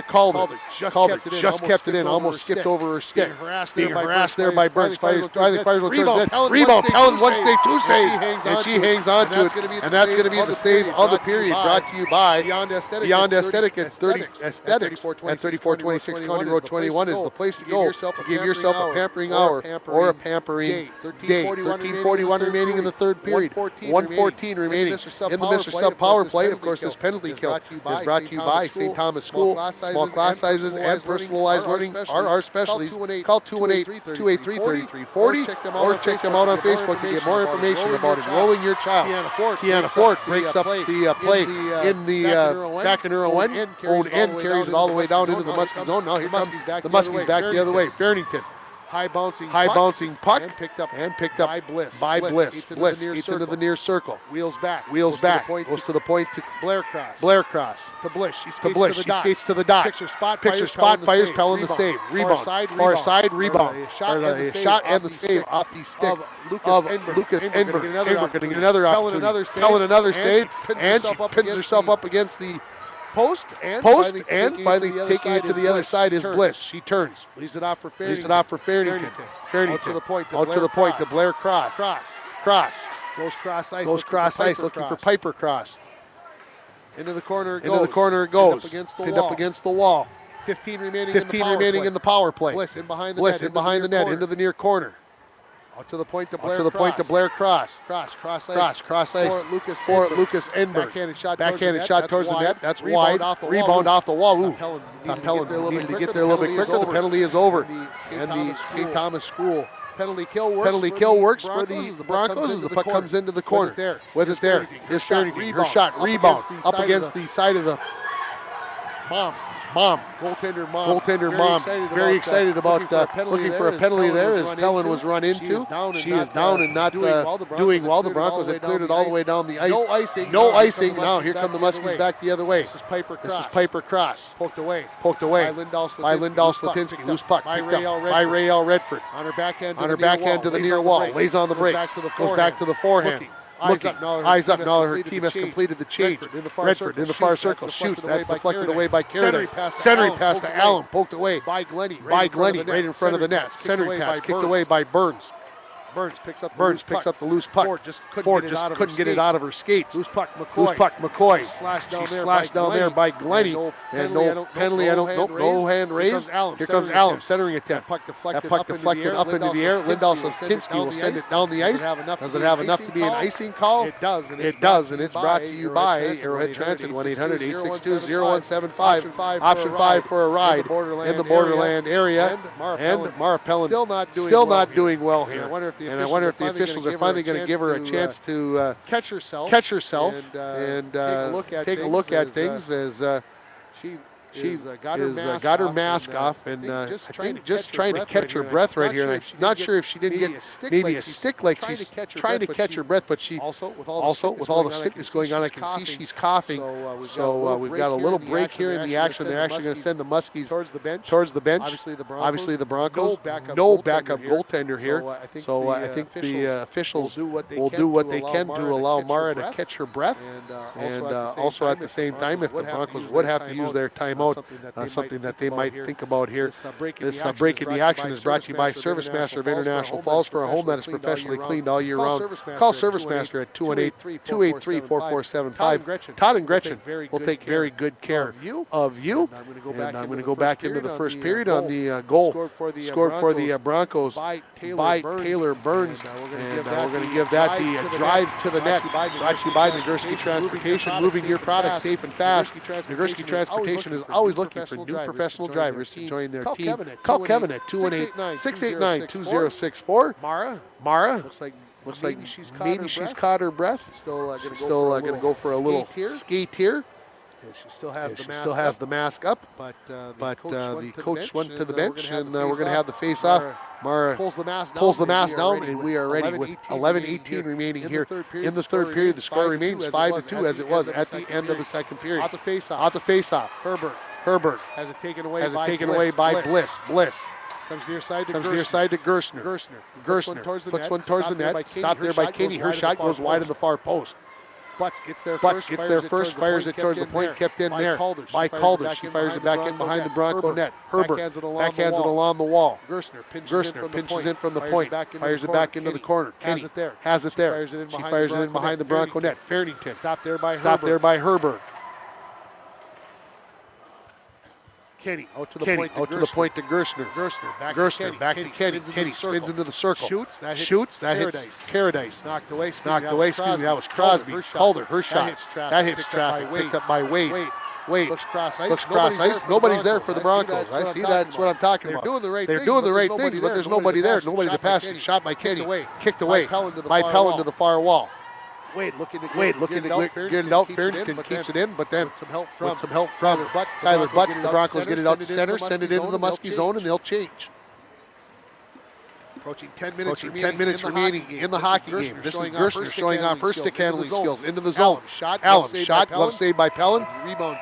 Calder. Just kept it in. Almost skipped over her stick. Being harassed there by Burns. Rebound. Pellin, one save, two saves. And she hangs on to it. And that's going to be the save of the period. Brought to you by Beyond Aesthetic at 30 Aesthetics and 3426 County Road 21 is the place to go to give yourself a pampering hour or a pampering day. 13:41 remaining in the third period. 1:14 remaining in the Mr. Sub power play. Of course, this penalty kill is brought to you by St. Thomas School. Small class sizes and personalized learning are our specialties. Call 218-283-3340 or check them out on Facebook to get more information about enrolling your child. Kiana Ford breaks up the play in the back in her own end, carries it all the way down into the Muskie zone. Now here comes the Muskies back the other way. Farrington High bouncing puck and picked up by Bliss. Bliss skates into the near circle. Wheels back. Goes to the point to Blair cross. To Bliss. She skates to the dot. Picture spot. Fires Pell in the save. Rebound. Far side rebound. A shot and the save off the stick of Lucas Enberg. Enberg getting another Pell opportunity. another save. And she pins herself up against the post and finally taking it to the other side is Bliss. She turns. Leaves it off for Fairington. Out to the point to Blair Cross. Cross. Goes cross ice. Looking for Piper Cross. Into the corner it goes. Pinned up against the wall. 15 remaining in the power play. Bliss in behind the net into the near corner. Out to the point to Blair Cross. Cross ice. For Lucas Enberg. Backhanded shot towards the net. That's wide. Rebound off the wall. Ooh. Pellin needed to get there a little bit quicker. The penalty is over. And the St. Thomas School penalty kill works for the Broncos as the puck comes into the corner. corner. With it there. His shot. Rebound. Up against the side of the Mom. Goaltender Mom. Very excited about looking for a penalty there as Pellin was run into. She is down and not doing well. The Broncos have cleared it all the way down the ice. No icing. Now here come the Muskies back the other way. This is Piper Cross. Poked away. By Lindahl Slatinsky. Loose puck. Picked up by Ray L. Redford. On her backhand to the near wall. Lays on the brakes. Goes back to the forehand. Eyes up now. Her team has completed the change. Redford in the far circle. Shoots. That's deflected away by Carradine. Centering pass to Allen. Poked away by Glennie. Right in front of the net. Centering pass kicked away by Burns. Burns picks up the loose puck. Ford just couldn't get it out of her skates. Loose puck McCoy. Slashed down there by Glennie. And no penalty. No hand raised. Here comes Allen. Centering attempt. That puck deflected up into the air. Lindahl Slatinsky will send it down the ice. Does it have enough to be an icing call? It does. And it's brought to you by Arrowhead Transit. 1-800-862-0175. Option 5 for a ride in the Borderland area. And Mara Pellin still not doing well here. And I wonder if the officials are finally going to give her a chance to catch herself and take a look at things as she's got her mask off and just trying to catch her breath right here. And I'm not sure if she didn't get maybe a stick like she's trying to catch her breath, but she also with all the sickness going on, I can see she's coughing. So we've got a little break here in the action. They're actually going to send the Muskies towards the bench. Obviously the Broncos, no backup goaltender here. So I think the officials will do what they can to allow Mara to catch her breath. And also at the same time, if the Broncos would have to use their timeout, something that they might think about here. This break in the action is brought to you by Service Master of International Falls. For a home that is professionally cleaned all year round, call Service Master at 218-283-4475. Todd and Gretchen will take very good care of you. And I'm going to go back into the first period on the goal scored for the Broncos by Taylor Burns. And we're going to give that the drive to the net. Brought to you by Nagurski Transportation, moving your product safe and fast. Nagurski Transportation is always looking for new professional drivers to join their team. Call Kevin at 218-689-2064. Mara. Looks like maybe she's caught her breath. Still going to go for a little skate here. Yeah, she still has the mask up. But the coach went to the bench, and we're going to have the face-off. Mara pulls the mask down, and we are ready with 11:18 remaining here in the third period. The score remains 5-2 as it was at the end of the second period. Out the face-off. Herbert has it taken away by Bliss. Comes near side to Gerstner. Flicks one towards the net. Stopped there by Kinney. Her shot goes wide in the far post. Butts gets there first, fires it towards the point, kept in there by Calder. She fires it back in behind the Bronco net. Herbert backhands it along the wall. Gerstner pinches in from the point, fires it back into the corner. Kenny has it there. She fires it in behind the Bronco net. Fairnington stopped there by Herbert. Kenny out to the point to Gerstner. Back to Kenny. Kenny spins into the circle. Shoots. That hits Paradise. Knocked away. That was Crosby. Calder. Her shot. That hits traffic. Picked up by Wade. Looks cross ice. Nobody's there for the Broncos. I see that's what I'm talking about. They're doing the right thing, but there's nobody there. Nobody to pass it. Shot by Kenny. Kicked away by Pellin to the far wall. Wade looking to get it out. Fairnington keeps it in, but then with some help from Tyler Butts, the Broncos get it out to center, send it into the Muskie zone, and they'll change. Approaching 10 minutes remaining in the hockey game. This is Gershner showing off her stick handling skills into the zone. Allen shot, glove saved by Pellin. Rebound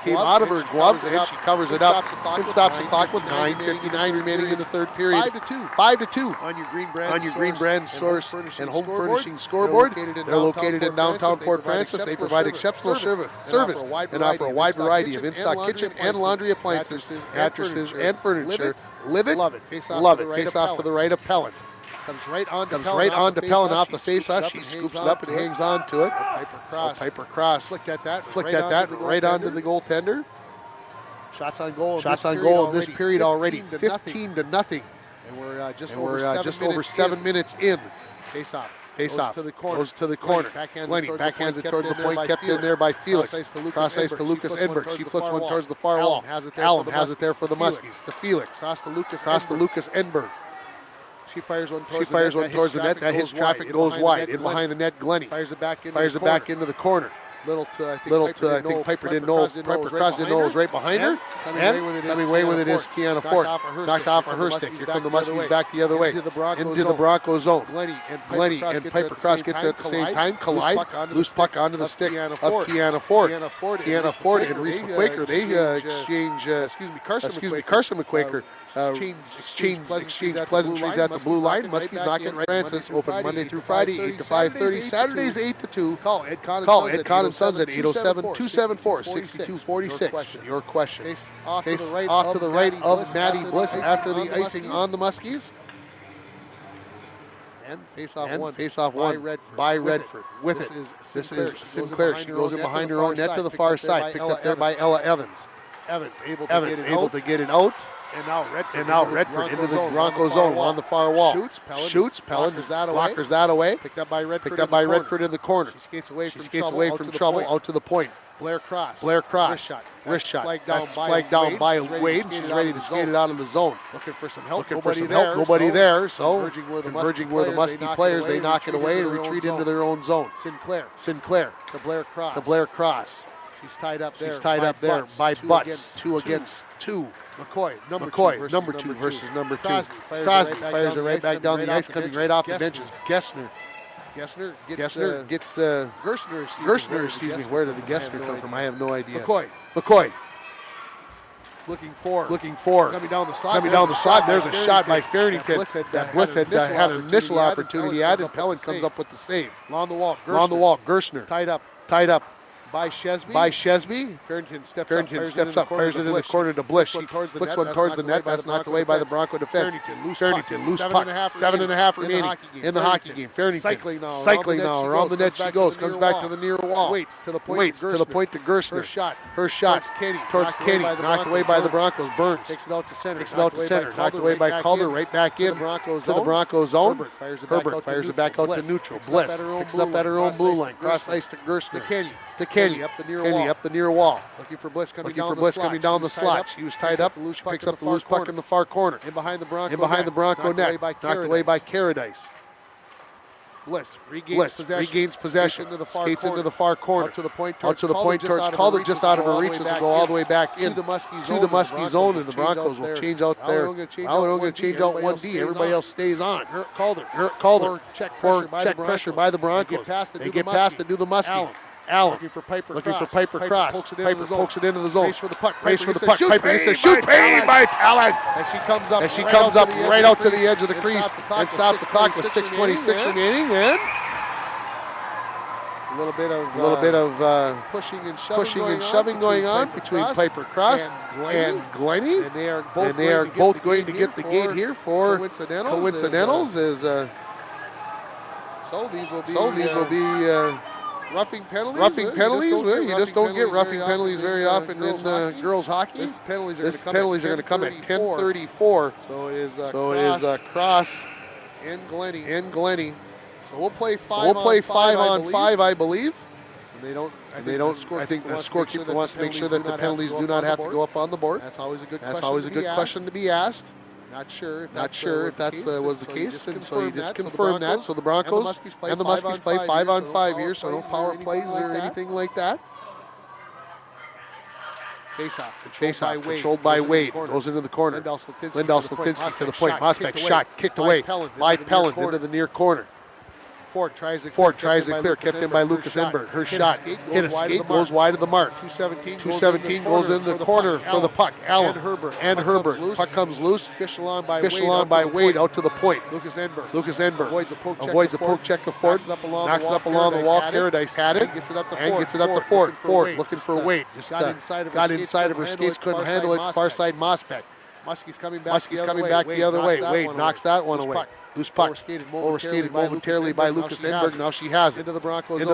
came out of her glove, and she covers it up and stops the clock with 9:59 remaining in the third period. 5-2. On your Green Brand source and home furnishing scoreboard. They're located in downtown Fort Francis. They provide exceptional service and offer a wide variety of in-stock kitchen and laundry appliances, mattresses, and furniture. Live it, love it. Face off to the right of Pellin. Comes right on to Pellin off the face-off. She scoops it up and hangs on to it. Piper Cross. Flicked at that right onto the goaltender. Shots on goal in this period already 15 to nothing. And we're just over 7 minutes in. Face off. Goes to the corner. Lenny backhands it towards the point, kept in there by Felix. Cross ice to Lucas Edberg. She flips one towards the far wall. Allen has it there for the Muskies. To Felix. Cross to Lucas Edberg. She fires one towards the net. That hits traffic, goes wide. In behind the net, Glenny. Fires it back into the corner. Little to I think Piper didn't know. Piper Cross didn't know it was right behind her. And coming away with it is Kiana Ford. Knocked off of her stick. Here come the Muskies back the other way. Into the Broncos zone. Glenny and Piper Cross get there at the same time. Collide. Loose puck onto the stick of Kiana Ford. Kiana Ford and Reese McQuaker. They exchange, Carson McQuaker. Exchange pleasantries at the blue line. Muskies not getting right. Francis open Monday through Friday, 8 to 5:30. Saturdays 8 to 2. Call Ed Conn and Sons at 807-274-6246 with your question. Face off to the right of Maddie Bliss after the icing on the Muskies. And face off one by Redford. With it. This is Sinclair. She goes in behind her own net to the far side. Picked up there by Ella Evans. Evans able to get it out. And now Redford into the Broncos zone on the far wall. Shoots. Pellin blockers that away. Picked up by Redford in the corner. She skates away from trouble out to the point. Blair Cross. Wrist shot. Flagged down by Wade. She's ready to skate it out of the zone. Looking for some help. Nobody there. So converging where the Muskie players, they knock it away and retreat into their own zone. Sinclair to Blair Cross. She's tied up there by Butts. 2 against 2. McCoy, number two versus number 2. Crosby fires it right back down the ice, coming right off the benches. Gessner gets Gershner, excuse me. Where did the Gessner come from? I have no idea. McCoy. Looking for. Coming down the side. There's a shot by Farrington that Bliss had an initial opportunity at, and Pellin comes up with the save. On the wall, Gershner. Tied up. By Shesby. Farrington steps up, fires it in the corner to Bliss. She flicks one towards the net. That's knocked away by the Bronco defense. Farrington, loose puck. 7.5 remaining in the hockey game. Farrington cycling now. Around the net she goes. Comes back to the near wall. Waits to the point to Gershner. Her shot towards Kenny. Knocked away by the Broncos. Burns. Takes it out to center. Knocked away by Calder. Right back in to the Broncos zone. Herbert fires it back out to neutral. Bliss picks it up at her own blue line. Cross ice to Gershner. To Kenny up the near wall. Looking for Bliss coming down the slot. She was tied up. She picks up the loose puck in the far corner. In behind the Bronco net. Knocked away by Caradice. Bliss regains possession. Skates into the far corner. Out to the point towards Calder, just out of her reach. This will go all the way back in to the Muskie zone, and the Broncos will change out there. They're going to change out 1D. Everybody else stays on. Calder check pressure by the Broncos. They get past to do the Muskies. Allen looking for Piper Cross. Piper pokes it into the zone. Race for the puck. Piper says, shoot paid by Allen. And she comes up right out to the edge of the crease and stops the clock with 6:26 remaining. And a little bit of pushing and shoving going on between Piper Cross and Glenny. And they are both going to get the gate here for coincidentals. So these will be roughing penalties. You just don't get roughing penalties very often in girls hockey. These penalties are going to come at 10:34. So it is Cross and Glenny. So we'll play 5 on 5, I believe. And I think the scorekeeper wants to make sure that the penalties do not have to go up on the board. That's always a good question to be asked. Not sure if that was the case, and so you just confirm that. So the Broncos and the Muskies play 5 on 5 here, so no power plays or anything like that. Face-off, controlled by Wade. Goes into the corner. Lindell Slatinski to the point. Mospek shot, kicked away by Pelland into the near corner. Ford tries to clear, kept in by Lucas Enberg. Her shot hit a skate, goes wide of the mark. 217 goes in the corner for the puck. Allen and Herbert. Puck comes loose. Fish along by Wade out to the point. Lucas Enberg avoids a poke check of Ford. Knocks it up along the wall. Paradise had it and gets it up to Ford. Ford looking for Wade. Just got inside of her skates, couldn't handle it. Far side Mospek. Muskie's coming back the other way. Wade knocks that one away. Loose puck, overskated momentarily by Lucas Enberg. Now she has it. Into the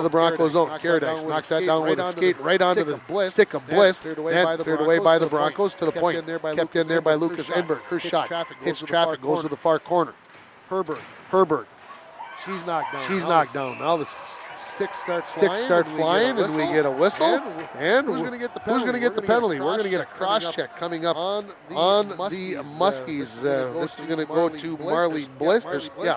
Broncos zone. Paradise knocks that down with a skate right onto the stick of Bliss. Then cleared away by the Broncos to the point. Kept in there by Lucas Enberg. Her shot hits traffic, goes to the far corner. Herbert. She's knocked down. Now the sticks start flying, and we get a whistle. And who's going to get the penalty? We're going to get a cross check coming up on the Muskies. This is going to go to Marley Bliss.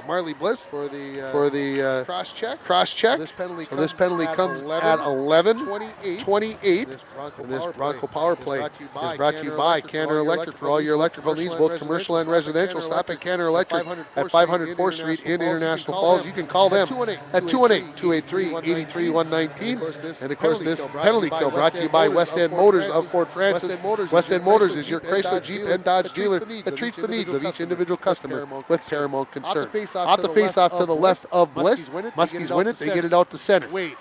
Marley Bliss for the cross check. This penalty comes at 11:28. And this Bronco power play is brought to you by Canner Electric. For all your electrical needs, both commercial and residential, stop at Canner Electric at 504th Street in International Falls. You can call them at 218-283-119. And of course, this penalty kill brought to you by West End Motors of Fort Francis. West End Motors is your Chrysler, Jeep, and Dodge dealer that treats the needs of each individual customer with paramount concern. Off the face-off to the left of Bliss. Muskies win it. They get it out to center. Wade.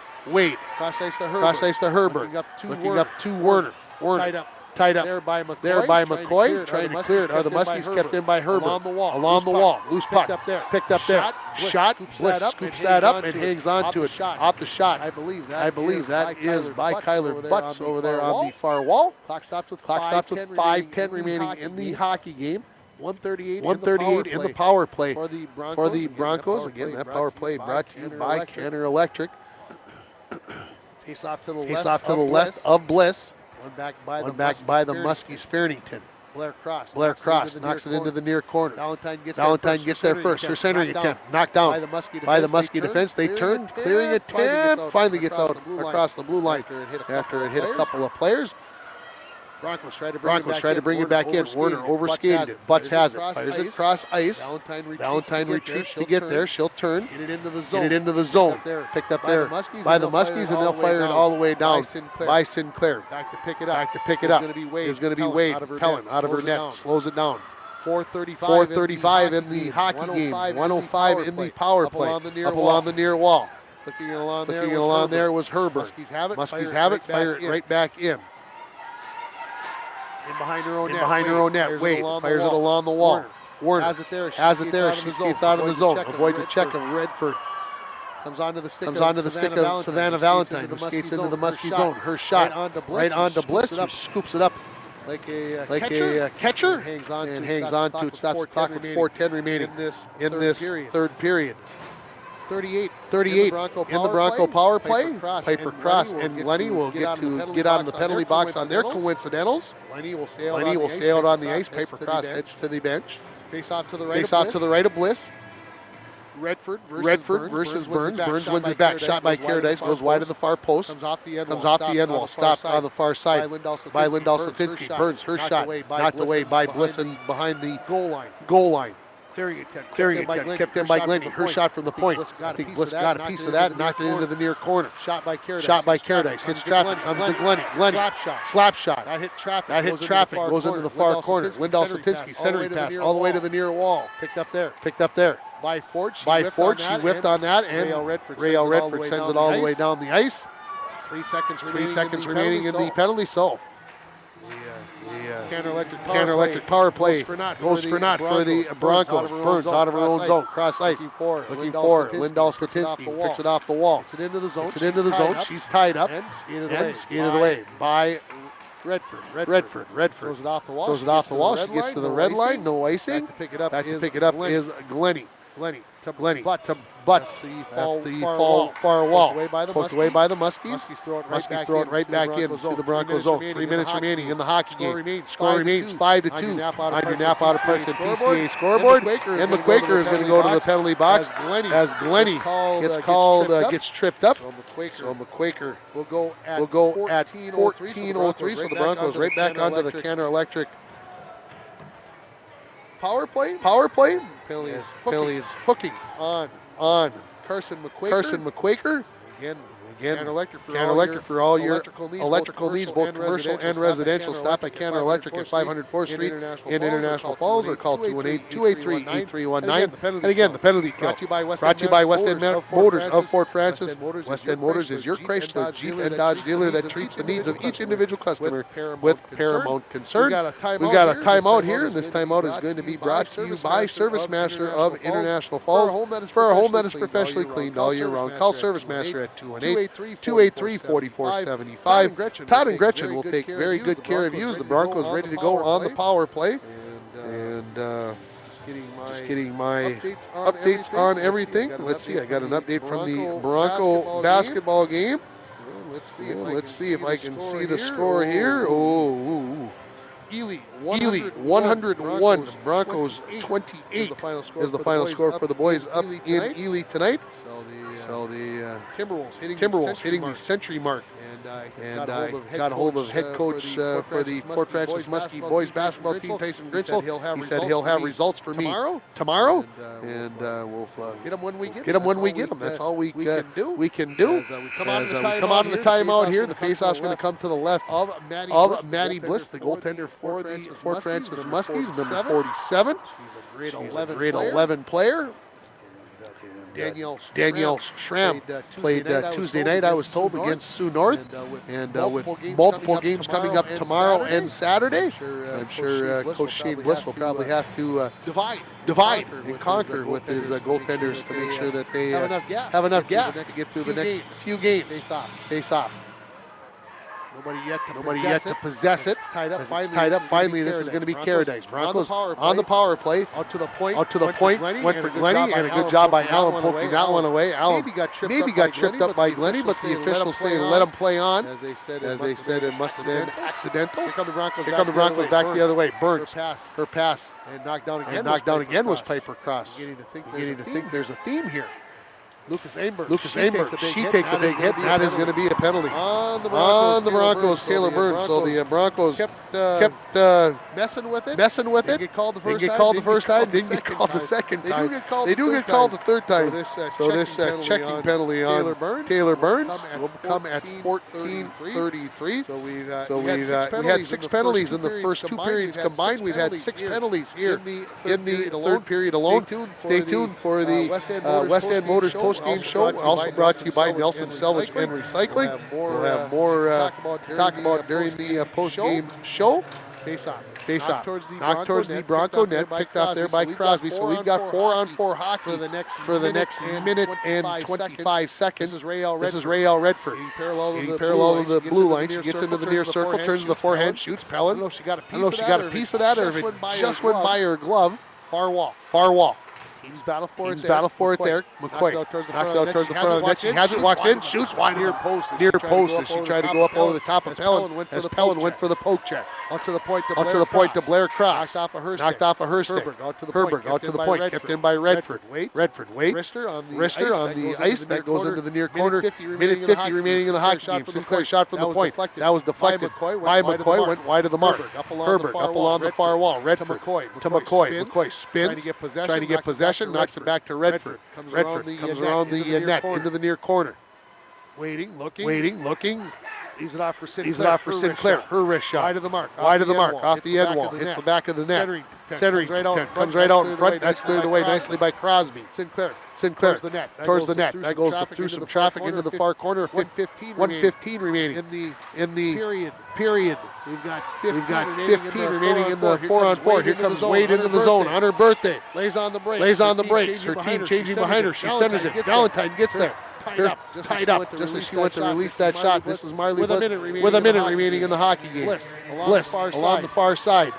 Cross ice to Herbert. Looking up to Werner. Tied up there by McCoy, trying to clear it. Are the Muskies kept in by Herbert? Along the wall. Loose puck. Picked up there. Shot. Bliss scoops that up and hangs on to it. Off the shot. I believe that is by Kyler Butts over there on the far wall. Clock stops with 5:10 remaining in the hockey game. 138 in the power play for the Broncos. Again, that power play brought to you by Canner Electric. Face off to the left of Bliss. One back by the Muskies, Fairnington. Blair Cross knocks it into the near corner. Valentine gets there first. Her centering attempt knocked down by the Muskie defense. They turn, clearing a 10. Finally gets out across the blue line after it hit a couple of players. Broncos try to bring it back in. Werner overskated it. Butts has it. Fires it across ice. Valentine retreats to get there. She'll turn. Get it into the zone. Picked up there by the Muskies, and they'll fire it all the way down by Sinclair. Back to pick it up. Is going to be Wade. Pelland out of her net. Slows it down. 4:35 in the hockey game. 1:05 in the power play. Up along the near wall. Looking along there was Herbert. Muskies have it. Fire it right back in. In behind her own net. Wade fires it along the wall. Warner has it there. She skates out of the zone. Avoids a check of Redford. Comes onto the stick of Savannah Valentine, who skates into the Muskie zone. Her shot right onto Bliss, who scoops it up like a catcher and hangs on to it. Stops the clock with 4:10 remaining in this third period. 38 in the Bronco power play. Piper Cross and Glennie will get out of the penalty box on their coincidentals. Lenny will sail out on the ice. Piper Cross heads to the bench. Face off to the right of Bliss. Redford versus Burns. Burns wins it back. Shot by Paradise. Goes wide of the far post. Comes off the end wall. Stopped on the far side by Lindell Slatinski. Burns. Her shot knocked away by Bliss and behind the goal line. Clearing it, kept in by Glennie. Her shot from the point. I think Bliss got a piece of that and knocked it into the near corner. Shot by Paradise. Hits traffic. Comes to Glennie. Slap shot. That hit traffic. Goes into the far corner. Lindell Slatinski. Centering pass all the way to the near wall. Picked up there. By Ford. She whipped on that. And Rael Redford sends it all the way down the ice. 3 seconds remaining in the penalty. So Canner Electric power play goes for naught for the Broncos. Burns out of her own zone. Cross ice. Looking for Lindell Slatinski. Picks it off the wall. It's into the zone. She's tied up. And skated away by Redford. Throws it off the wall. She gets to the red line. No icing. Back to pick it up is Glennie. To butts at the far wall. Poked away by the Muskies. Muskies throw it right back in to the Broncos zone. 3 minutes remaining in the hockey game. Score remains 5-2. On your nap out of Parks and PCA scoreboard. And the Quaker is going to go to the penalty box as Glennie gets tripped up. So the Quaker will go at 14:03. So the Broncos right back onto the Canada Electric power play. Penalty is hooking on Carson McQuaker. Again, Canada Electric for all your electrical needs, both commercial and residential. Stop at Canada Electric at 504th Street in International Falls, or call 218-283-8319. And again, the penalty kill brought to you by West End Motors of Fort Francis. West End Motors is your Chrysler, Jeep, and Dodge dealer that treats the needs of each individual customer with paramount concern. We've got a timeout here, and this timeout is going to be brought to you by Service Master of International Falls for a home that is professionally cleaned all year round. Call Service Master at 218-283-4475. Todd and Gretchen will take very good care of you as the Broncos ready to go on the power play. And just getting my updates on everything. Let's see, I got an update from the Bronco basketball game. Let's see if I can see the score here. Ely 101, Broncos 28 is the final score for the boys up in Ely tonight. So the Timberwolves hitting the century mark. And I got a hold of head coach for the Fort Francis Muskie boys basketball team, Tyson Gritzel. He said he'll have results for me tomorrow, and we'll get them when we get them. That's all we can do. As we come out of the timeout here, the faceoff's going to come to the left of Maddie Bliss, the goaltender for the Fort Francis Muskies, number 47. She's a grade 11 player. Danielle Schramm played Tuesday night, I was told, against Sioux North, and with multiple games coming up tomorrow and Saturday. I'm sure Coach Shane Bliss will probably have to divide and conquer with his goaltenders to make sure that they have enough gas to get through the next few games. Face off. Nobody yet to possess it. It's tied up. Finally, this is going to be Paradise. Broncos on the power play. Out to the point. Went for Glennie, and a good job by Allen poking that one away. Allen maybe got tripped up by Glennie, but the officials say let him play on. As they said, it must have been accidental. Here come the Broncos back the other way. Burns her pass and knocked down again was Piper Cross. Beginning to think there's a theme here. Lucas Aimberg, she takes a big hit, and that is going to be a penalty on the Broncos. Taylor Burns. So the Broncos kept messing with it. Didn't get called the first time. Didn't get called the second time. They do get called the third time. So this checking penalty on Taylor Burns will come at 14:33. So we had 6 penalties in the first 2 periods combined. We've had 6 penalties here in the third period alone. Stay tuned for the West End Motors post-game show, also brought to you by Nelson Salvage and Recycling. We'll have more to talk about during the post-game show. Face off. Knocked towards the Bronco net, picked off there by Crosby. So we've got 4-on-4 hockey for the next minute and 25 seconds. This is Raelle Redford. Skating parallel to the blue line. She gets into the near circle, turns to the forehand, shoots Pellin. I don't know if she got a piece of that or if it just went by her glove. Far wall. Teams battle for it there. McCoy knocks out towards the front of the net. She has it, walks in, shoots wide near post as she tried to go up over the top of Pellin as Pellin went for the poke check. Out to the point to Blair Cross. Knocked off of her stick. Herberg out to the point. Kept in by Redford. Redford waits. Wrister on the ice. That goes into the near corner. Minute 50 remaining in the hockey game. Sinclair shot from the point. That was deflected by McCoy. Went wide of the mark. Herbert up along the far wall. Redford to McCoy. McCoy spins. Trying to get possession. Knocks it back to Redford. Redford comes around the net into the near corner. Waiting, looking. Leaves it off for Sinclair. Her wrist shot. Wide of the mark. Off the end wall. Hits the back of the net. Centering comes right out in front. That's cleared away nicely by Crosby. Sinclair towards the net. That goes through some traffic into the far corner. 1:15 remaining in the period. We've got 15 remaining in the 4-on-4. Here comes Wade into the zone on her birthday. Lays on the brakes. Her team changing behind her. She centers it. Valentine gets there. Tied up just as she went to release that shot. This is Marley Bliss with a minute remaining in the hockey game. Bliss along the far side.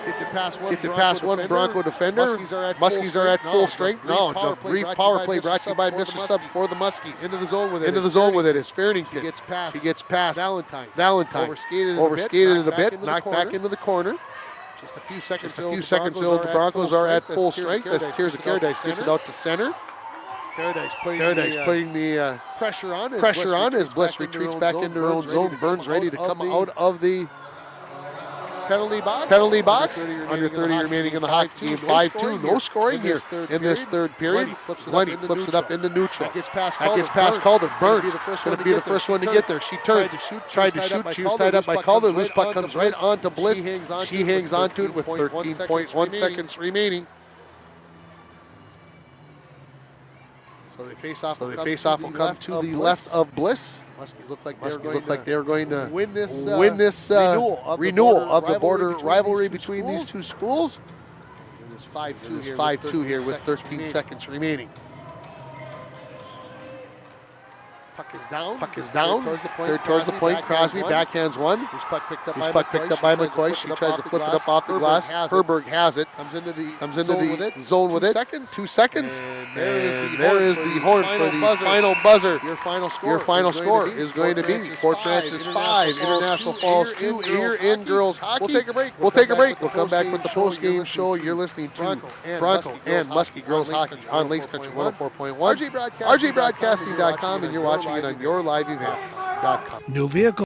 Gets it past one Bronco defender. Muskies are at full strength. No, the brief power play brought to you by Mr. Sub for the Muskies. Into the zone with it is Farrington. She gets past Valentine. Overskated it a bit, knocked back into the corner. Just a few seconds till the Broncos are at full strength as Tears of Paradise gets it out to center. Paradise putting the pressure on as Bliss retreats back into her own zone. Burns ready to come out of the penalty box. Under 30 remaining in the hockey game. 5-2. No scoring here in this third period. Lenny flips it up into neutral. That gets past Calder. Burns going to be the first one to get there. She turned, tried to shoot. She was tied up by Calder. Loose puck comes right on to Bliss. She hangs on to it with 13.1 seconds remaining. So they face off will come to the left of Bliss. Muskies look like they're going to win this renewal of the border rivalry between these two schools. It is 5-2 here with 13 seconds remaining. Puck is down. Towards the point. Crosby backhands one. This puck picked up by McCoy. She tries to flip it up off the glass. Herberg has it. Comes into the zone with it. 2 seconds. There is the horn for the final buzzer. Your final score is going to be Fort Francis 5, International Falls 2 here in girls hockey. We'll take a break. We'll come back with the post-game show. You're listening to Bronco and Muskie Girls Hockey on Lakes Country 104.1, RJBroadcasting.com, and you're watching it on yourliveevent.com. New vehicle.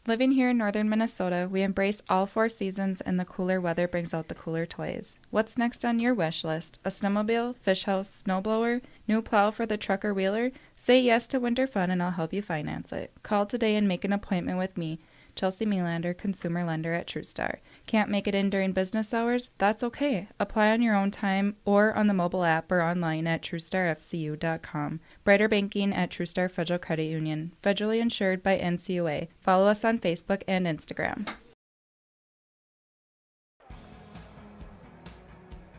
Living here in northern Minnesota, we embrace all 4 seasons, and the cooler weather brings out the cooler toys. What's next on your wish list? A snowmobile, fish house, snowblower, new plow for the truck or wheeler? Say yes to winter fun and I'll help you finance it. Call today and make an appointment with me, Chelsea Melander, consumer lender at TrueStar. Can't make it in during business hours? That's okay. Apply on your own time or on the mobile app or online at TrueStarFCU.com. Brighter banking at TrueStar Federal Credit Union. Federally insured by NCUA. Follow us on Facebook and Instagram.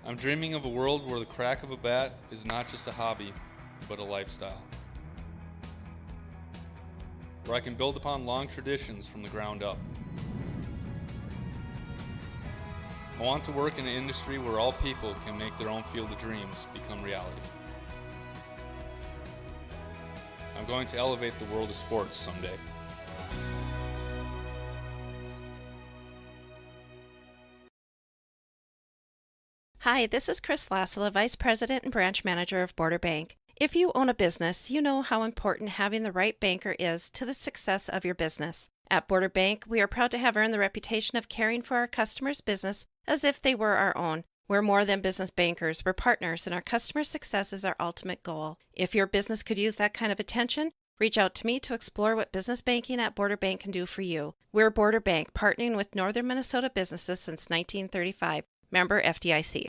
I'm dreaming of a world where the crack of a bat is not just a hobby, but a lifestyle. Where I can build upon long traditions from the ground up. I want to work in an industry where all people can make their own field of dreams become reality. I'm going to elevate the world of sports someday. Hi, this is Chris Lassila, Vice President and Branch Manager of Border Bank. If you own a business, you know how important having the right banker is to the success of your business. At Border Bank, we are proud to have earned the reputation of caring for our customers' business as if they were our own. We're more than business bankers, we're partners, and our customer success is our ultimate goal. If your business could use that kind of attention, reach out to me to explore what business banking at Border Bank can do for you. We're Border Bank, partnering with Northern Minnesota businesses since 1935. Member FDIC.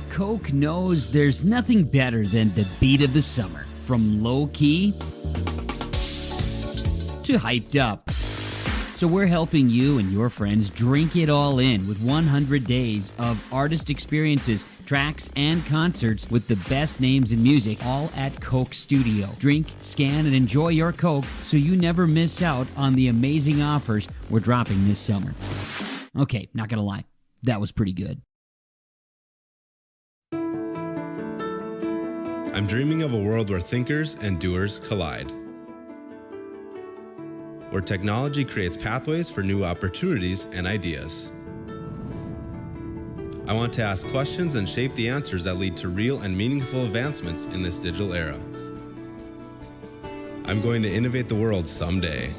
Coke knows there's nothing better than the beat of the summer. From low-key to hyped up. So we're helping you and your friends drink it all in with 100 days of artist experiences, tracks, and concerts with the best names in music, all at Coke Studio. Drink, scan, and enjoy your Coke so you never miss out on the amazing offers we're dropping this summer. Okay, not gonna lie, that was pretty good. I'm dreaming of a world where thinkers and doers collide. Where technology creates pathways for new opportunities and ideas. I want to ask questions and shape the answers that lead to real and meaningful advancements in this digital era. I'm going to innovate the world someday.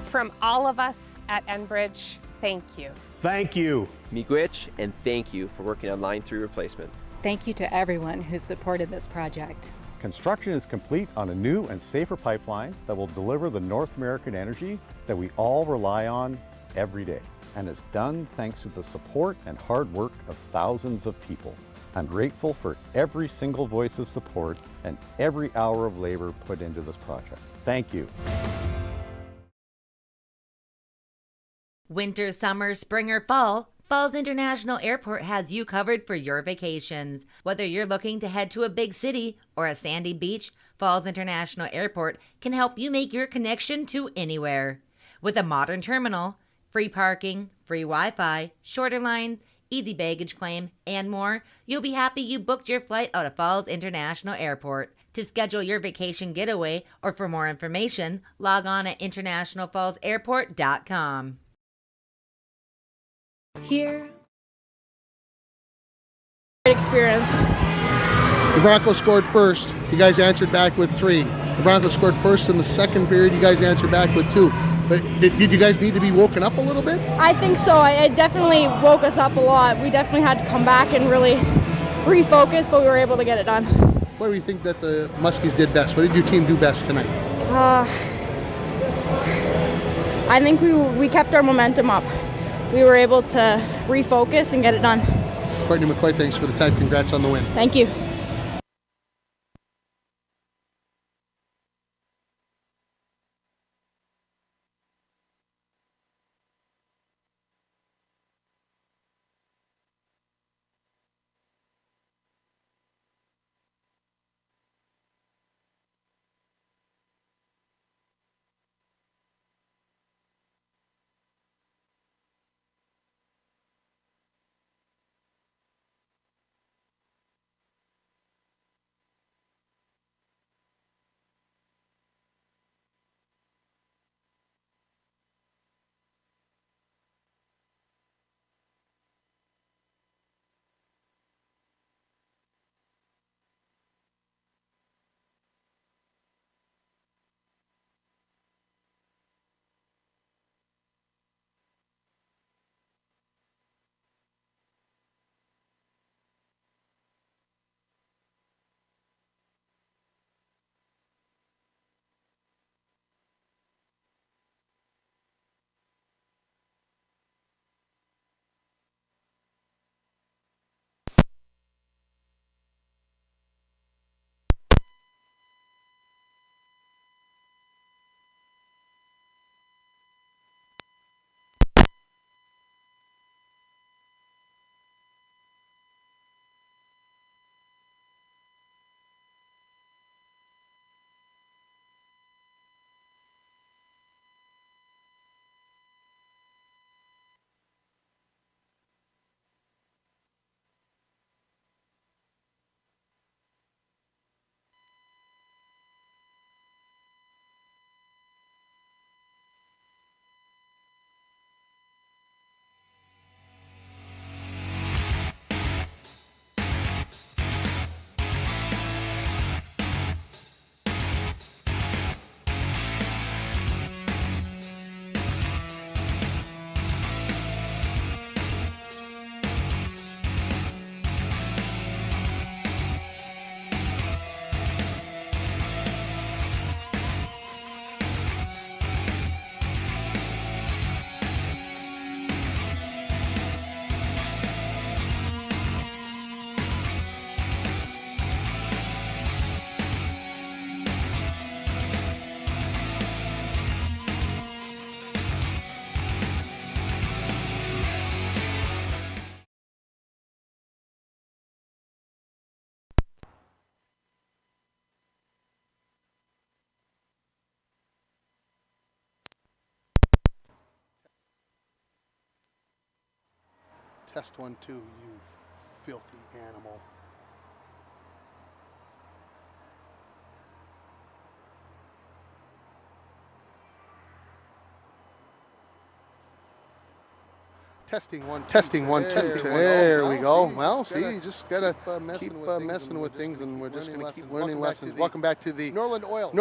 From all of us at Enbridge, thank you. Thank you. Miigwech, and thank you for working on Line 3 replacement. Thank you to everyone who supported this project. Construction is complete on a new and safer pipeline that will deliver the North American energy that we all rely on every day. And it's done thanks to the support and hard work of thousands of people. I'm grateful for every single voice of support and every hour of labor put into this project. Thank you. Winter, summer, spring, or fall, Falls International Airport has you covered for your vacations. Whether you're looking to head to a big city or a sandy beach, Falls International Airport can help you make your connection to anywhere. With a modern terminal, free parking, free Wi-Fi, shorter lines, easy baggage claim, and more, you'll be happy you booked your flight out of Falls International Airport. To schedule your vacation getaway or for more information, log on at internationalfallsairport.com. Here, great experience. The Broncos scored first. You guys answered back with 3. The Broncos scored first in the second period. You guys answered back with 2. But did you guys need to be woken up a little bit? I think so. It definitely woke us up a lot. We definitely had to come back and really refocus, but we were able to get it done. What do you think that the Muskies did best? What did your team do best tonight? I think we kept our momentum up. We were able to refocus and get it done. Courtney McCoy, thanks for the time. Congrats on the win. Thank you. Test 1, 2, you filthy animal. Testing 1, 2. Testing 1, 2. There we go. Well, see, you just gotta keep messing with things, and we're just gonna keep learning lessons. Welcome back to the Norland Oil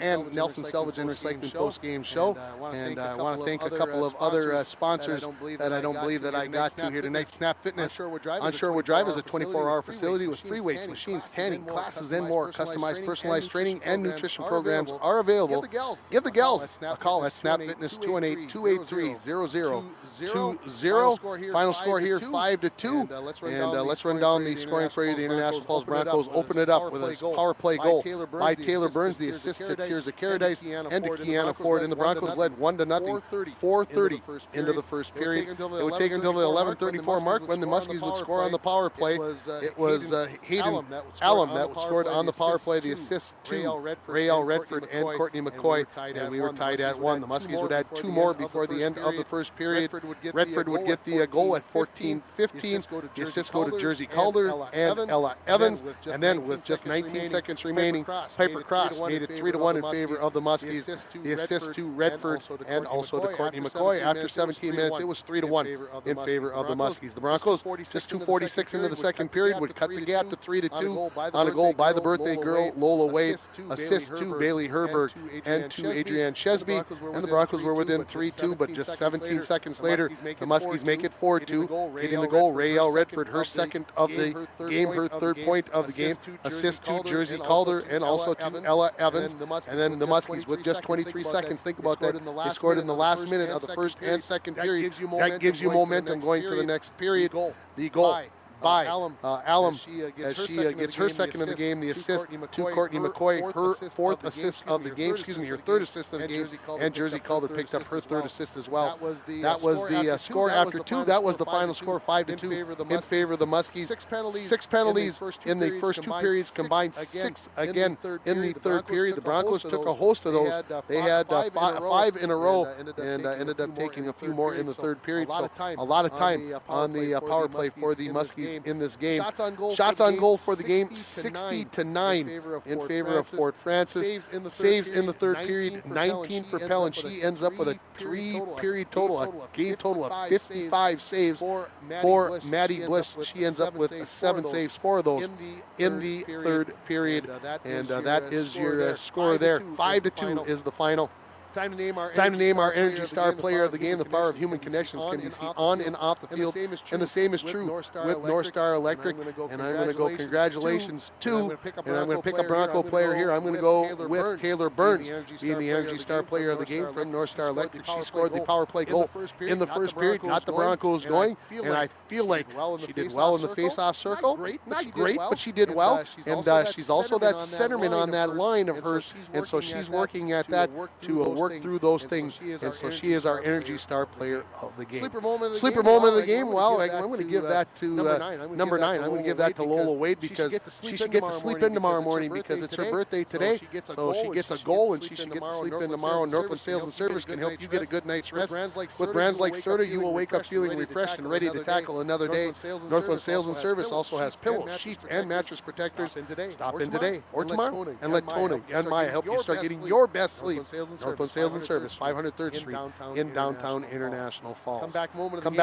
and Nelson Salvage and Recycling post-game show. And I want to thank a couple of other sponsors that I don't believe that I got to here tonight. Snap Fitness on Sherwood Drive is a 24-hour facility with free weights, machines, tanning, classes, and more. Customized, personalized training and nutrition programs are available. Give the gals a call at Snap Fitness 218-283-0020. 0. Final score here 5-2. And let's run down the scoring for you. The International Falls Broncos open it up with a power play goal by Taylor Burns. The assist to Tirza Caradice and to Kiana Ford. And the Broncos led 1-0, 4:30 into the first period. It would take until the 11:34 mark when the Muskies would score on the power play. It was Hayden Allen that scored on the power play. The assist to Rael Redford and Courtney McCoy. And we were tied at 1. The Muskies would add 2 more before the end of the first period. Redford would get the goal at 14:15. The assists go to Jersey Calder and Ella Evans. And then with just 19 seconds remaining, Piper Cross made it 3-1 in favor of the Muskies. The assist to Redford and also to Courtney McCoy. After 17 minutes, it was 3-1 in favor of the Muskies. The Broncos, just 2:46 into the second period, would cut the gap to 3-2 on a goal by the birthday girl, Lola Wade. Assist to Bailey Herberg and to Adrienne Chesby. And the Broncos were within 3-2, but just 17 seconds later, the Muskies make it 4-2. Hitting the goal, Rael Redford, her second of the game, her third point of the game. Assist to Jersey Calder and also to Ella Evans. And then the Muskies with just 23 seconds. Think about that. They scored in the last minute of the first and second period. That gives you momentum going to the next period. The goal by Alum as she gets her second in the game. The assist to Courtney McCoy, her fourth assist of the game. Her third assist of the game. And Jersey Calder picked up her third assist as well. That was the score after 2. That was the final score, 5-2 in favor of the Muskies. 6 penalties in the first 2 periods, combined 6 again in the third period. The Broncos took a host of those. They had 5 in a row and ended up taking a few more in the third period. So a lot of time on the power play for the Muskies in this game. Shots on goal for the game, 60-9 in favor of Fort Francis. Saves in the third period, 19 for Pellin. She ends up with a 3-period total, a game total of 55 saves for Maddie Bliss. She ends up with 7 saves for those in the third period. And that is your score there. 5-2 is the final. Time to name our Energy Star player of the game. The power of human connections can be seen on and off the field. And the same is true with North Star Electric. And I'm going to go congratulations to, and I'm going to pick a Bronco player here. I'm going to go with Taylor Burns, being the Energy Star player of the game from North Star Electric. She scored the power play goal in the first period, got the Broncos going. And I feel like she did well in the face-off circle. Not great, but she did well. And she's also that centerman on that line of hers. And so she's working at that to work through those things, and so she is our Energy Star player of the game. Sleeper moment of the game. Well, I'm going to give that to number 9. I'm going to give that to Lola Wade because she should get to sleep in tomorrow morning because it's her birthday today. So she gets a goal and she should get to sleep in tomorrow. Northland Sales and Service can help you get a good night's rest. With brands like Serta, you will wake up feeling refreshed and ready to tackle another day. Northland Sales and Service also has pillows, sheets, and mattress protectors. Stop in today or tomorrow and let Tony and Maya help you start getting your best sleep. Northland Sales and Service, 503rd Street in downtown International Falls. Comeback moment of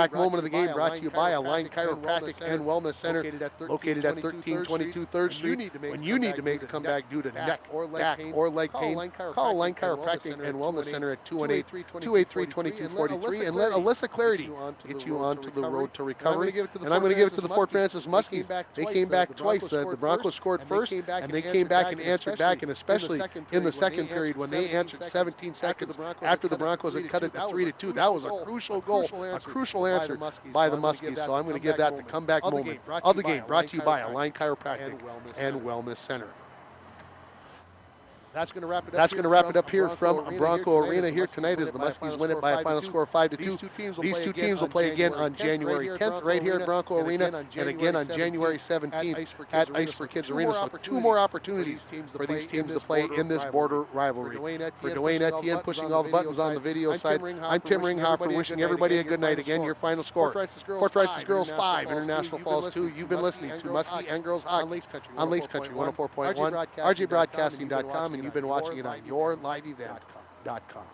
the game brought to you by Align Chiropractic and Wellness Center, located at 1322 3rd Street. When you need to make a comeback due to neck, back, or leg pain, call Align Chiropractic and Wellness Center at 218-283-2243 and let Alyssa Clarity get you onto the road to recovery. And I'm going to give it to the Fort Francis Muskies. They came back twice. The Broncos scored first, and they came back and answered back, and especially in the second period when they answered 17 seconds after the Broncos had cut it to 3-2. That was a crucial goal, a crucial answer by the Muskies. So I'm going to give that the comeback moment of the game, brought to you by Align Chiropractic and Wellness Center. That's going to wrap it up here from Bronco Arena here tonight as the Muskies win it by a final score of 5-2. These two teams will play again on January 10th right here at Bronco Arena and again on January 17th at Ice for Kids Arena. So 2 more opportunities for these teams to play in this border rivalry. For Dwayne Etienne pushing all the buttons on the video side, I'm Tim Ringhoffer wishing everybody a good night. Again, your final score, Fort Francis Girls 5, International Falls 2. You've been listening to Muskie and Girls Hockey on Lakes Country 104.1, RJBroadcasting.com, and you've been watching it on yourliveevent.com.